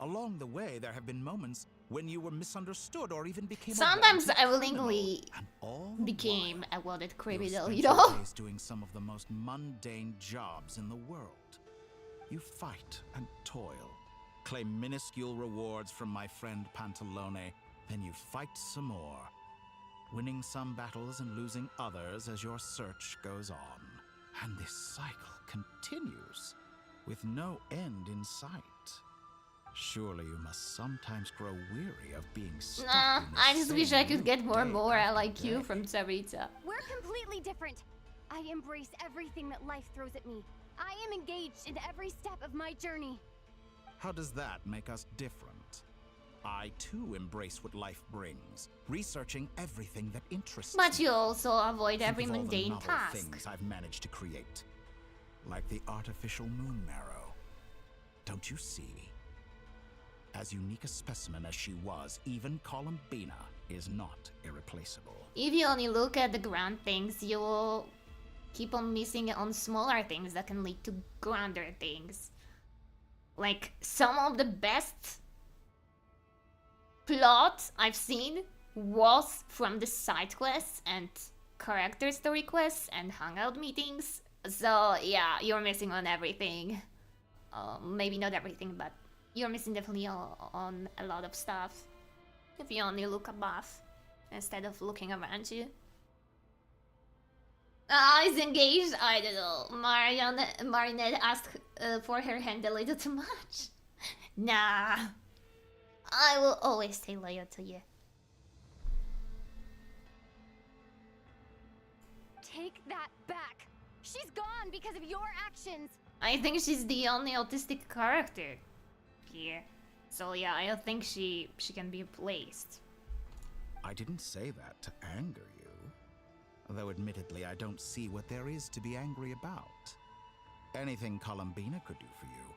Along the way, there have been moments when you were misunderstood or even became
Sometimes
a
I
wanted
willingly
criminal. And all the
became a wanted
you
criminal,
spent
you
your
know?
days doing some of the most mundane jobs in the world. You fight and toil, claim minuscule rewards from my friend Pantalone, then you fight some more, winning some battles and losing others as your search goes on. And this cycle continues, with no end in sight. Surely you must sometimes grow weary of being stuck
Nah,
in the
I just wish I
same
could get
loop
more
day
Mora
after
like you
day.
from Sarita.
We're completely different. I embrace everything that life throws at me. I am engaged in every step of my journey.
How does that make us different? I too embrace what life brings, researching everything that interests
But
me.
you also avoid
Think
every
of all the
mundane
novel
task.
things I've managed to create, like the artificial moon marrow. Don't you see? As unique a specimen as she was, even Columbina is not irreplaceable.
If you only look at the grand things, you will keep on missing on smaller things that can lead to grander things. Like, some of the best plot I've seen was from the side quests and character story quests and hangout meetings. So yeah, you're missing on everything. Maybe not everything, but you're missing definitely on a lot of stuff. If you only look above instead of looking around you. Is engaged? I don't know. Marinette asked for her hand a little too much. Nah. I will always stay loyal to you.
Take that back. She's gone because of your actions.
I think she's the only autistic character here. So yeah, I don't think she can be replaced.
I didn't say that to anger you. Though admittedly, I don't see what there is to be angry about. Anything Columbina could do for you,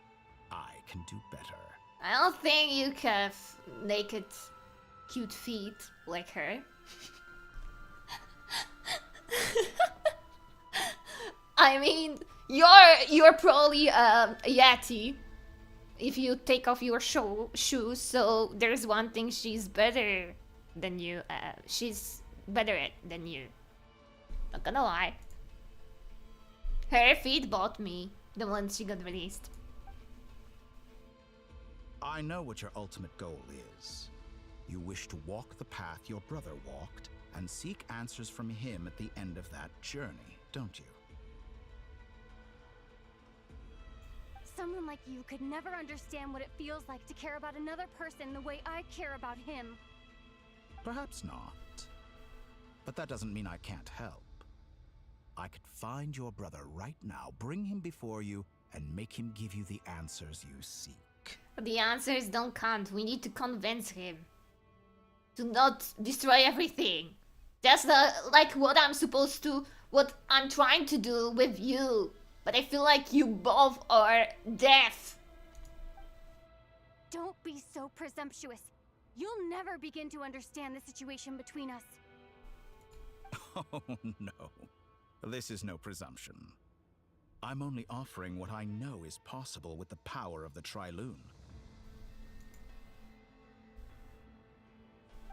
I can do better.
I don't think you have naked, cute feet like her. I mean, you're probably a Yeti if you take off your shoes. So there's one thing she's better than you. She's better at than you. Not gonna lie. Her feet bought me the one she got released.
I know what your ultimate goal is. You wish to walk the path your brother walked and seek answers from him at the end of that journey, don't you?
Someone like you could never understand what it feels like to care about another person the way I care about him.
Perhaps not. But that doesn't mean I can't help. I could find your brother right now, bring him before you, and make him give you the answers you seek.
The answers don't count. We need to convince him to not destroy everything. That's like what I'm trying to do with you. But I feel like you both are deaf.
Don't be so presumptuous. You'll never begin to understand the situation between us.
Oh no. This is no presumption. I'm only offering what I know is possible with the power of the Triloon.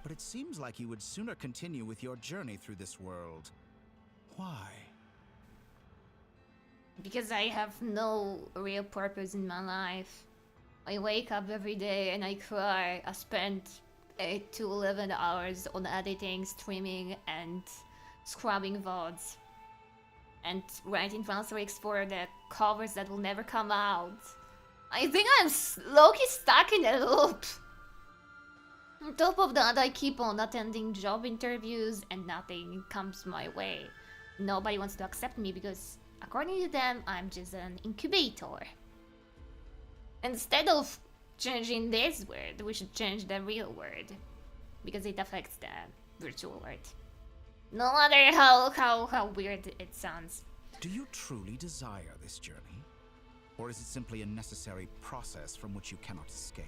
But it seems like you would sooner continue with your journey through this world. Why?
Because I have no real purpose in my life. I wake up every day and I cry. I spend 8 to 11 hours on editing, streaming, and scrubbing VODs. And writing transcripts for the covers that will never come out. I think I'm low-key stuck in a loop. On top of that, I keep on attending job interviews and nothing comes my way. Nobody wants to accept me because, according to them, I'm just an incubator. Instead of changing this word, we should change the real word. because it affects the virtual world. No matter how weird it sounds.
Do you truly desire this journey? Or is it simply a necessary process from which you cannot escape?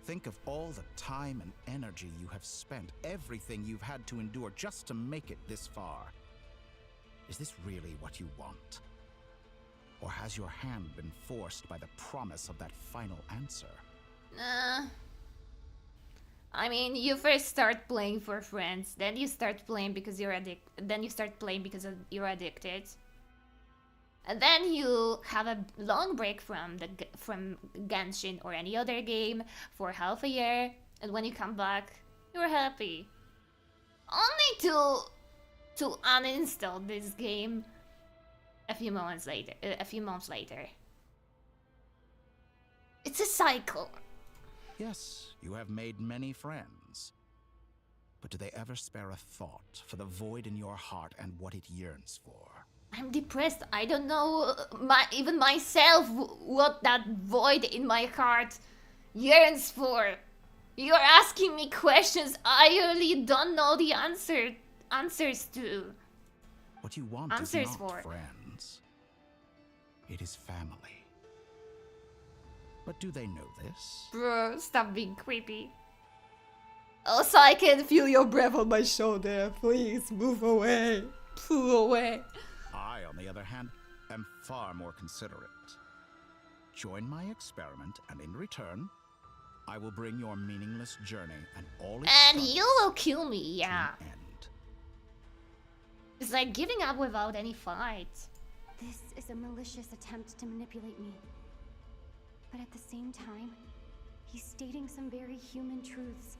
Think of all the time and energy you have spent, everything you've had to endure just to make it this far. Is this really what you want? Or has your hand been forced by the promise of that final answer?
I mean, you first start playing for friends, then you start playing because you're you're addicted. And then you have a long break from Genshin or any other game for half a year, and when you come back, you're happy. Only to uninstall this game a few months later. It's a cycle.
Yes, you have made many friends. But do they ever spare a thought for the void in your heart and what it yearns for?
I'm depressed. I don't know even myself what that void in my heart yearns for. You're asking me questions I really don't know the answers to.
What you want is not friends. It is family. But do they know this?
Bro, stop being creepy. Also, I can feel your breath on my shoulder. Please, move away. Pull away.
I, on the other hand, am far more considerate. Join my experiment, and in return, I will bring your meaningless journey and all its
And you will kill me, yeah. It's like giving up without any fight.
This is a malicious attempt to manipulate me. But at the same time, he's stating some very human truths.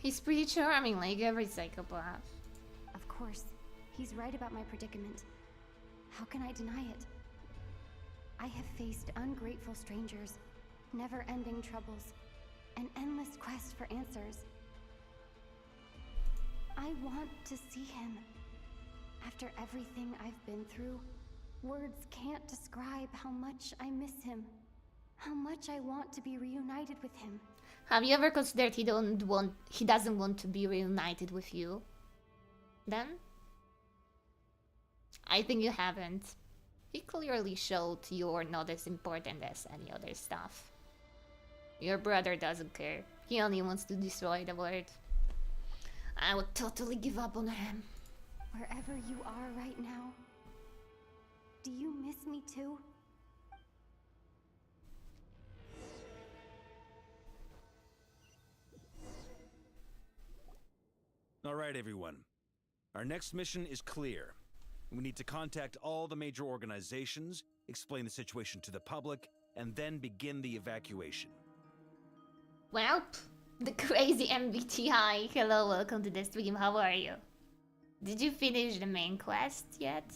He's pretty charming, like every psychopath.
Of course, he's right about my predicament. How can I deny it? I have faced ungrateful strangers, never-ending troubles, an endless quest for answers. I want to see him. After everything I've been through, words can't describe how much I miss him. How much I want to be reunited with him.
Have you ever considered he doesn't want to be reunited with you? Then? I think you haven't. He clearly showed you're not as important as any other stuff. Your brother doesn't care. He only wants to destroy the world. I would totally give up on him.
Wherever you are right now, do you miss me too?
All right, everyone. Our next mission is clear. We need to contact all the major organizations, explain the situation to the public, and then begin the evacuation.
Well, the crazy MBTI. Hello, welcome to the stream. How are you? Did you finish the main quest yet?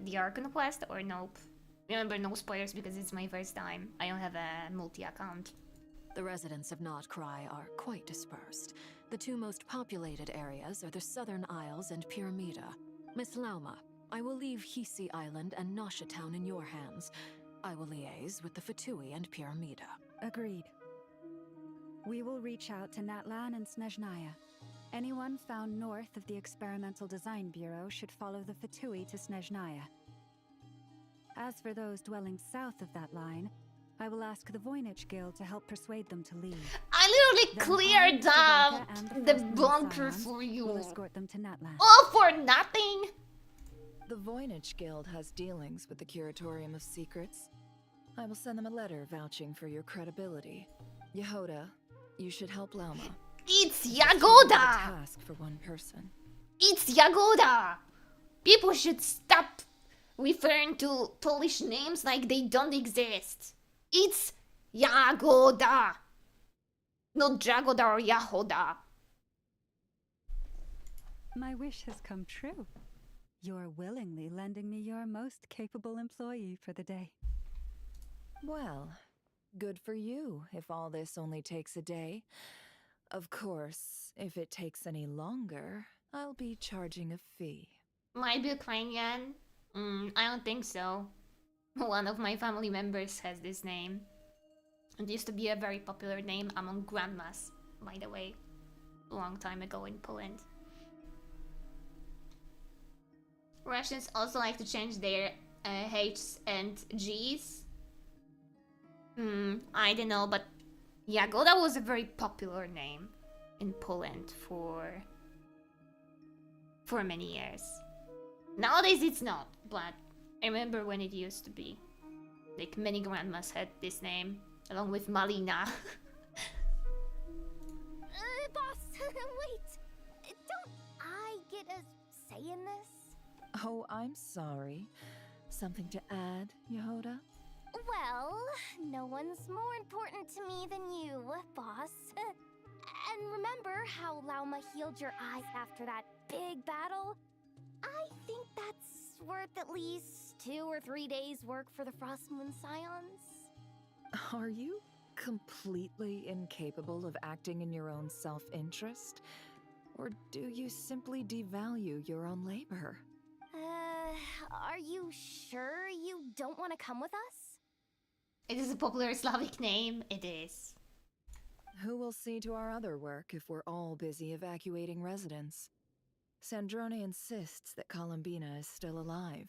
The Archon quest or nope? Remember, no spoilers because it's my first time. I don't have a multi-account.
The residents of Not Cry are quite dispersed. The two most populated areas are the Southern Isles and Pyramida. Miss Lauma, I will leave Hisi Island and Nasha Town in your hands. I will liaise with the Fatui and Pyramida.
Agreed. We will reach out to Natlan and Snezhnaya. Anyone found north of the Experimental Design Bureau should follow the Fatui to Snezhnaya. As for those dwelling south of that line, I will ask the Voynich Guild to help persuade them to leave.
I literally cleared out the bunker for you.
We'll escort them to Natlan.
All for nothing?
The Voynich Guild has dealings with the Curatorium of Secrets. I will send them a letter vouching for your credibility. Yehoda, you should help Lauma.
It's Yagoda!
Task for one person.
It's Yagoda! People should stop referring to Polish names like they don't exist. It's Yagoda! Not Jagoda or Yahoda.
My wish has come true. You're willingly lending me your most capable employee for the day.
Well, good for you if all this only takes a day. Of course, if it takes any longer, I'll be charging a fee.
Might be Ukrainian? I don't think so. One of my family members has this name. It used to be a very popular name among grandmas, by the way, a long time ago in Poland. Russians also like to change their H's and G's. I don't know, but Jagoda was a very popular name in Poland for many years. Nowadays it's not, but I remember when it used to be. Like, many grandmas had this name, along with Malina.
Boss, wait! Don't I get a say in this?
Oh, I'm sorry. Something to add, Yehoda?
Well, no one's more important to me than you, boss. And remember how Lauma healed your eyes after that big battle? I think that's worth at least 2 or 3 days' work for the Frost Moon Scions.
Are you completely incapable of acting in your own self-interest? Or do you simply devalue your own labor?
Are you sure you don't want to come with us?
It is a popular Slavic name, it is.
Who will see to our other work if we're all busy evacuating residents? Sandrone insists that Columbina is still alive,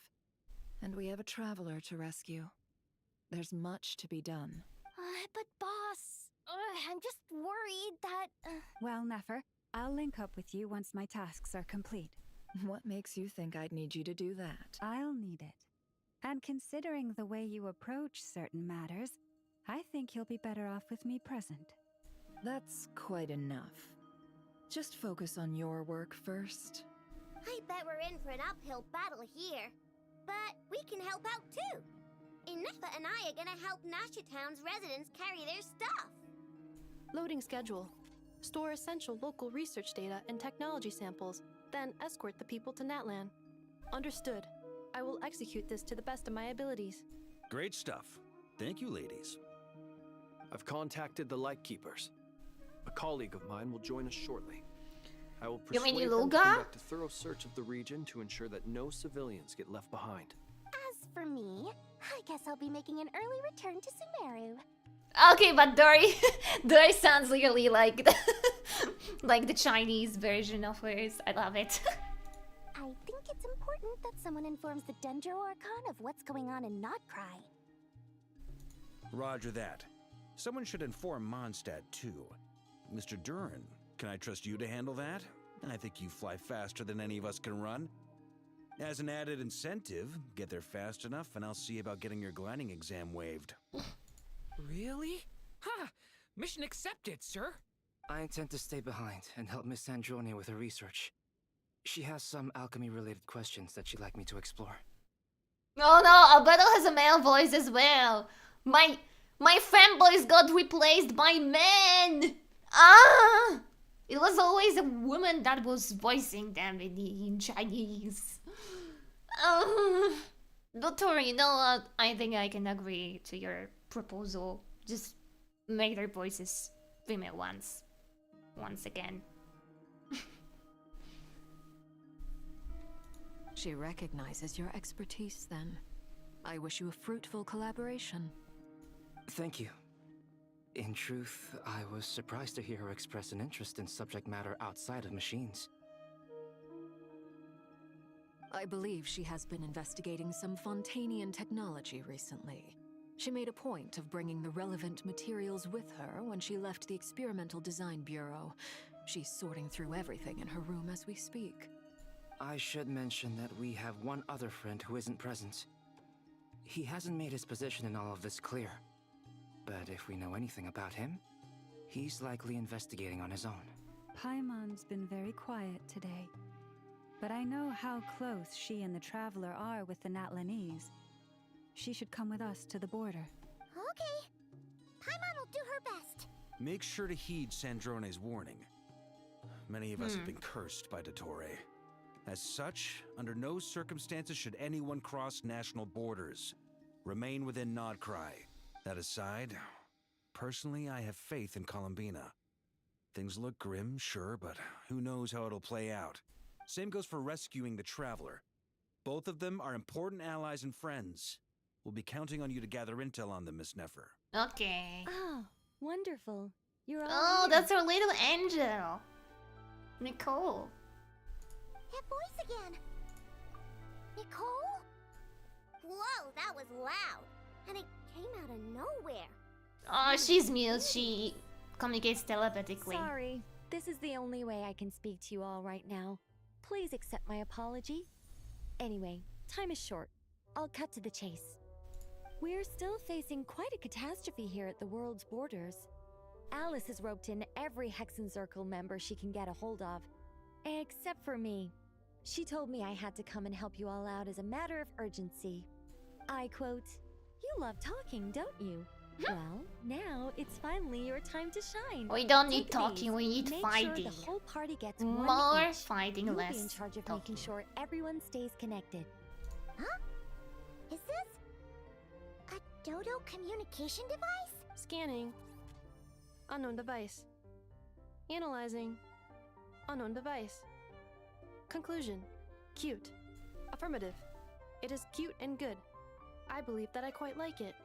and we have a traveler to rescue. There's much to be done.
But boss, I'm just worried that...
Well, Nefer, I'll link up with you once my tasks are complete.
What makes you think I'd need you to do that?
I'll need it. And considering the way you approach certain matters, I think you'll be better off with me present.
That's quite enough. Just focus on your work first.
I bet we're in for an uphill battle here. But we can help out too. Inefa and I are gonna help Nasha Town's residents carry their stuff.
Loading schedule. Store essential local research data and technology samples, then escort the people to Natlan. Understood. I will execute this to the best of my abilities.
Great stuff. Thank you, ladies.
I've contacted the Lightkeepers. A colleague of mine will join us shortly. I will persuade them to conduct a thorough search of the region to ensure that no civilians get left behind.
As for me, I guess I'll be making an early return to Sumeru.
Okay, but Dory, Dory sounds really like the, like the Chinese version of hers. I love it.
I think it's important that someone informs the Dendro Archon of what's going on in Notcry.
Roger that. Someone should inform Mondstadt, too. Mr. Durin, can I trust you to handle that? I think you fly faster than any of us can run. As an added incentive, get there fast enough and I'll see about getting your gliding exam waived.
Really? Ha! Mission accepted, sir.
I intend to stay behind and help Miss Sandrone with her research. She has some alchemy-related questions that she'd like me to explore.
Oh no, Alberto has a male voice as well. My fanboys got replaced by men. Ah! It was always a woman that was voicing them in Chinese. Doctor, you know what? I think I can agree to your proposal. Just make their voices female ones. Once again.
She recognizes your expertise then. I wish you a fruitful collaboration.
Thank you. In truth, I was surprised to hear her express an interest in subject matter outside of machines.
I believe she has been investigating some Fontanian technology recently. She made a point of bringing the relevant materials with her when she left the Experimental Design Bureau. She's sorting through everything in her room as we speak.
I should mention that we have one other friend who isn't present. He hasn't made his position in all of this clear. But if we know anything about him, he's likely investigating on his own.
Paimon's been very quiet today. But I know how close she and the Traveler are with the Natlanese. She should come with us to the border.
Okay. Paimon will do her best.
Make sure to heed Sandrone's warning. Many of us have been cursed by Dottore. As such, under no circumstances should anyone cross national borders. Remain within Nodcry. That aside, personally I have faith in Columbina. Things look grim, sure, but who knows how it'll play out. Same goes for rescuing the Traveler. Both of them are important allies and friends. We'll be counting on you to gather intel on them, Miss Nefer.
Okay.
Oh, wonderful. You're all
Oh,
here.
that's our little angel. Nicole.
That voice again. Nicole? Whoa, that was loud. And it came out of nowhere.
Oh, she's mute. She communicates telepathically.
Sorry. This is the only way I can speak to you all right now. Please accept my apology. Anyway, time is short. I'll cut to the chase. We're still facing quite a catastrophe here at the world's borders. Alice has roped in every Hexen Circle member she can get a hold of. Except for me. She told me I had to come and help you all out as a matter of urgency. I quote, "You love talking, don't you? Well, now it's finally your time to shine.
We don't
Take
need talking,
these.
we need
Make
fighting.
Sure the whole party gets
More
one each.
fighting,
You'll
less
be in charge of
talking.
making sure everyone stays connected."
Huh? Is this a dodo communication device?
Scanning. Unknown device. Analyzing. Unknown device. Conclusion. Cute. Affirmative. It is cute and good. I believe that I quite like it.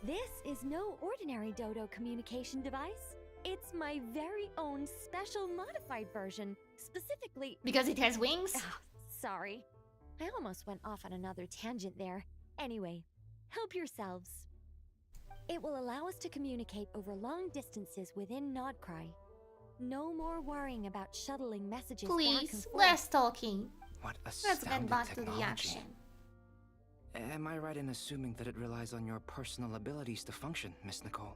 This is no ordinary dodo communication device. It's my very own special modified version, specifically...
Because it has wings?
Sorry. I almost went off on another tangent there. Anyway, help yourselves. It will allow us to communicate over long distances within Nodcry. No more worrying about shuttling messages back and
Please,
forth.
less talking.
What
Let's
astounding
get back to
technology.
the action.
Am I right in assuming that it relies on your personal abilities to function, Miss Nicole?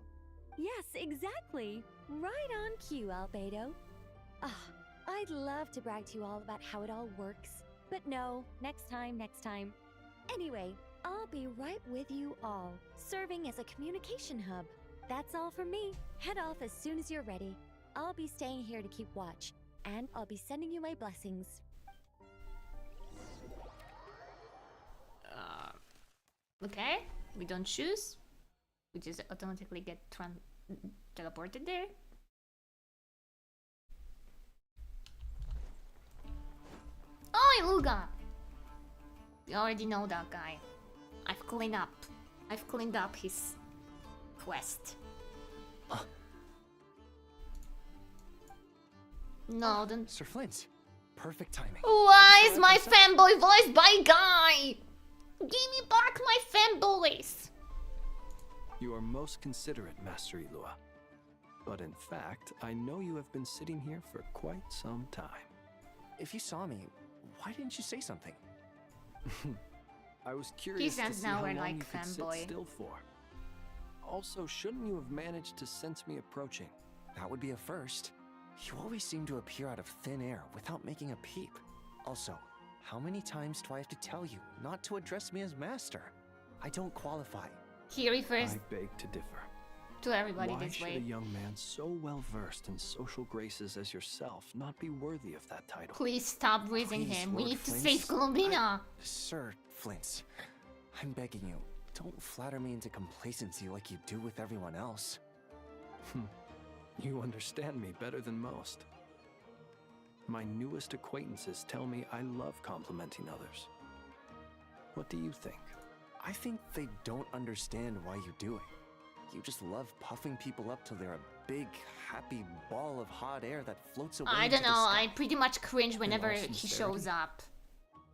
Yes, exactly. Right on cue, Albedo. I'd love to brag to you all about how it all works. But no, next time. Anyway, I'll be right with you all, serving as a communication hub. That's all from me. Head off as soon as you're ready. I'll be staying here to keep watch, and I'll be sending you my blessings.
Okay, we don't choose. We just automatically get teleported there. Oh, Iluga! We already know that guy. I've cleaned up his quest. No, don't.
Sir Flint, perfect timing.
Why is my fanboy voiced by Guy? Give me back my fanboys.
You are most considerate, Master Ilua. But in fact, I know you have been sitting here for quite some time.
If you saw me, why didn't you say something?
I was curious to
sounds
see how
nowhere
long
like
you could sit
fanboy.
still for. Also, shouldn't you have managed to sense me approaching?
That would be a first. You always seem to appear out of thin air without making a peep. Also, how many times do I have to tell you not to address me as master? I don't qualify.
He refers
I beg to differ.
to everybody
Why
this
should
way.
a young man so well versed in social graces as yourself not be worthy of that title?
Please stop raising
Please,
him. We
Lord
need to
Flint,
save Columbina.
Sir Flint, I'm begging you, don't flatter me into complacency like you do with everyone else.
You understand me better than most. My newest acquaintances tell me I love complimenting others. What do you think?
I think they don't understand why you do it. You just love puffing people up till they're a big, happy ball of hot air that floats away.
I don't
into
know.
the
I
sky.
pretty much cringe
In
whenever
all
he
sincerity,
shows up.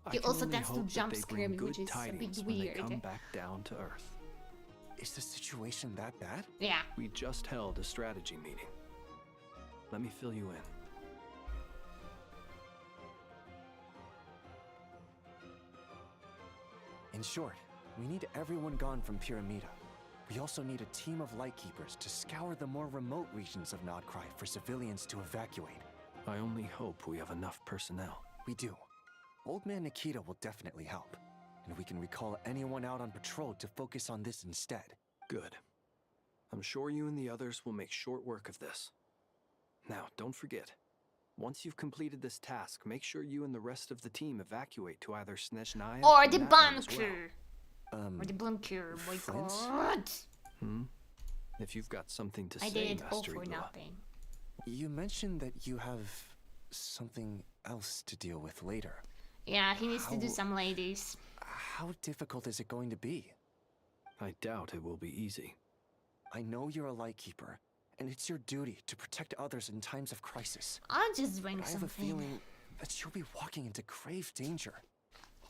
I
He
can
also
only
tends to
hope that
jump
they
scare
bring
me,
good
which is a
tidings
bit
when they
weird.
come back down to earth.
Is the situation that bad?
Yeah.
We just held a strategy meeting. Let me fill you in.
In short, we need everyone gone from Pyramida. We also need a team of Lightkeepers to scour the more remote regions of Nodcry for civilians to evacuate.
I only hope we have enough personnel.
We do. Old Man Nikita will definitely help, and we can recall anyone out on patrol to focus on this instead.
Good. I'm sure you and the others will make short work of this. Now, don't forget, once you've completed this task, make sure you and the rest of the team evacuate to either Snezhnaya
Or the
Natlan as
bunker.
well.
Or the bunker, my
Flint?
god.
If you've got something to
I
say,
did it all
Master
for
Ilua.
nothing.
You mentioned that you have something else to deal with later.
Yeah, he needs to do
How-
some ladies.
How difficult is it going to be?
I doubt it will be easy.
I know you're a Lightkeeper, and it's your duty to protect others in times of crisis.
I'll just drink
but I have
something.
a feeling that you'll be walking into grave danger.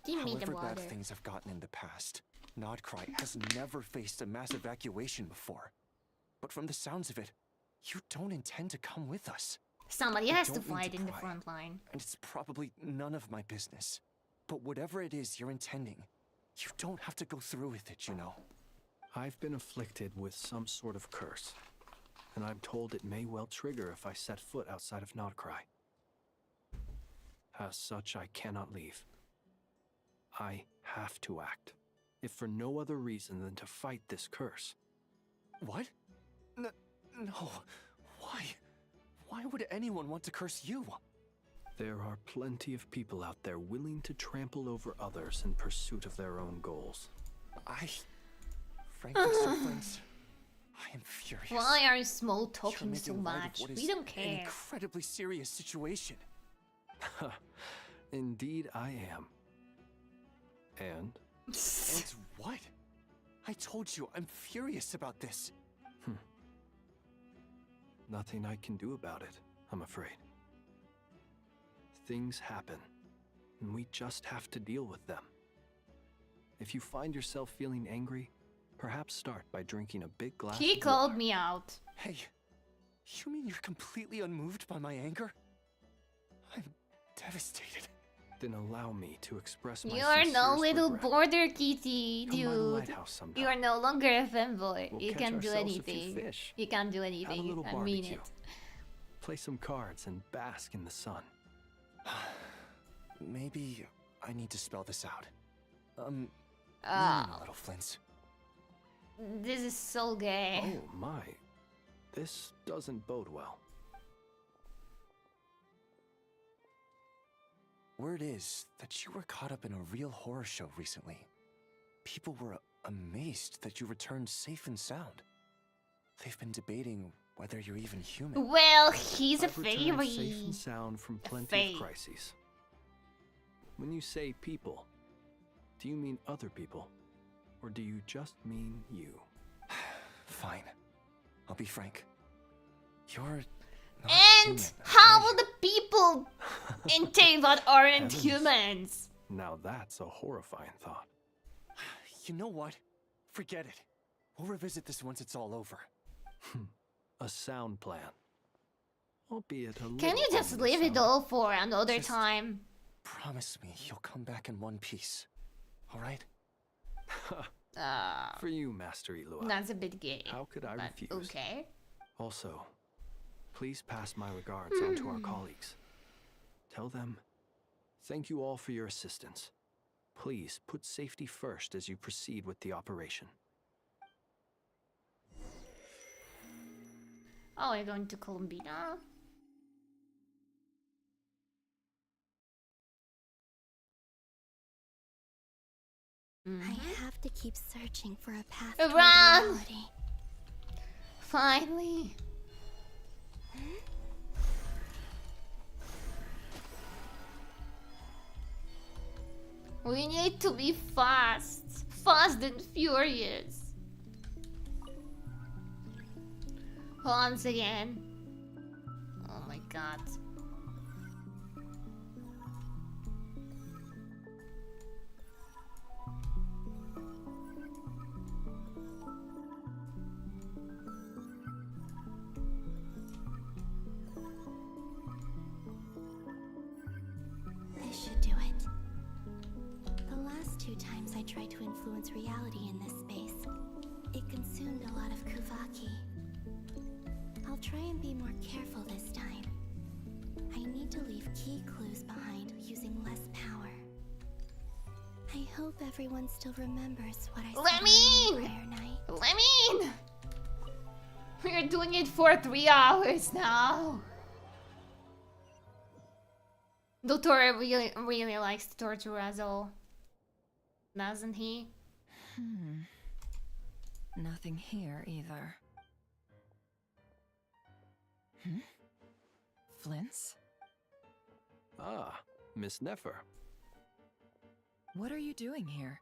Give me the
However
water.
bad things have gotten in the past, Nodcry has never faced a mass evacuation before. But from the sounds of it, you don't intend to come with us.
Somebody
I
has to
don't mean
fight in the
pry,
front line.
And it's probably none of my business. But whatever it is you're intending, you don't have to go through with it, you know.
I've been afflicted with some sort of curse, and I'm told it may well trigger if I set foot outside of Nodcry. As such, I cannot leave. I have to act, if for no other reason than to fight this curse.
What? No. Why? Why would anyone want to curse you?
There are plenty of people out there willing to trample over others in pursuit of their own goals.
Frankly, Sir Flint, I am furious.
Why are you small talking
You're
so
making light of
much?
what
We
is
don't
An
care.
incredibly serious situation.
Indeed, I am. And?
And what? I told you, I'm furious about this.
Nothing I can do about it, I'm afraid. Things happen, and we just have to deal with them. If you find yourself feeling angry, perhaps start by drinking a big glass
He
of
called
water.
me out.
Hey, you mean you're completely unmoved by my anger? I'm devastated.
Then allow me to express my
You are no
sincerest
little
regret.
border kitty,
Come by the
dude.
lighthouse sometime.
You are no longer a fanboy.
We'll
You
catch
can't do
ourselves a few
anything.
fish.
You can't do
Have a
anything.
little
I mean
barbecue.
it.
Play some cards and bask in the sun.
Maybe I need to spell this out.
Oh,
Little Flints.
this is so gay.
Oh my. This doesn't bode well.
Word is that you were caught up in a real horror show recently. People were amazed that you returned safe and sound. They've been debating whether you're even human.
Well, he's a
I've returned
fairy.
safe and sound from plenty
fae.
of crises. When you say people, do you mean other people? Or do you just mean you?
Fine. I'll be frank. You're not
And
human,
how
are
will
you?
the people in Teyvat aren't
Heavens.
humans?
Now that's a horrifying thought.
You know what? Forget it. We'll revisit this once it's all over.
A sound plan. Albeit a
Can
little
you just
on the
leave it
sound.
all for another
Just-
time?
Promise me you'll come back in one piece. All right?
For you, Master Ilua.
That's a bit gay.
How could I
but
refuse?
Okay.
Also, please pass my regards on to our colleagues. Tell them, thank you all for your assistance. Please put safety first as you proceed with the operation.
Oh, we're going to Columbina.
I have to keep searching for a path
Run!
toward reality.
Finally. We need to be fast. Fast and furious. Once again. Oh my god.
This should do it. The last 2 times I tried to influence reality in this space, it consumed a lot of Kuvaki. I'll try and be more careful this time. I need to leave key clues behind using less power. I hope everyone still remembers what I said on prayer night.
Lemon! We're doing it for 3 hours now. Dottore really likes to torture us all. Doesn't he?
Nothing here either. Flints?
Ah, Miss Nefer.
What are you doing here?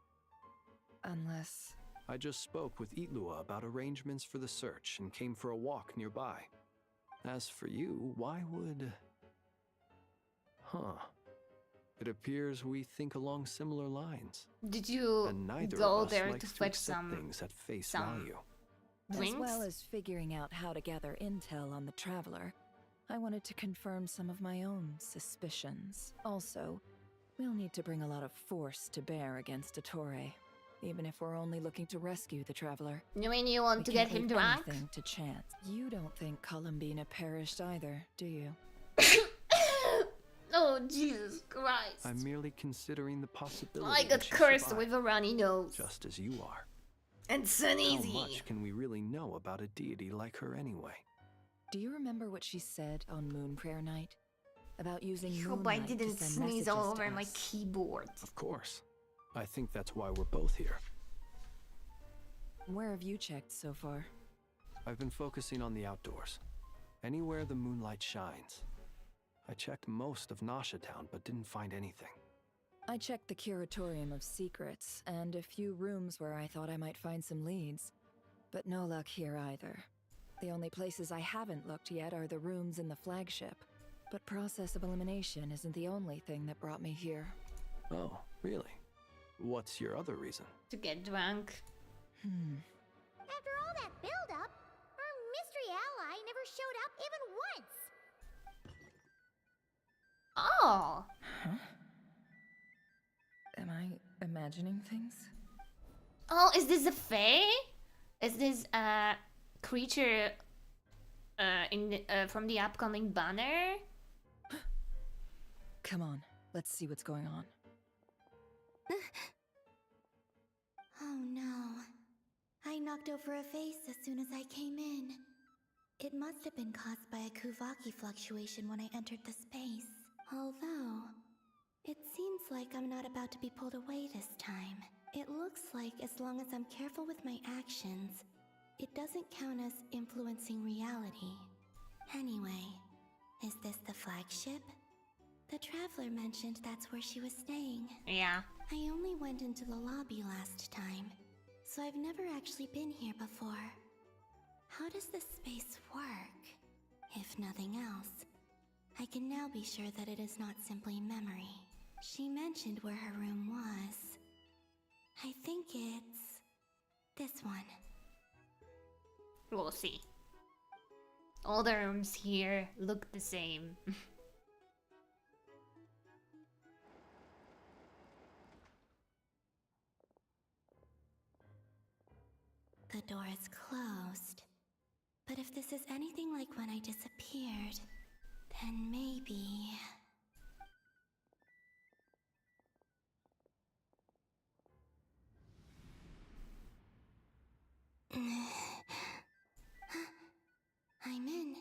Unless...
I just spoke with Itlua about arrangements for the search and came for a walk nearby. As for you, why would... Huh. It appears we think along similar lines.
Did you
and neither
go
of us
there
likes
to fetch
accept
some
things at face value.
As well as figuring out how to gather intel on the Traveler, I wanted to confirm some of my own suspicions. Also, we'll need to bring a lot of force to bear against Dottore, even if we're only looking to rescue the Traveler.
You mean you want to get him drunk?
Anything to chance. You don't think Columbina perished either, do you?
Oh, Jesus Christ.
I'm merely considering the possibility
I got
that she
cursed
survived,
with a runny nose.
just as you are.
And Sunny.
How much can we really know about a deity like her anyway?
Do you remember what she said on Moon Prayer Night? About using
Hope I
moonlight to
didn't
send
sneeze
messages
all
to
over my
us.
keyboard.
Of course. I think that's why we're both here.
Where have you checked so far?
I've been focusing on the outdoors. Anywhere the moonlight shines. I checked most of Nasha Town, but didn't find anything.
I checked the Curatorium of Secrets, and a few rooms where I thought I might find some leads. But no luck here either. The only places I haven't looked yet are the rooms in the flagship. But process of elimination isn't the only thing that brought me here.
Oh, really? What's your other reason?
To get drunk.
After all that build-up, our mystery ally never showed up even once.
Oh.
Huh? Am I imagining things?
Oh, is this a fae? Is this a creature from the upcoming banner?
Come on, let's see what's going on.
Oh no. I knocked over a vase as soon as I came in. It must have been caused by a Kuvaki fluctuation when I entered the space. Although, it seems like I'm not about to be pulled away this time. It looks like as long as I'm careful with my actions, it doesn't count as influencing reality. Anyway, is this the flagship? The Traveler mentioned that's where she was staying.
Yeah.
I only went into the lobby last time, so I've never actually been here before. How does this space work? If nothing else, I can now be sure that it is not simply memory. She mentioned where her room was. I think it's this one.
We'll see. All the rooms here look the same.
The door is closed. But if this is anything like when I disappeared, then maybe... I'm in.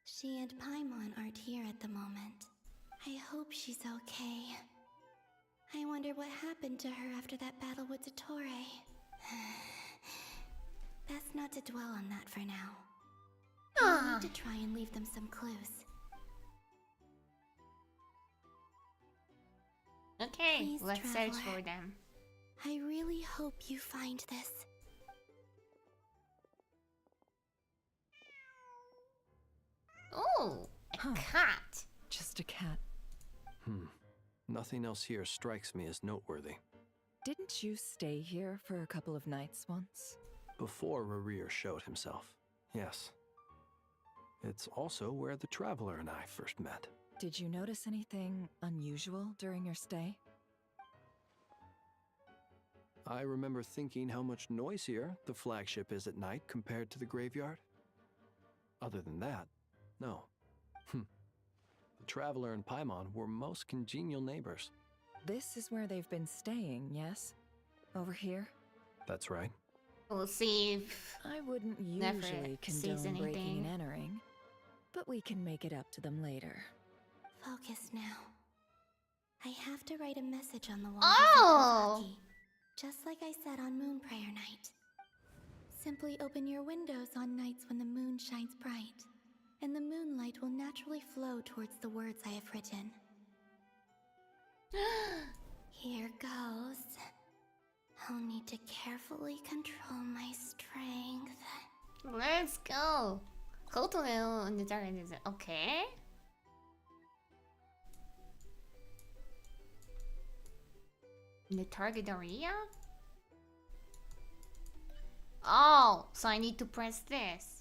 She and Paimon aren't here at the moment. I hope she's okay. I wonder what happened to her after that battle with Dottore. Best not to dwell on that for now. I need to try and leave them some clues.
Okay,
Please,
let's
Traveler.
search for them.
I really hope you find this.
Oh, a cat.
Just a cat.
Nothing else here strikes me as noteworthy.
Didn't you stay here for a couple of nights once?
Before Rarir showed himself, yes. It's also where the Traveler and I first met.
Did you notice anything unusual during your stay?
I remember thinking how much noisier the flagship is at night compared to the graveyard. Other than that, no. The Traveler and Paimon were most congenial neighbors.
This is where they've been staying, yes? Over here?
That's right.
We'll see if
I wouldn't
Never
usually
sees
condone breaking
anything.
and entering, but we can make it up to them later.
Focus now. I have to write a message on the wall.
Oh!
Just like I said on Moon Prayer Night. Simply open your windows on nights when the moon shines bright, and the moonlight will naturally flow towards the words I have written. Here goes. I'll need to carefully control my strength.
Let's go. Go to the target. Okay. In the target area? Oh, so I need to press this.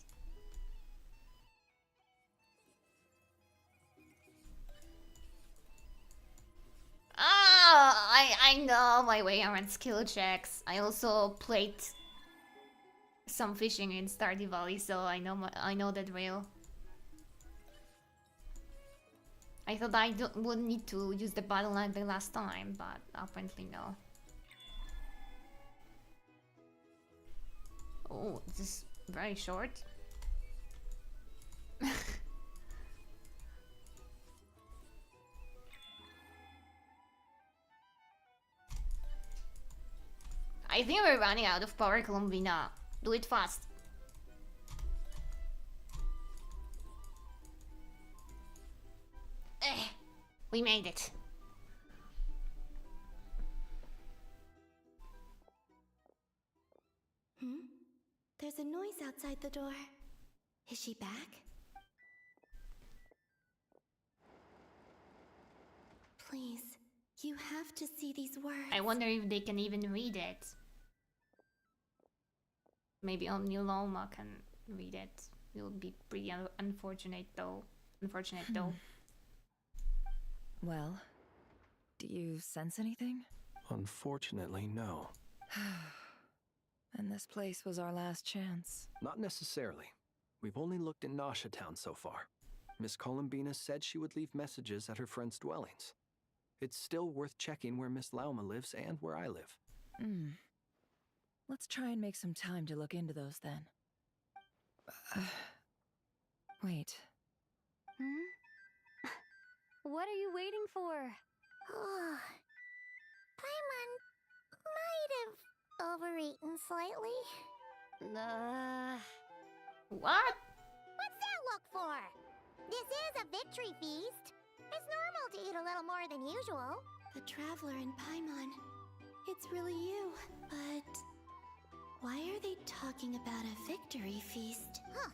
Ah, I know my way around skill checks. I also played some fishing in Stardew Valley, so I know that drill. I thought I would need to use the battle like the last time, but apparently no. Oh, this is very short. I think we're running out of power, Columbina. Do it fast. We made it.
There's a noise outside the door. Is she back? Please, you have to see these words.
I wonder if they can even read it. Maybe only Loma can read it. It would be pretty unfortunate though.
Well, do you sense anything?
Unfortunately, no.
And this place was our last chance.
Not necessarily. We've only looked in Nasha Town so far. Miss Columbina said she would leave messages at her friends' dwellings. It's still worth checking where Miss Lauma lives and where I live.
Let's try and make some time to look into those then. Wait.
What are you waiting for?
Paimon might have overeaten slightly.
What?
What's that look for? This is a victory feast. It's normal to eat a little more than usual.
The Traveler and Paimon. It's really you. But why are they talking about a victory feast?
Huh.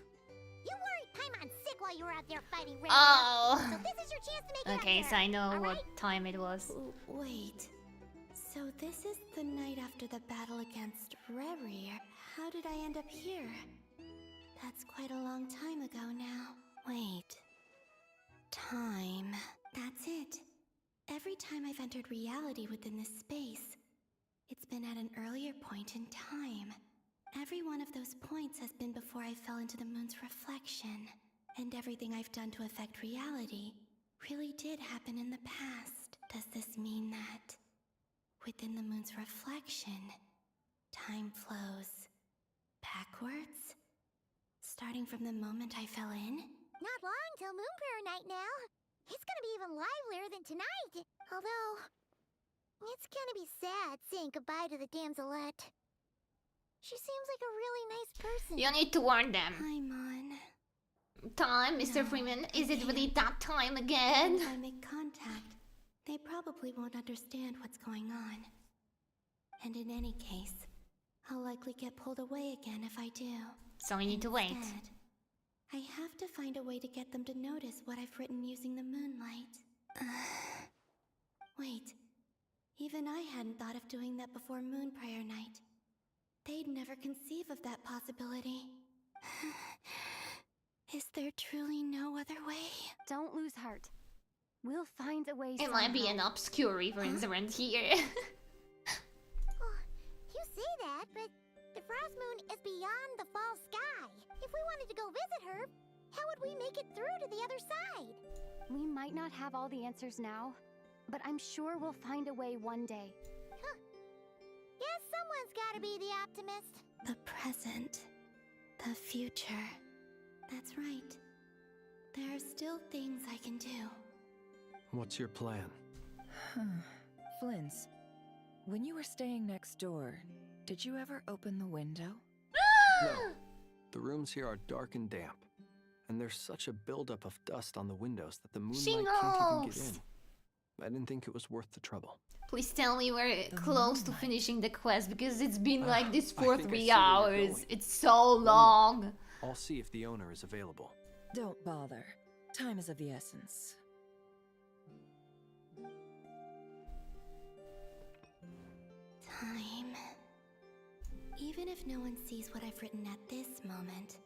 You worried Paimon sick while you were out there fighting Red.
Oh.
So this is your chance to make it
Okay,
up
so I know
all
what
right?
time it was.
Wait. So this is the night after the battle against Rerir. How did I end up here? That's quite a long time ago now. Wait. Time. That's it. Every time I've entered reality within this space, it's been at an earlier point in time. Every one of those points has been before I fell into the moon's reflection. And everything I've done to affect reality really did happen in the past. Does this mean that within the moon's reflection, time flows backwards? Starting from the moment I fell in?
Not long till Moon Prayer Night now. It's gonna be even livelier than tonight. Although, it's gonna be sad saying goodbye to the damselette. She seems like a really nice person.
You need to warn them.
Paimon.
Time, Mr. Freeman. Is it really that time again?
If I make contact, they probably won't understand what's going on. And in any case, I'll likely get pulled away again if I do.
So we need to wait.
Instead, I have to find a way to get them to notice what I've written using the moonlight. Wait. Even I hadn't thought of doing that before Moon Prayer Night. They'd never conceive of that possibility. Is there truly no other way?
Don't lose heart. We'll find a way.
It might be an obscure reference around here.
You say that, but the Frost Moon is beyond the fall sky. If we wanted to go visit her, how would we make it through to the other side?
We might not have all the answers now, but I'm sure we'll find a way one day.
Huh. Guess someone's gotta be the optimist.
The present. The future. That's right. There are still things I can do.
What's your plan?
Flint's, when you were staying next door, did you ever open the window?
No. The rooms here are dark and damp. And there's such a buildup of dust on the windows that the moonlight can't even get in. I didn't think it was worth the trouble.
Please tell me we're close to finishing the quest, because it's been like this
I
for
think I
3
see where you're
hours.
going.
It's so long.
I'll see if the owner is available.
Don't bother. Time is of the essence.
Time. Even if no one sees what I've written at this moment,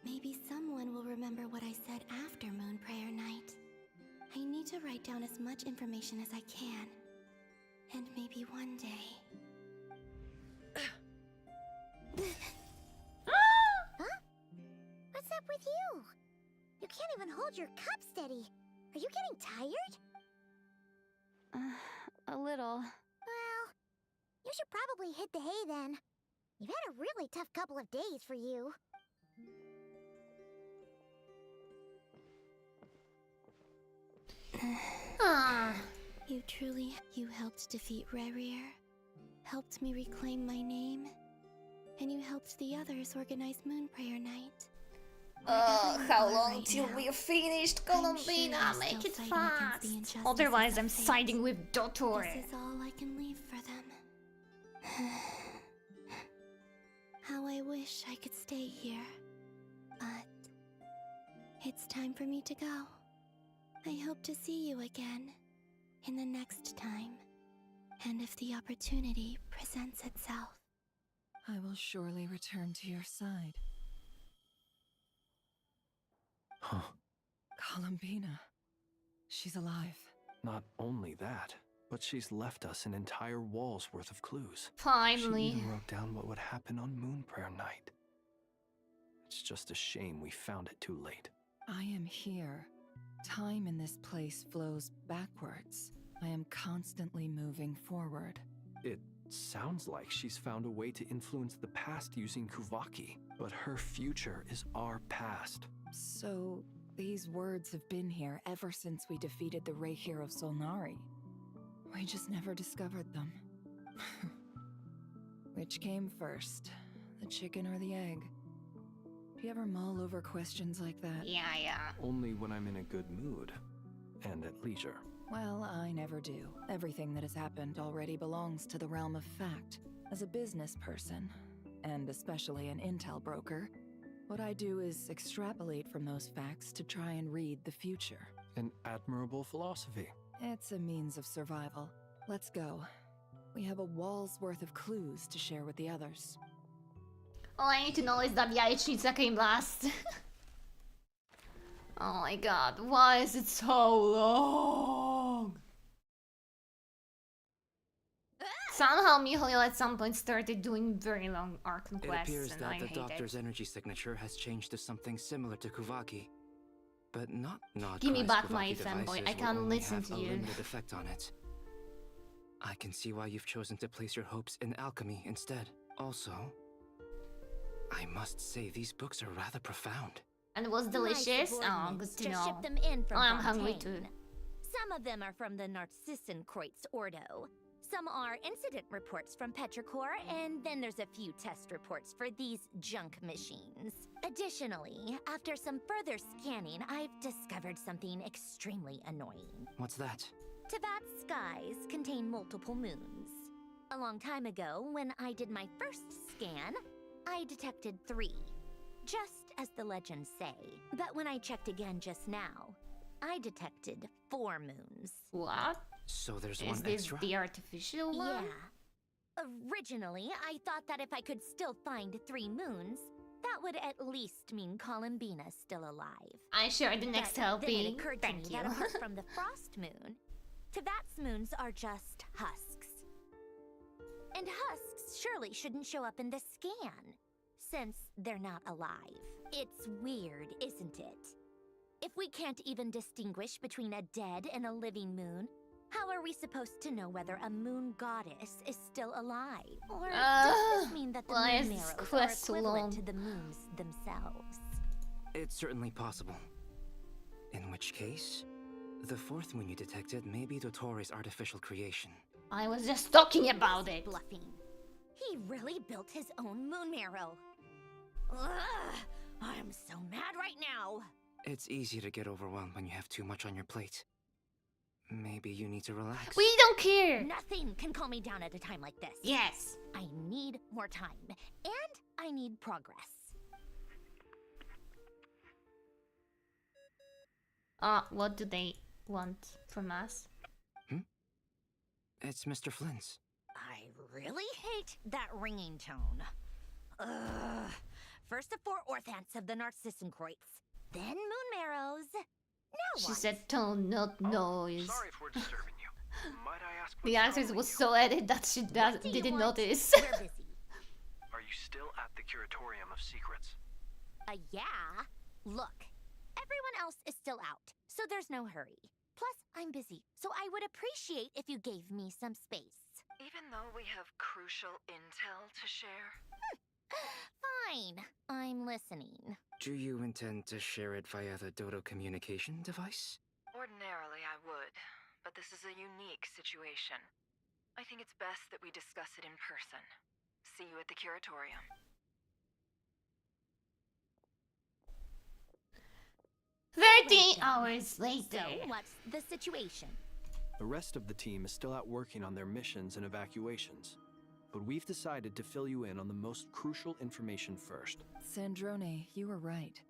maybe someone will remember what I said after Moon Prayer Night. I need to write down as much information as I can. And maybe one day...
Huh? What's up with you? You can't even hold your cup steady. Are you getting tired?
A little.
Well, you should probably hit the hay then. You've had a really tough couple of days for you.
You helped defeat Rerir, helped me reclaim my name, and you helped the others organize Moon Prayer Night.
How long till we're finished, Columbina? Make it fast. Otherwise, I'm siding with Dottore.
This is all I can leave for them. How I wish I could stay here. But it's time for me to go. I hope to see you again in the next time. And if the opportunity presents itself.
I will surely return to your side.
Huh.
Columbina. She's alive.
Not only that, but she's left us an entire wall's worth of clues.
Finally.
She even wrote down what would happen on Moon Prayer Night. It's just a shame we found it too late.
I am here. Time in this place flows backwards. I am constantly moving forward.
It sounds like she's found a way to influence the past using Kuvaki, but her future is our past.
So, these words have been here ever since we defeated the Reihir of Solnari. We just never discovered them. Which came first, the chicken or the egg? Do you ever mull over questions like that?
Yeah.
Only when I'm in a good mood and at leisure.
Well, I never do. Everything that has happened already belongs to the realm of fact. As a business person, and especially an intel broker, what I do is extrapolate from those facts to try and read the future.
An admirable philosophy.
It's a means of survival. Let's go. We have a wall's worth of clues to share with the others.
All I need to know is that Yaechnica came last. Oh my god, why is it so long? Somehow Mihail at some point started doing very long Archon quests,
It appears
and
that
I
the
hate
doctor's
it.
energy signature has changed to something similar to Kuvaki. But not
Give me
Christ
back my
Kuvaki
fanboy,
devices
I
will
can't
only
listen
have
to
a
you.
limited effect on it. I can see why you've chosen to place your hopes in alchemy instead. Also, I must say these books are rather profound.
And it was delicious? Oh, good to
Just
know.
ship them in from
Oh, I'm hungry
Fontaine.
too.
Some of them are from the Narcissenkreuz Ordo. Some are incident reports from Petrichor, and then there's a few test reports for these junk machines. Additionally, after some further scanning, I've discovered something extremely annoying.
What's that?
Teyvat's skies contain multiple moons. A long time ago, when I did my first scan, I detected 3. Just as the legends say. But when I checked again just now, I detected 4 moons.
What?
So there's
Is
one
this
extra?
the artificial one?
Yeah. Originally, I thought that if I could still find 3 moons, that would at least mean Columbina's still alive.
I share the next
But
helping.
then it occurred to
Thank
me
you.
that apart from the frost moon, Teyvat's moons are just husks. And husks surely shouldn't show up in the scan, since they're not alive. It's weird, isn't it? If we can't even distinguish between a dead and a living moon, how are we supposed to know whether a moon goddess is still alive? Or does this mean that the
why is
moon
this
arrows are
quest so
equivalent
long?
to the moons themselves?
It's certainly possible. In which case, the 4th moon you detected may be Dottore's artificial creation.
I was just talking about it.
Bluffing. He really built his own moon arrow. Ugh, I'm so mad right now.
It's easy to get overwhelmed when you have too much on your plate. Maybe you need to relax.
We don't care!
Nothing can calm me down at a time like this.
Yes.
I need more time. And I need progress.
What do they want from us?
It's Mr. Flynn's.
I really hate that ringing tone. Ugh. First the 4 orthants of the Narcissenkreuz, then moon marrows. Now
She
what?
said tone, not noise.
Sorry if we're disturbing you. Might I ask
The
what's
answers
troubling
was
you?
so edit that she didn't notice.
We're busy.
Are you still at the Curatorium of Secrets?
Yeah. Look, everyone else is still out, so there's no hurry. Plus, I'm busy, so I would appreciate if you gave me some space.
Even though we have crucial intel to share?
Fine, I'm listening.
Do you intend to share it via the Dodo communication device?
Ordinarily, I would, but this is a unique situation. I think it's best that we discuss it in person. See you at the Curatorium.
Hours later.
So, what's the situation?
The rest of the team is still out working on their missions and evacuations, but we've decided to fill you in on the most crucial information first.
Sandrone, you were right.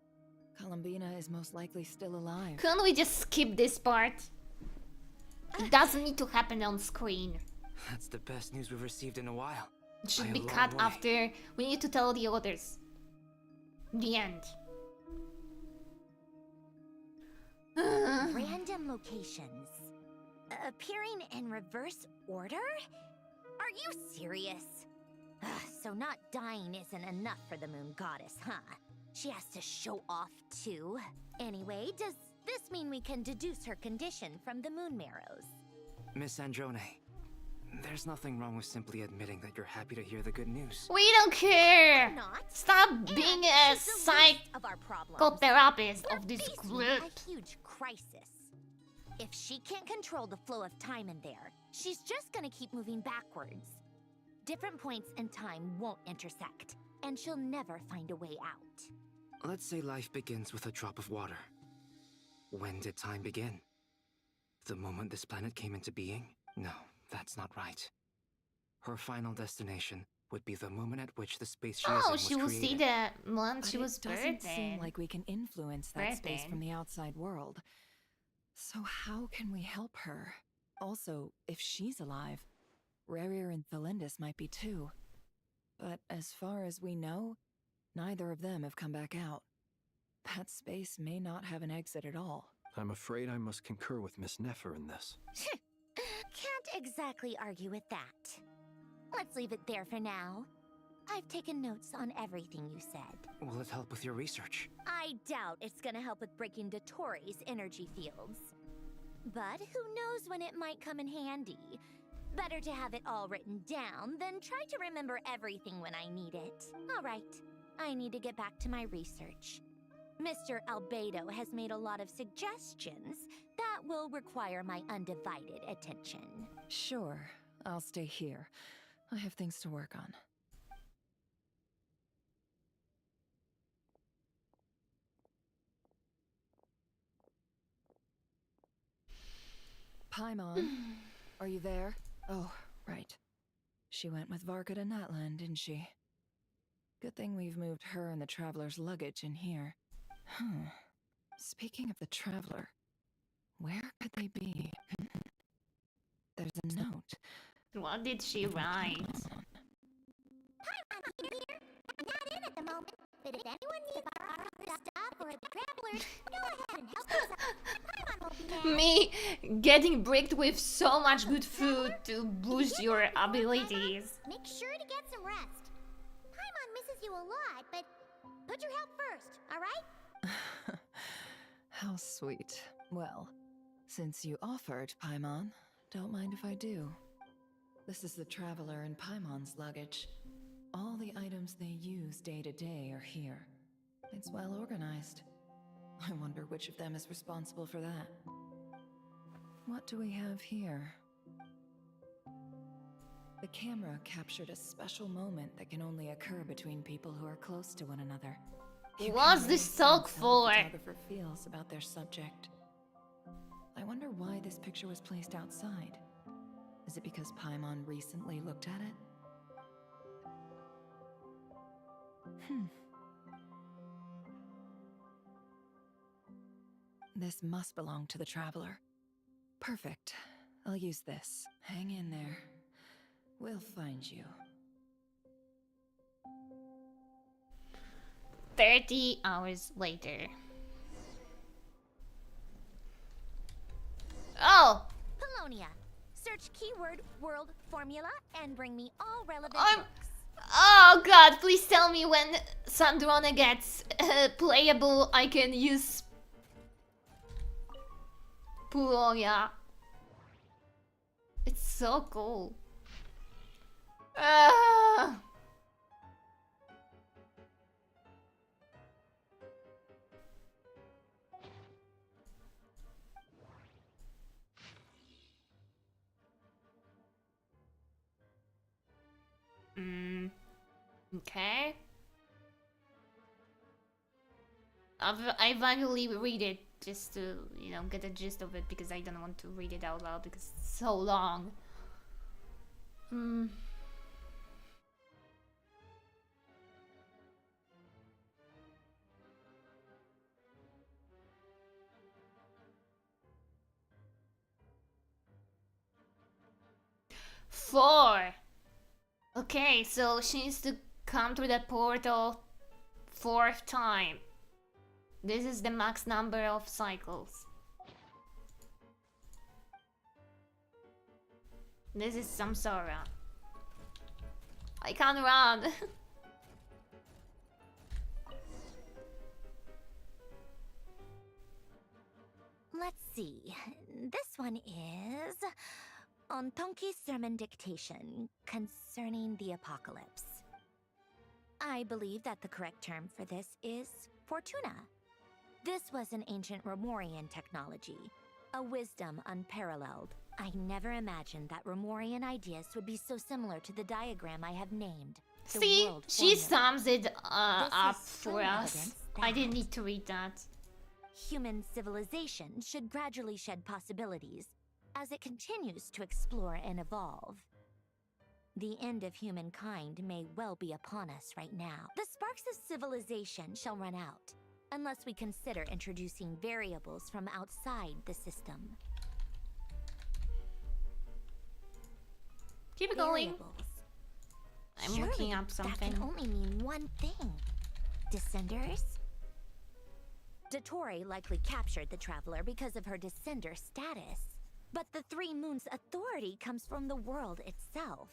Columbina is most likely still alive.
Couldn't we just skip this part? It doesn't need to happen on screen.
That's the best news we've received in a while.
It should
By a
be
long
cut
way.
after. We need to tell the others. The end.
Random locations. Appearing in reverse order? Are you serious? So not dying isn't enough for the moon goddess, huh? She has to show off too. Anyway, does this mean we can deduce her condition from the moon marrows?
Miss Androne, there's nothing wrong with simply admitting that you're happy to hear the good news.
We don't care!
I'm not.
Stop being a
She's the least of our problems.
psychotherapist
We're
of this
facing
group.
a huge crisis. If she can't control the flow of time in there, she's just gonna keep moving backwards. Different points in time won't intersect, and she'll never find a way out.
Let's say life begins with a drop of water. When did time begin? The moment this planet came into being? No, that's not right. Her final destination would be the moment at which the space she is in was
she will see
created.
the month
But
she was
it doesn't
birthing.
seem like we can influence that space
Birthing.
from the outside world. So how can we help her? Also, if she's alive, Rerir and Thalindus might be too. But as far as we know, neither of them have come back out. That space may not have an exit at all.
I'm afraid I must concur with Miss Nefer in this.
Can't exactly argue with that. Let's leave it there for now. I've taken notes on everything you said.
Will it help with your research?
I doubt it's gonna help with breaking Dotori's energy fields. But who knows when it might come in handy. Better to have it all written down than try to remember everything when I need it. Alright, I need to get back to my research. Mr. Albedo has made a lot of suggestions that will require my undivided attention.
Sure, I'll stay here. I have things to work on. Paimon, are you there? Oh, right. She went with Varka to Natlan, didn't she? Good thing we've moved her and the Traveler's luggage in here. Speaking of the Traveler, where could they be? There's a note.
What did she write?
Here. I'm not in at the moment, but if anyone needs our stuff or the travelers, go ahead and help us out. Paimon will be there.
Me getting bricked with so much good food to boost your abilities.
Make sure to get some rest. Paimon misses you a lot, but put your help first, alright?
How sweet. Well, since you offered, Paimon, don't mind if I do. This is the Traveler and Paimon's luggage. All the items they use day to day are here. It's well organized. I wonder which of them is responsible for that. What do we have here? The camera captured a special moment that can only occur between people who are close to one another. You
What's
can
this
really
talk
sense how the
for?
photographer feels about their subject. I wonder why this picture was placed outside? Is it because Paimon recently looked at it? This must belong to the Traveler. Perfect. I'll use this. Hang in there. We'll find you.
30 hours later. Oh!
Polonia. Search keyword world formula and bring me all relevant books.
Oh god, please tell me when Sandrona gets playable, I can use Polonia. It's so cool. Okay. I vaguely read it just to, you know, get a gist of it because I don't want to read it out loud because it's so long. 4. Okay, so she needs to come through the portal 4th time. This is the max number of cycles. This is Samsara. I can't run.
Let's see. This one is on Tonki's sermon dictation concerning the apocalypse. I believe that the correct term for this is Fortuna. This was an ancient Romorian technology, a wisdom unparalleled. I never imagined that Romorian ideas would be so similar to the diagram I have named.
See, she sums it up for us. I didn't need to read that.
Human civilization should gradually shed possibilities as it continues to explore and evolve. The end of humankind may well be upon us right now. The sparks of civilization shall run out, unless we consider introducing variables from outside the system.
Keep it going. I'm looking up something.
That can only mean one thing. Descenders? Dottore likely captured the Traveler because of her descender status. But the Three Moons' authority comes from the world itself.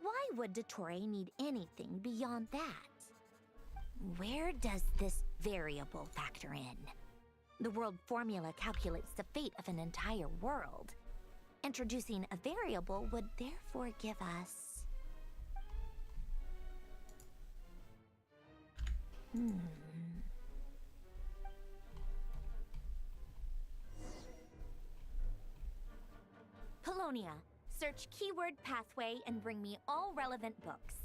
Why would Dottore need anything beyond that? Where does this variable factor in? The world formula calculates the fate of an entire world. Introducing a variable would therefore give us... Polonia, search keyword pathway and bring me all relevant books.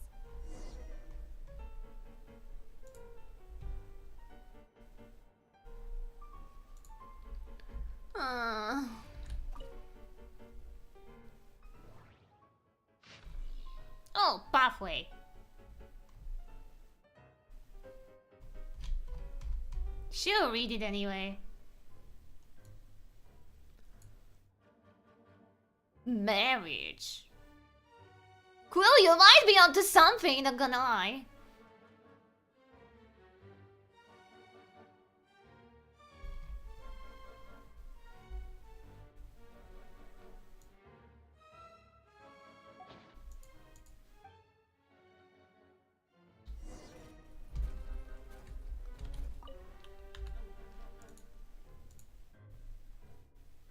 Oh, pathway. She'll read it anyway. Marriage. Quill, you might be onto something, not gonna lie.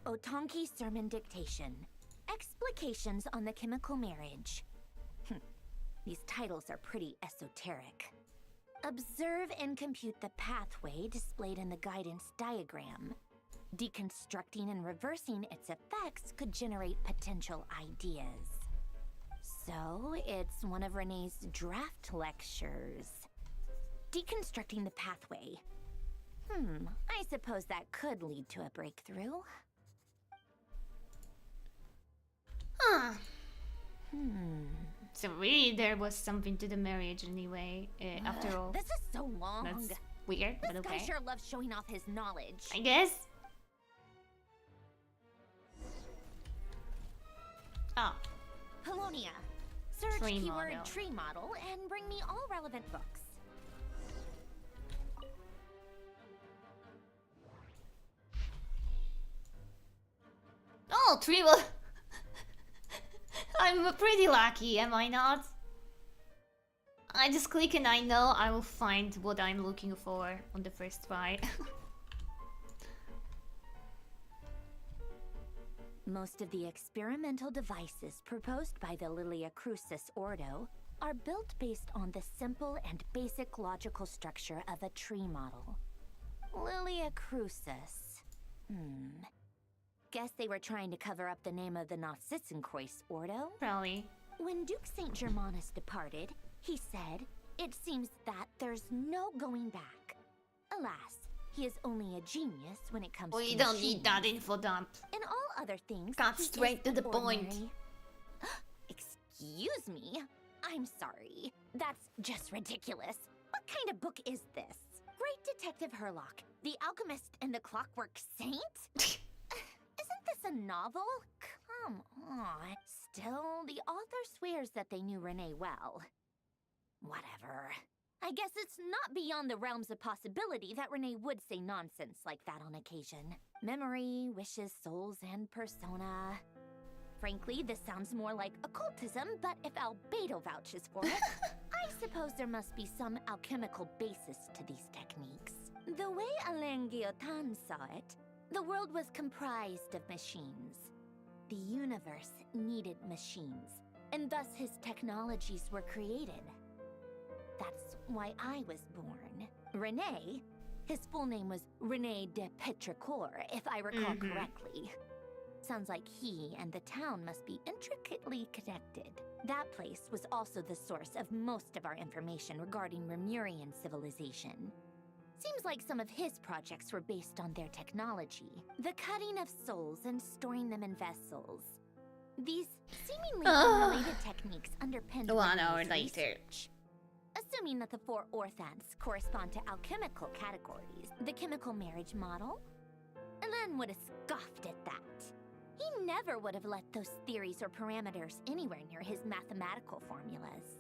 Otonki sermon dictation. Explications on the chemical marriage. These titles are pretty esoteric. Observe and compute the pathway displayed in the guidance diagram. Deconstructing and reversing its effects could generate potential ideas. So, it's one of Renee's draft lectures. Deconstructing the pathway. I suppose that could lead to a breakthrough.
So really, there was something to the marriage anyway. After all,
This is so long.
that's weird, but
This guy
okay.
sure loves showing off his knowledge.
I guess. Oh.
Polonia. Search
Tree
keyword
model.
tree model and bring me all relevant books.
Oh, tree model. I'm pretty lucky, am I not? I just click and I know I will find what I'm looking for on the first try.
Most of the experimental devices proposed by the Lilia Crucis Ordo are built based on the simple and basic logical structure of a tree model. Lilia Crucis. Guess they were trying to cover up the name of the Nautitzenkreuz Ordo?
Probably.
When Duke St. Germanus departed, he said, "It seems that there's no going back." Alas, he is only a genius when it comes to
We don't need that
machines.
info dump.
In all other things,
Got
he is
straight to
an
the point.
ordinary- Excuse me? I'm sorry. That's just ridiculous. What kind of book is this? Great Detective Herlock, The Alchemist and the Clockwork Saint? Isn't this a novel? Come on. Still, the author swears that they knew Renee well. Whatever. I guess it's not beyond the realms of possibility that Renee would say nonsense like that on occasion. Memory, wishes, souls, and persona. Frankly, this sounds more like occultism, but if Albedo vouches for it, I suppose there must be some alchemical basis to these techniques. The way Alain Guillotin saw it, the world was comprised of machines. The universe needed machines, and thus his technologies were created. That's why I was born. Renee, his full name was Renee de Petrichor, if I recall correctly. Sounds like he and the town must be intricately connected. That place was also the source of most of our information regarding Remurian civilization. Seems like some of his projects were based on their technology. The cutting of souls and storing them in vessels. These seemingly unrelated techniques underpinned
1 hour
Renee's
later.
research. Assuming that the 4 orthants correspond to alchemical categories, the chemical marriage model, Alain would have scoffed at that. He never would have let those theories or parameters anywhere near his mathematical formulas.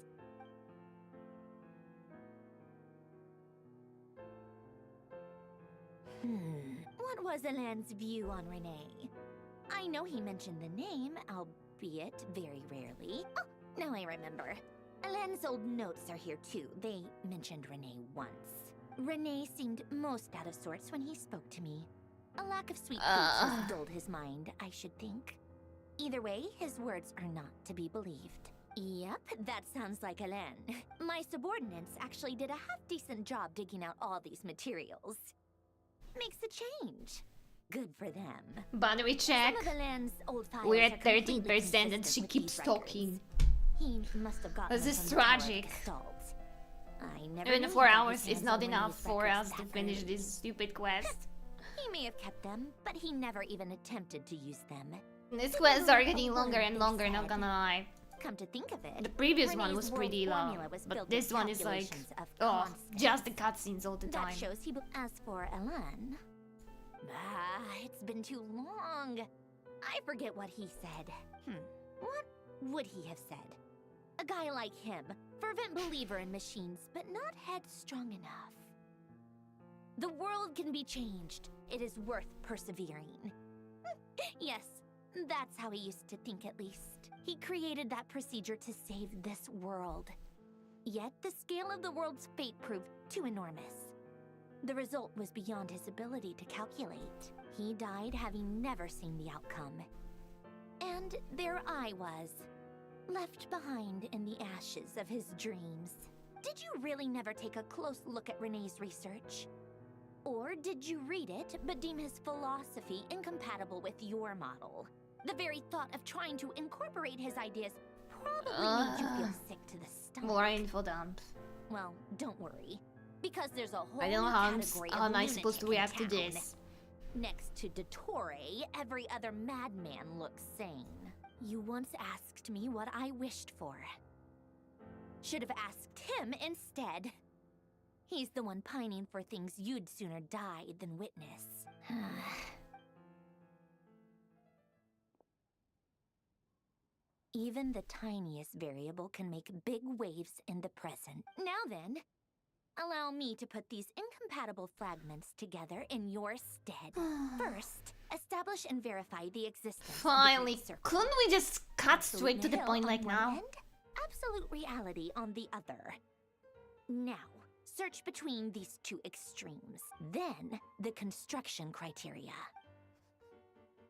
What was Alain's view on Renee? I know he mentioned the name, albeit very rarely. Oh, now I remember. Alain's old notes are here too. They mentioned Renee once. Renee seemed most out of sorts when he spoke to me. A lack of sweet boots has dulled his mind, I should think. Either way, his words are not to be believed. Yep, that sounds like Alain. My subordinates actually did a half-decent job digging out all these materials. Makes a change. Good for them.
Battery check.
Some of Alain's old files
We're
are
at
completely
13% and
consistent
she
with
keeps
these
talking.
He must have gotten
This
them
is
from the Tower of
tragic.
Gestalt. I never
Even
knew
4
he got
hours
his
is
hands
not
on
enough
Renee's
for
records
us to
that
finish
early.
this stupid quest.
He may have kept them, but he never even attempted to use them.
These quests are getting longer and longer, not gonna lie.
Come to think of it,
The previous one
Renee's
was
world
pretty long,
formula was
but
filled
this
with
one is like,
calculations of
oh,
constants.
just the cutscenes all the
That
time.
shows he. As for Alain, it's been too long. I forget what he said. What would he have said? A guy like him, fervent believer in machines, but not headstrong enough. The world can be changed. It is worth persevering. Yes, that's how he used to think at least. He created that procedure to save this world. Yet the scale of the world's fate proved too enormous. The result was beyond his ability to calculate. He died having never seen the outcome. And there I was, left behind in the ashes of his dreams. Did you really never take a close look at Renee's research? Or did you read it but deem his philosophy incompatible with your model? The very thought of trying to incorporate his ideas probably made you feel sick to the stomach.
More info dump.
Well, don't worry, because there's a whole
I don't know
new
how
category
how
of
am I supposed to
lunatic
react
in
to
town.
this.
Next to Dottore, every other madman looks sane. You once asked me what I wished for. Should have asked him instead. He's the one pining for things you'd sooner die than witness. Even the tiniest variable can make big waves in the present. Now then, allow me to put these incompatible fragments together in your stead. First, establish and verify the existence
Finally,
of the circle.
couldn't we just cut straight to the
Absolute
point
nihil
like
on one
now?
end, absolute reality on the other. Now, search between these two extremes. Then, the construction criteria.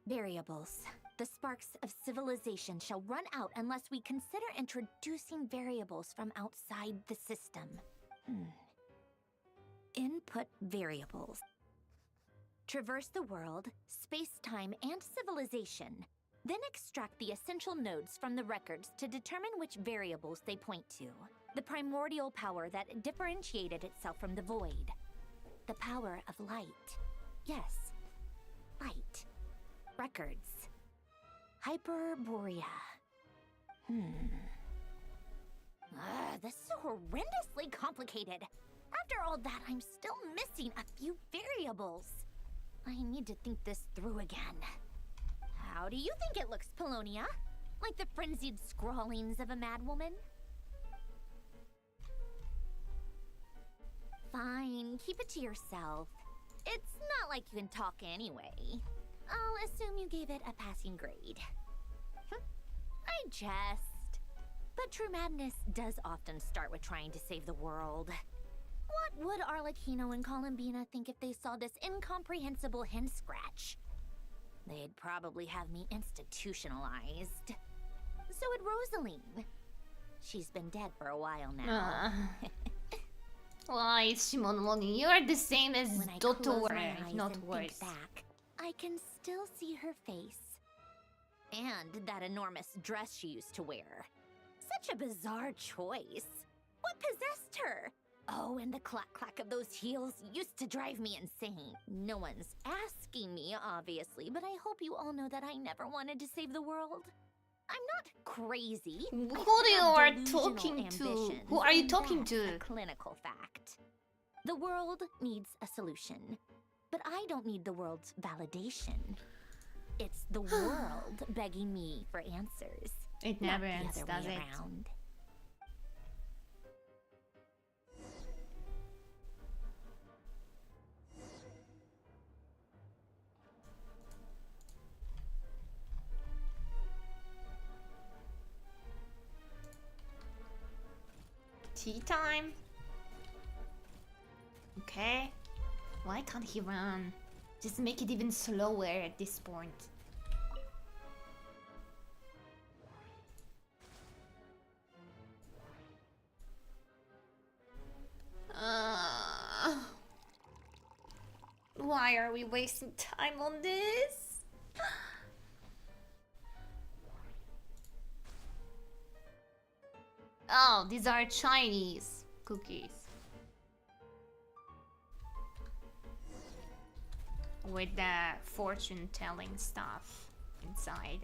Variables. The sparks of civilization shall run out unless we consider introducing variables from outside the system. Input variables. Traverse the world, space-time, and civilization. Then extract the essential nodes from the records to determine which variables they point to. The primordial power that differentiated itself from the void. The power of light. Yes, light. Records. Hyperborea. This is horrendously complicated. After all that, I'm still missing a few variables. I need to think this through again. How do you think it looks, Polonia? Like the frenzied scrawlings of a madwoman? Fine, keep it to yourself. It's not like you can talk anyway. I'll assume you gave it a passing grade. I jest. But true madness does often start with trying to save the world. What would Arlecchino and Columbina think if they saw this incomprehensible hen scratch? They'd probably have me institutionalized. So would Rosaline. She's been dead for a while now.
Why is she monologuing? You're the same as
When I close
Dotor,
my eyes
not
and
worse.
think back, I can still see her face. And that enormous dress she used to wear. Such a bizarre choice. What possessed her? Oh, and the clack-clack of those heels used to drive me insane. No one's asking me, obviously, but I hope you all know that I never wanted to save the world. I'm not crazy.
Who
I
are
have
talking
delusional
to?
ambitions,
Who are you
and
talking
that's
to?
A clinical fact. The world needs a solution, but I don't need the world's validation. It's the world begging me for answers.
It
not
never
the
ends,
other
does
way
it?
around.
Tea time? Okay. Why can't he run? Just make it even slower at this point. Why are we wasting time on this? Oh, these are Chinese cookies. With the fortune-telling stuff inside.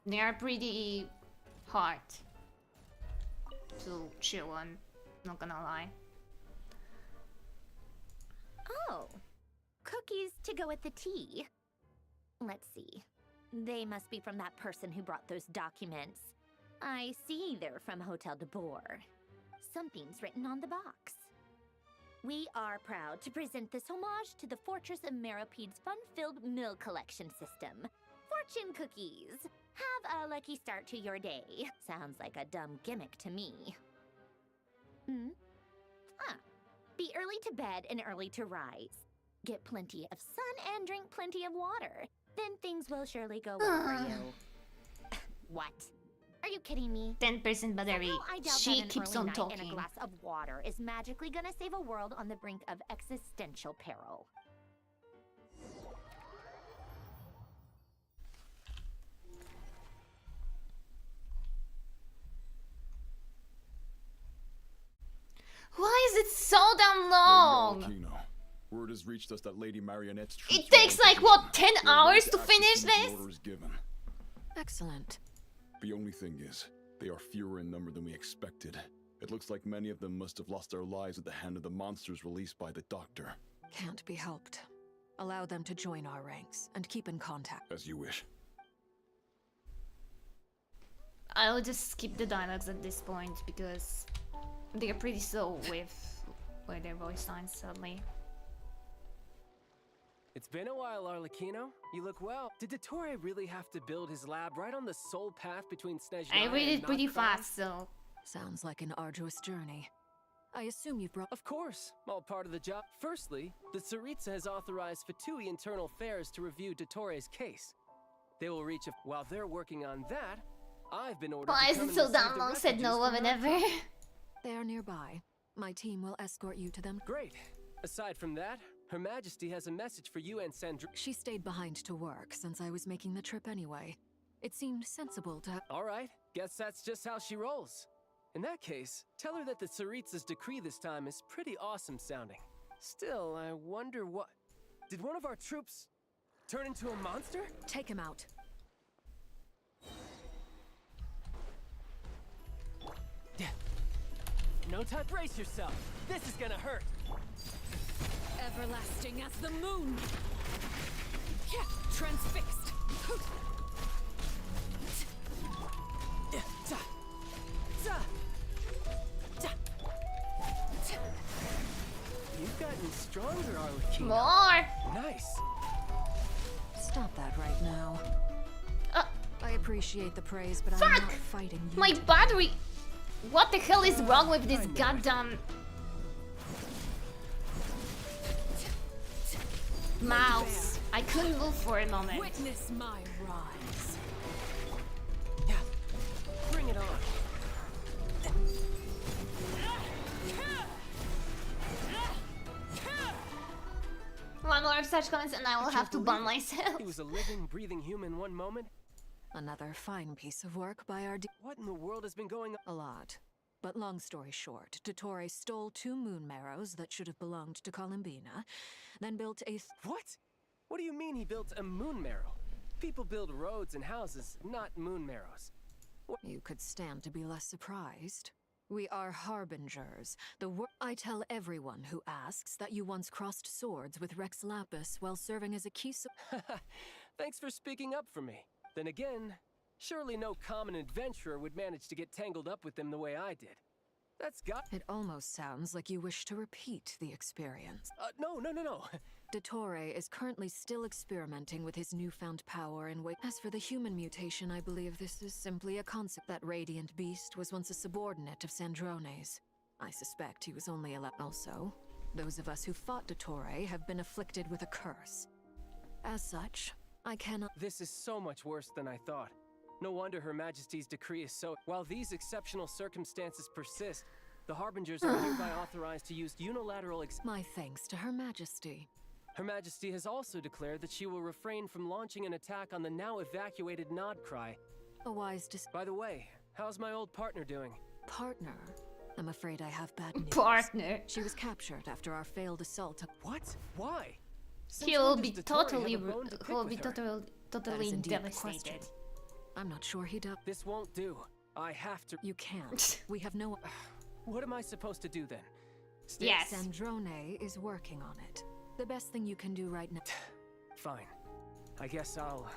They are pretty hard to chew on, not gonna lie.
Oh, cookies to go with the tea. Let's see. They must be from that person who brought those documents. I see they're from Hotel de Boer. Something's written on the box. We are proud to present this homage to the Fortress of Meropede's fun-filled mill collection system. Fortune cookies. Have a lucky start to your day. Sounds like a dumb gimmick to me. Be early to bed and early to rise. Get plenty of sun and drink plenty of water. Then things will surely go well for you. What? Are you kidding me?
10% battery.
Somehow I doubt
She
that an
keeps
early
on
night
talking.
and a glass of water is magically gonna save a world on the brink of existential peril.
Why is it so damn long?
Arlecchino, word has reached us that Lady Marionette's
It
troops
takes
are in
like what,
position.
10
We're ready
hours
to
to
act as
finish
soon as the
this?
order is given.
Excellent.
The only thing is, They are fewer in number than we expected. It looks like many of them must have lost their lives at the hand of the monsters released by the Doctor.
Can't be helped. Allow them to join our ranks and keep in contact.
As you wish.
I'll just skip the dialogues at this point because they're pretty slow with their voice lines suddenly.
It's been a while, Arlecchino. You look well. Did Dottore really have to build his lab right on the sole path between Snezhnaya
I read
and
it pretty
Notcry?
fast, so...
Sounds like an arduous journey. I assume you've brought...
Of course, all part of the job. Firstly, the Tsaritsa has authorized Fatui Internal Affairs to review Dottore's case. They will reach a... While they're working on that, I've been ordered
Why
to
is
come
it
and
so
receive
damn
the
long? Said
refugees
Nova
from
whenever.
Notcry.
They are nearby. My team will escort you to them.
Great. Aside from that, Her Majesty has a message for you and Sandra.
She stayed behind to work since I was making the trip anyway. It seemed sensible to...
All right, guess that's just how she rolls. In that case, tell her that the Tsaritsa's decree this time is pretty awesome sounding. Still, I wonder what... Did one of our troops turn into a monster?
Take him out.
No time, brace yourself. This is gonna hurt.
Everlasting as the moon. Transfixed.
You've gotten stronger, Arlecchino.
More.
Nice.
Stop that right now. I appreciate the praise, but
Fuck!
I'm not fighting you.
My battery... What the hell is wrong with this goddamn... mouse? I couldn't move for a moment.
Witness my rise.
Bring it on.
One more of such comments and I will have to ban myself.
He was a living, breathing human one moment.
Another fine piece of work by our...
What in the world has been going on?
A lot. But long story short, Dottore stole 2 moon marrows that should have belonged to Columbina, then built a...
What? What do you mean he built a moon marrow? People build roads and houses, not moon marrows.
You could stand to be less surprised. We are harbingers. I tell everyone who asks that you once crossed swords with Rex Lapis while serving as a key...
Thanks for speaking up for me. Then again, surely no common adventurer would manage to get tangled up with them the way I did. That's got...
It almost sounds like you wish to repeat the experience.
No.
Dottore is currently still experimenting with his newfound power and weight. As for the human mutation, I believe this is simply a concept. That radiant beast was once a subordinate of Sandrone's. I suspect he was only allowed... Also, those of us who fought Dottore have been afflicted with a curse. As such, I cannot...
This is so much worse than I thought. No wonder Her Majesty's decree is so... While these exceptional circumstances persist, the Harbingers are hereby authorized to use unilateral...
My thanks to Her Majesty.
Her Majesty has also declared that she will refrain from launching an attack on the now evacuated Notcry.
A wise
By the way, how's my old partner doing?
Partner? I'm afraid I have bad news.
Partner.
She was captured after our failed assault.
What? Why?
He'll be totally devastated.
I'm not sure he does.
This won't do. I have to...
You can't. We have no...
What am I supposed to do then?
Yes.
Sandrone is working on it. The best thing you can do right now...
Fine. I guess I'll...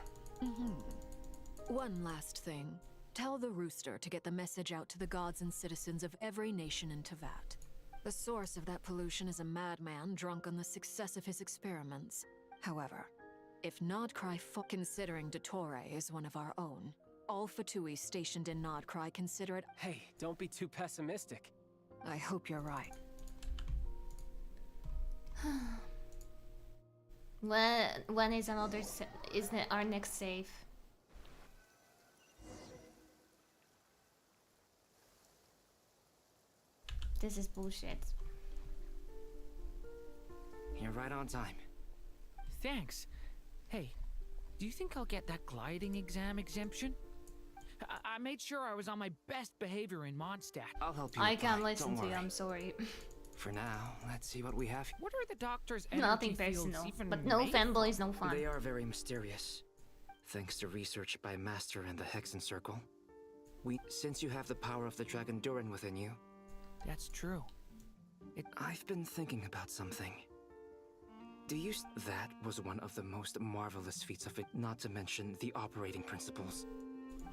One last thing. Tell the Rooster to get the message out to the gods and citizens of every nation in Teyvat. The source of that pollution is a madman drunk on the success of his experiments. However, if Notcry considering Dottore is one of our own, all Fatui stationed in Notcry consider it...
Hey, don't be too pessimistic.
I hope you're right.
When is our next save? This is bullshit.
You're right on time.
Thanks. Hey, do you think I'll get that gliding exam exemption? I made sure I was on my best behavior in Mondstadt.
I'll help you.
I can't
apply.
listen to you, I'm sorry.
For now, let's see what we have.
What are the doctor's
Nothing
energy fields
personal,
even
but no
made
fanboys, no fun.
They are very mysterious. Thanks to research by Master and the Hexen Circle. Since you have the power of the Dragon Durin within you...
That's true.
I've been thinking about something. That was one of the most marvelous feats of it, not to mention the operating principles.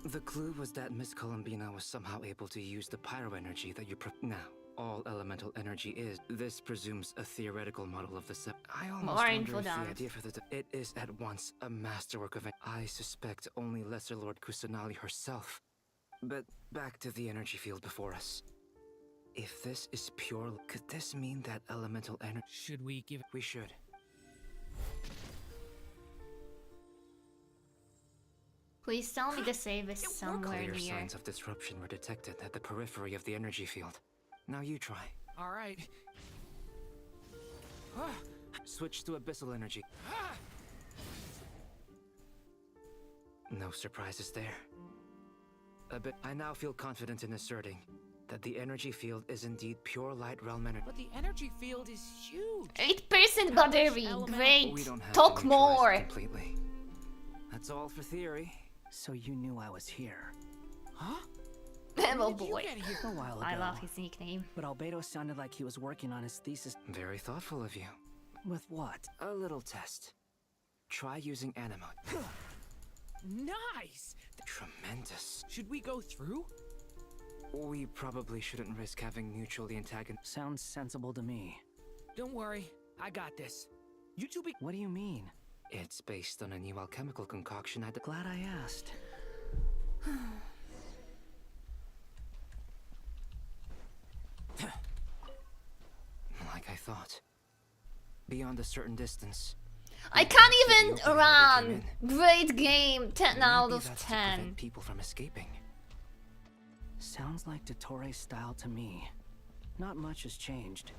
The clue was that Miss Columbina was somehow able to use the pyro energy that you now, all elemental energy is. This presumes a theoretical model of the I almost wonder if the idea for it is at once a masterwork of it. I suspect only Lesser Lord Kusanali herself. But back to the energy field before us. If this is pure, could this mean that elemental energy?
Should we give it?
We should.
Please tell me the save is somewhere
Clear
near.
signs of disruption were detected at the periphery of the energy field. Now you try.
All right.
Switch to abyssal energy. No surprises there. I now feel confident in asserting that the energy field is indeed pure light realm energy.
But the energy field is huge.
8% battery. Great.
We don't have
Talk
to
more.
It completely. That's all for theory.
So you knew I was here.
Huh?
Oh boy.
A while ago.
I love his nickname.
But Albedo sounded like he was working on his thesis.
Very thoughtful of you.
With what?
A little test. Try using anima.
Nice!
Tremendous.
Should we go through?
We probably shouldn't risk having mutually antagonist.
Sounds sensible to me.
Don't worry, I got this. You two be.
What do you mean?
It's based on a new alchemical concoction
Glad I asked.
Like I thought. Beyond a certain distance.
I can't even run. Great game. 10 out of 10.
People from escaping.
Sounds like Dottore style to me. Not much has changed.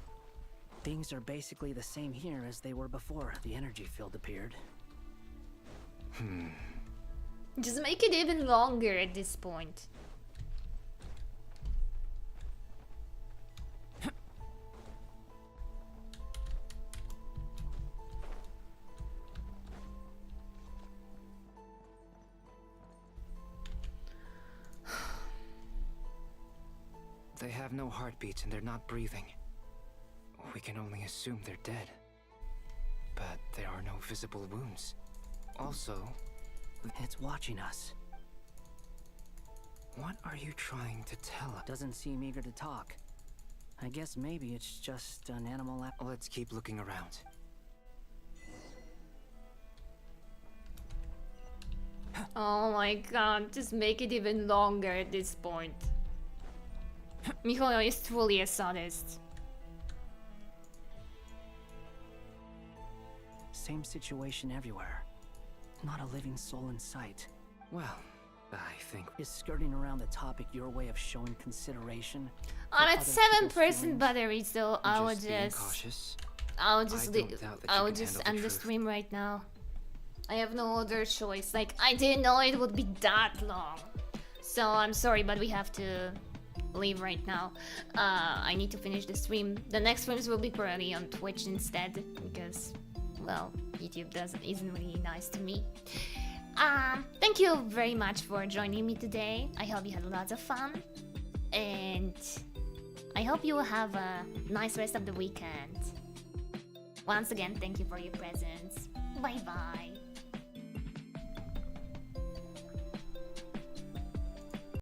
Things are basically the same here as they were before the energy field appeared.
Just make it even longer at this point.
They have no heartbeats and they're not breathing. We can only assume they're dead. But there are no visible wounds. Also,
it's watching us.
What are you trying to tell us?
Doesn't seem eager to talk. I guess maybe it's just an animal app.
Let's keep looking around.
Oh my god, just make it even longer at this point. Mihoyo is truly a sadist.
Same situation everywhere. Not a living soul in sight.
Well, I think...
Is skirting around the topic your way of showing consideration?
I'm at 7% battery, so I would just... I would just end the stream right now. I have no other choice. Like, I didn't know it would be that long. So I'm sorry, but we have to leave right now. I need to finish the stream. The next streams will be probably on Twitch instead, because, well, YouTube isn't really nice to me. Thank you very much for joining me today. I hope you had lots of fun. And I hope you will have a nice rest of the weekend. Once again, thank you for your presence. Bye bye.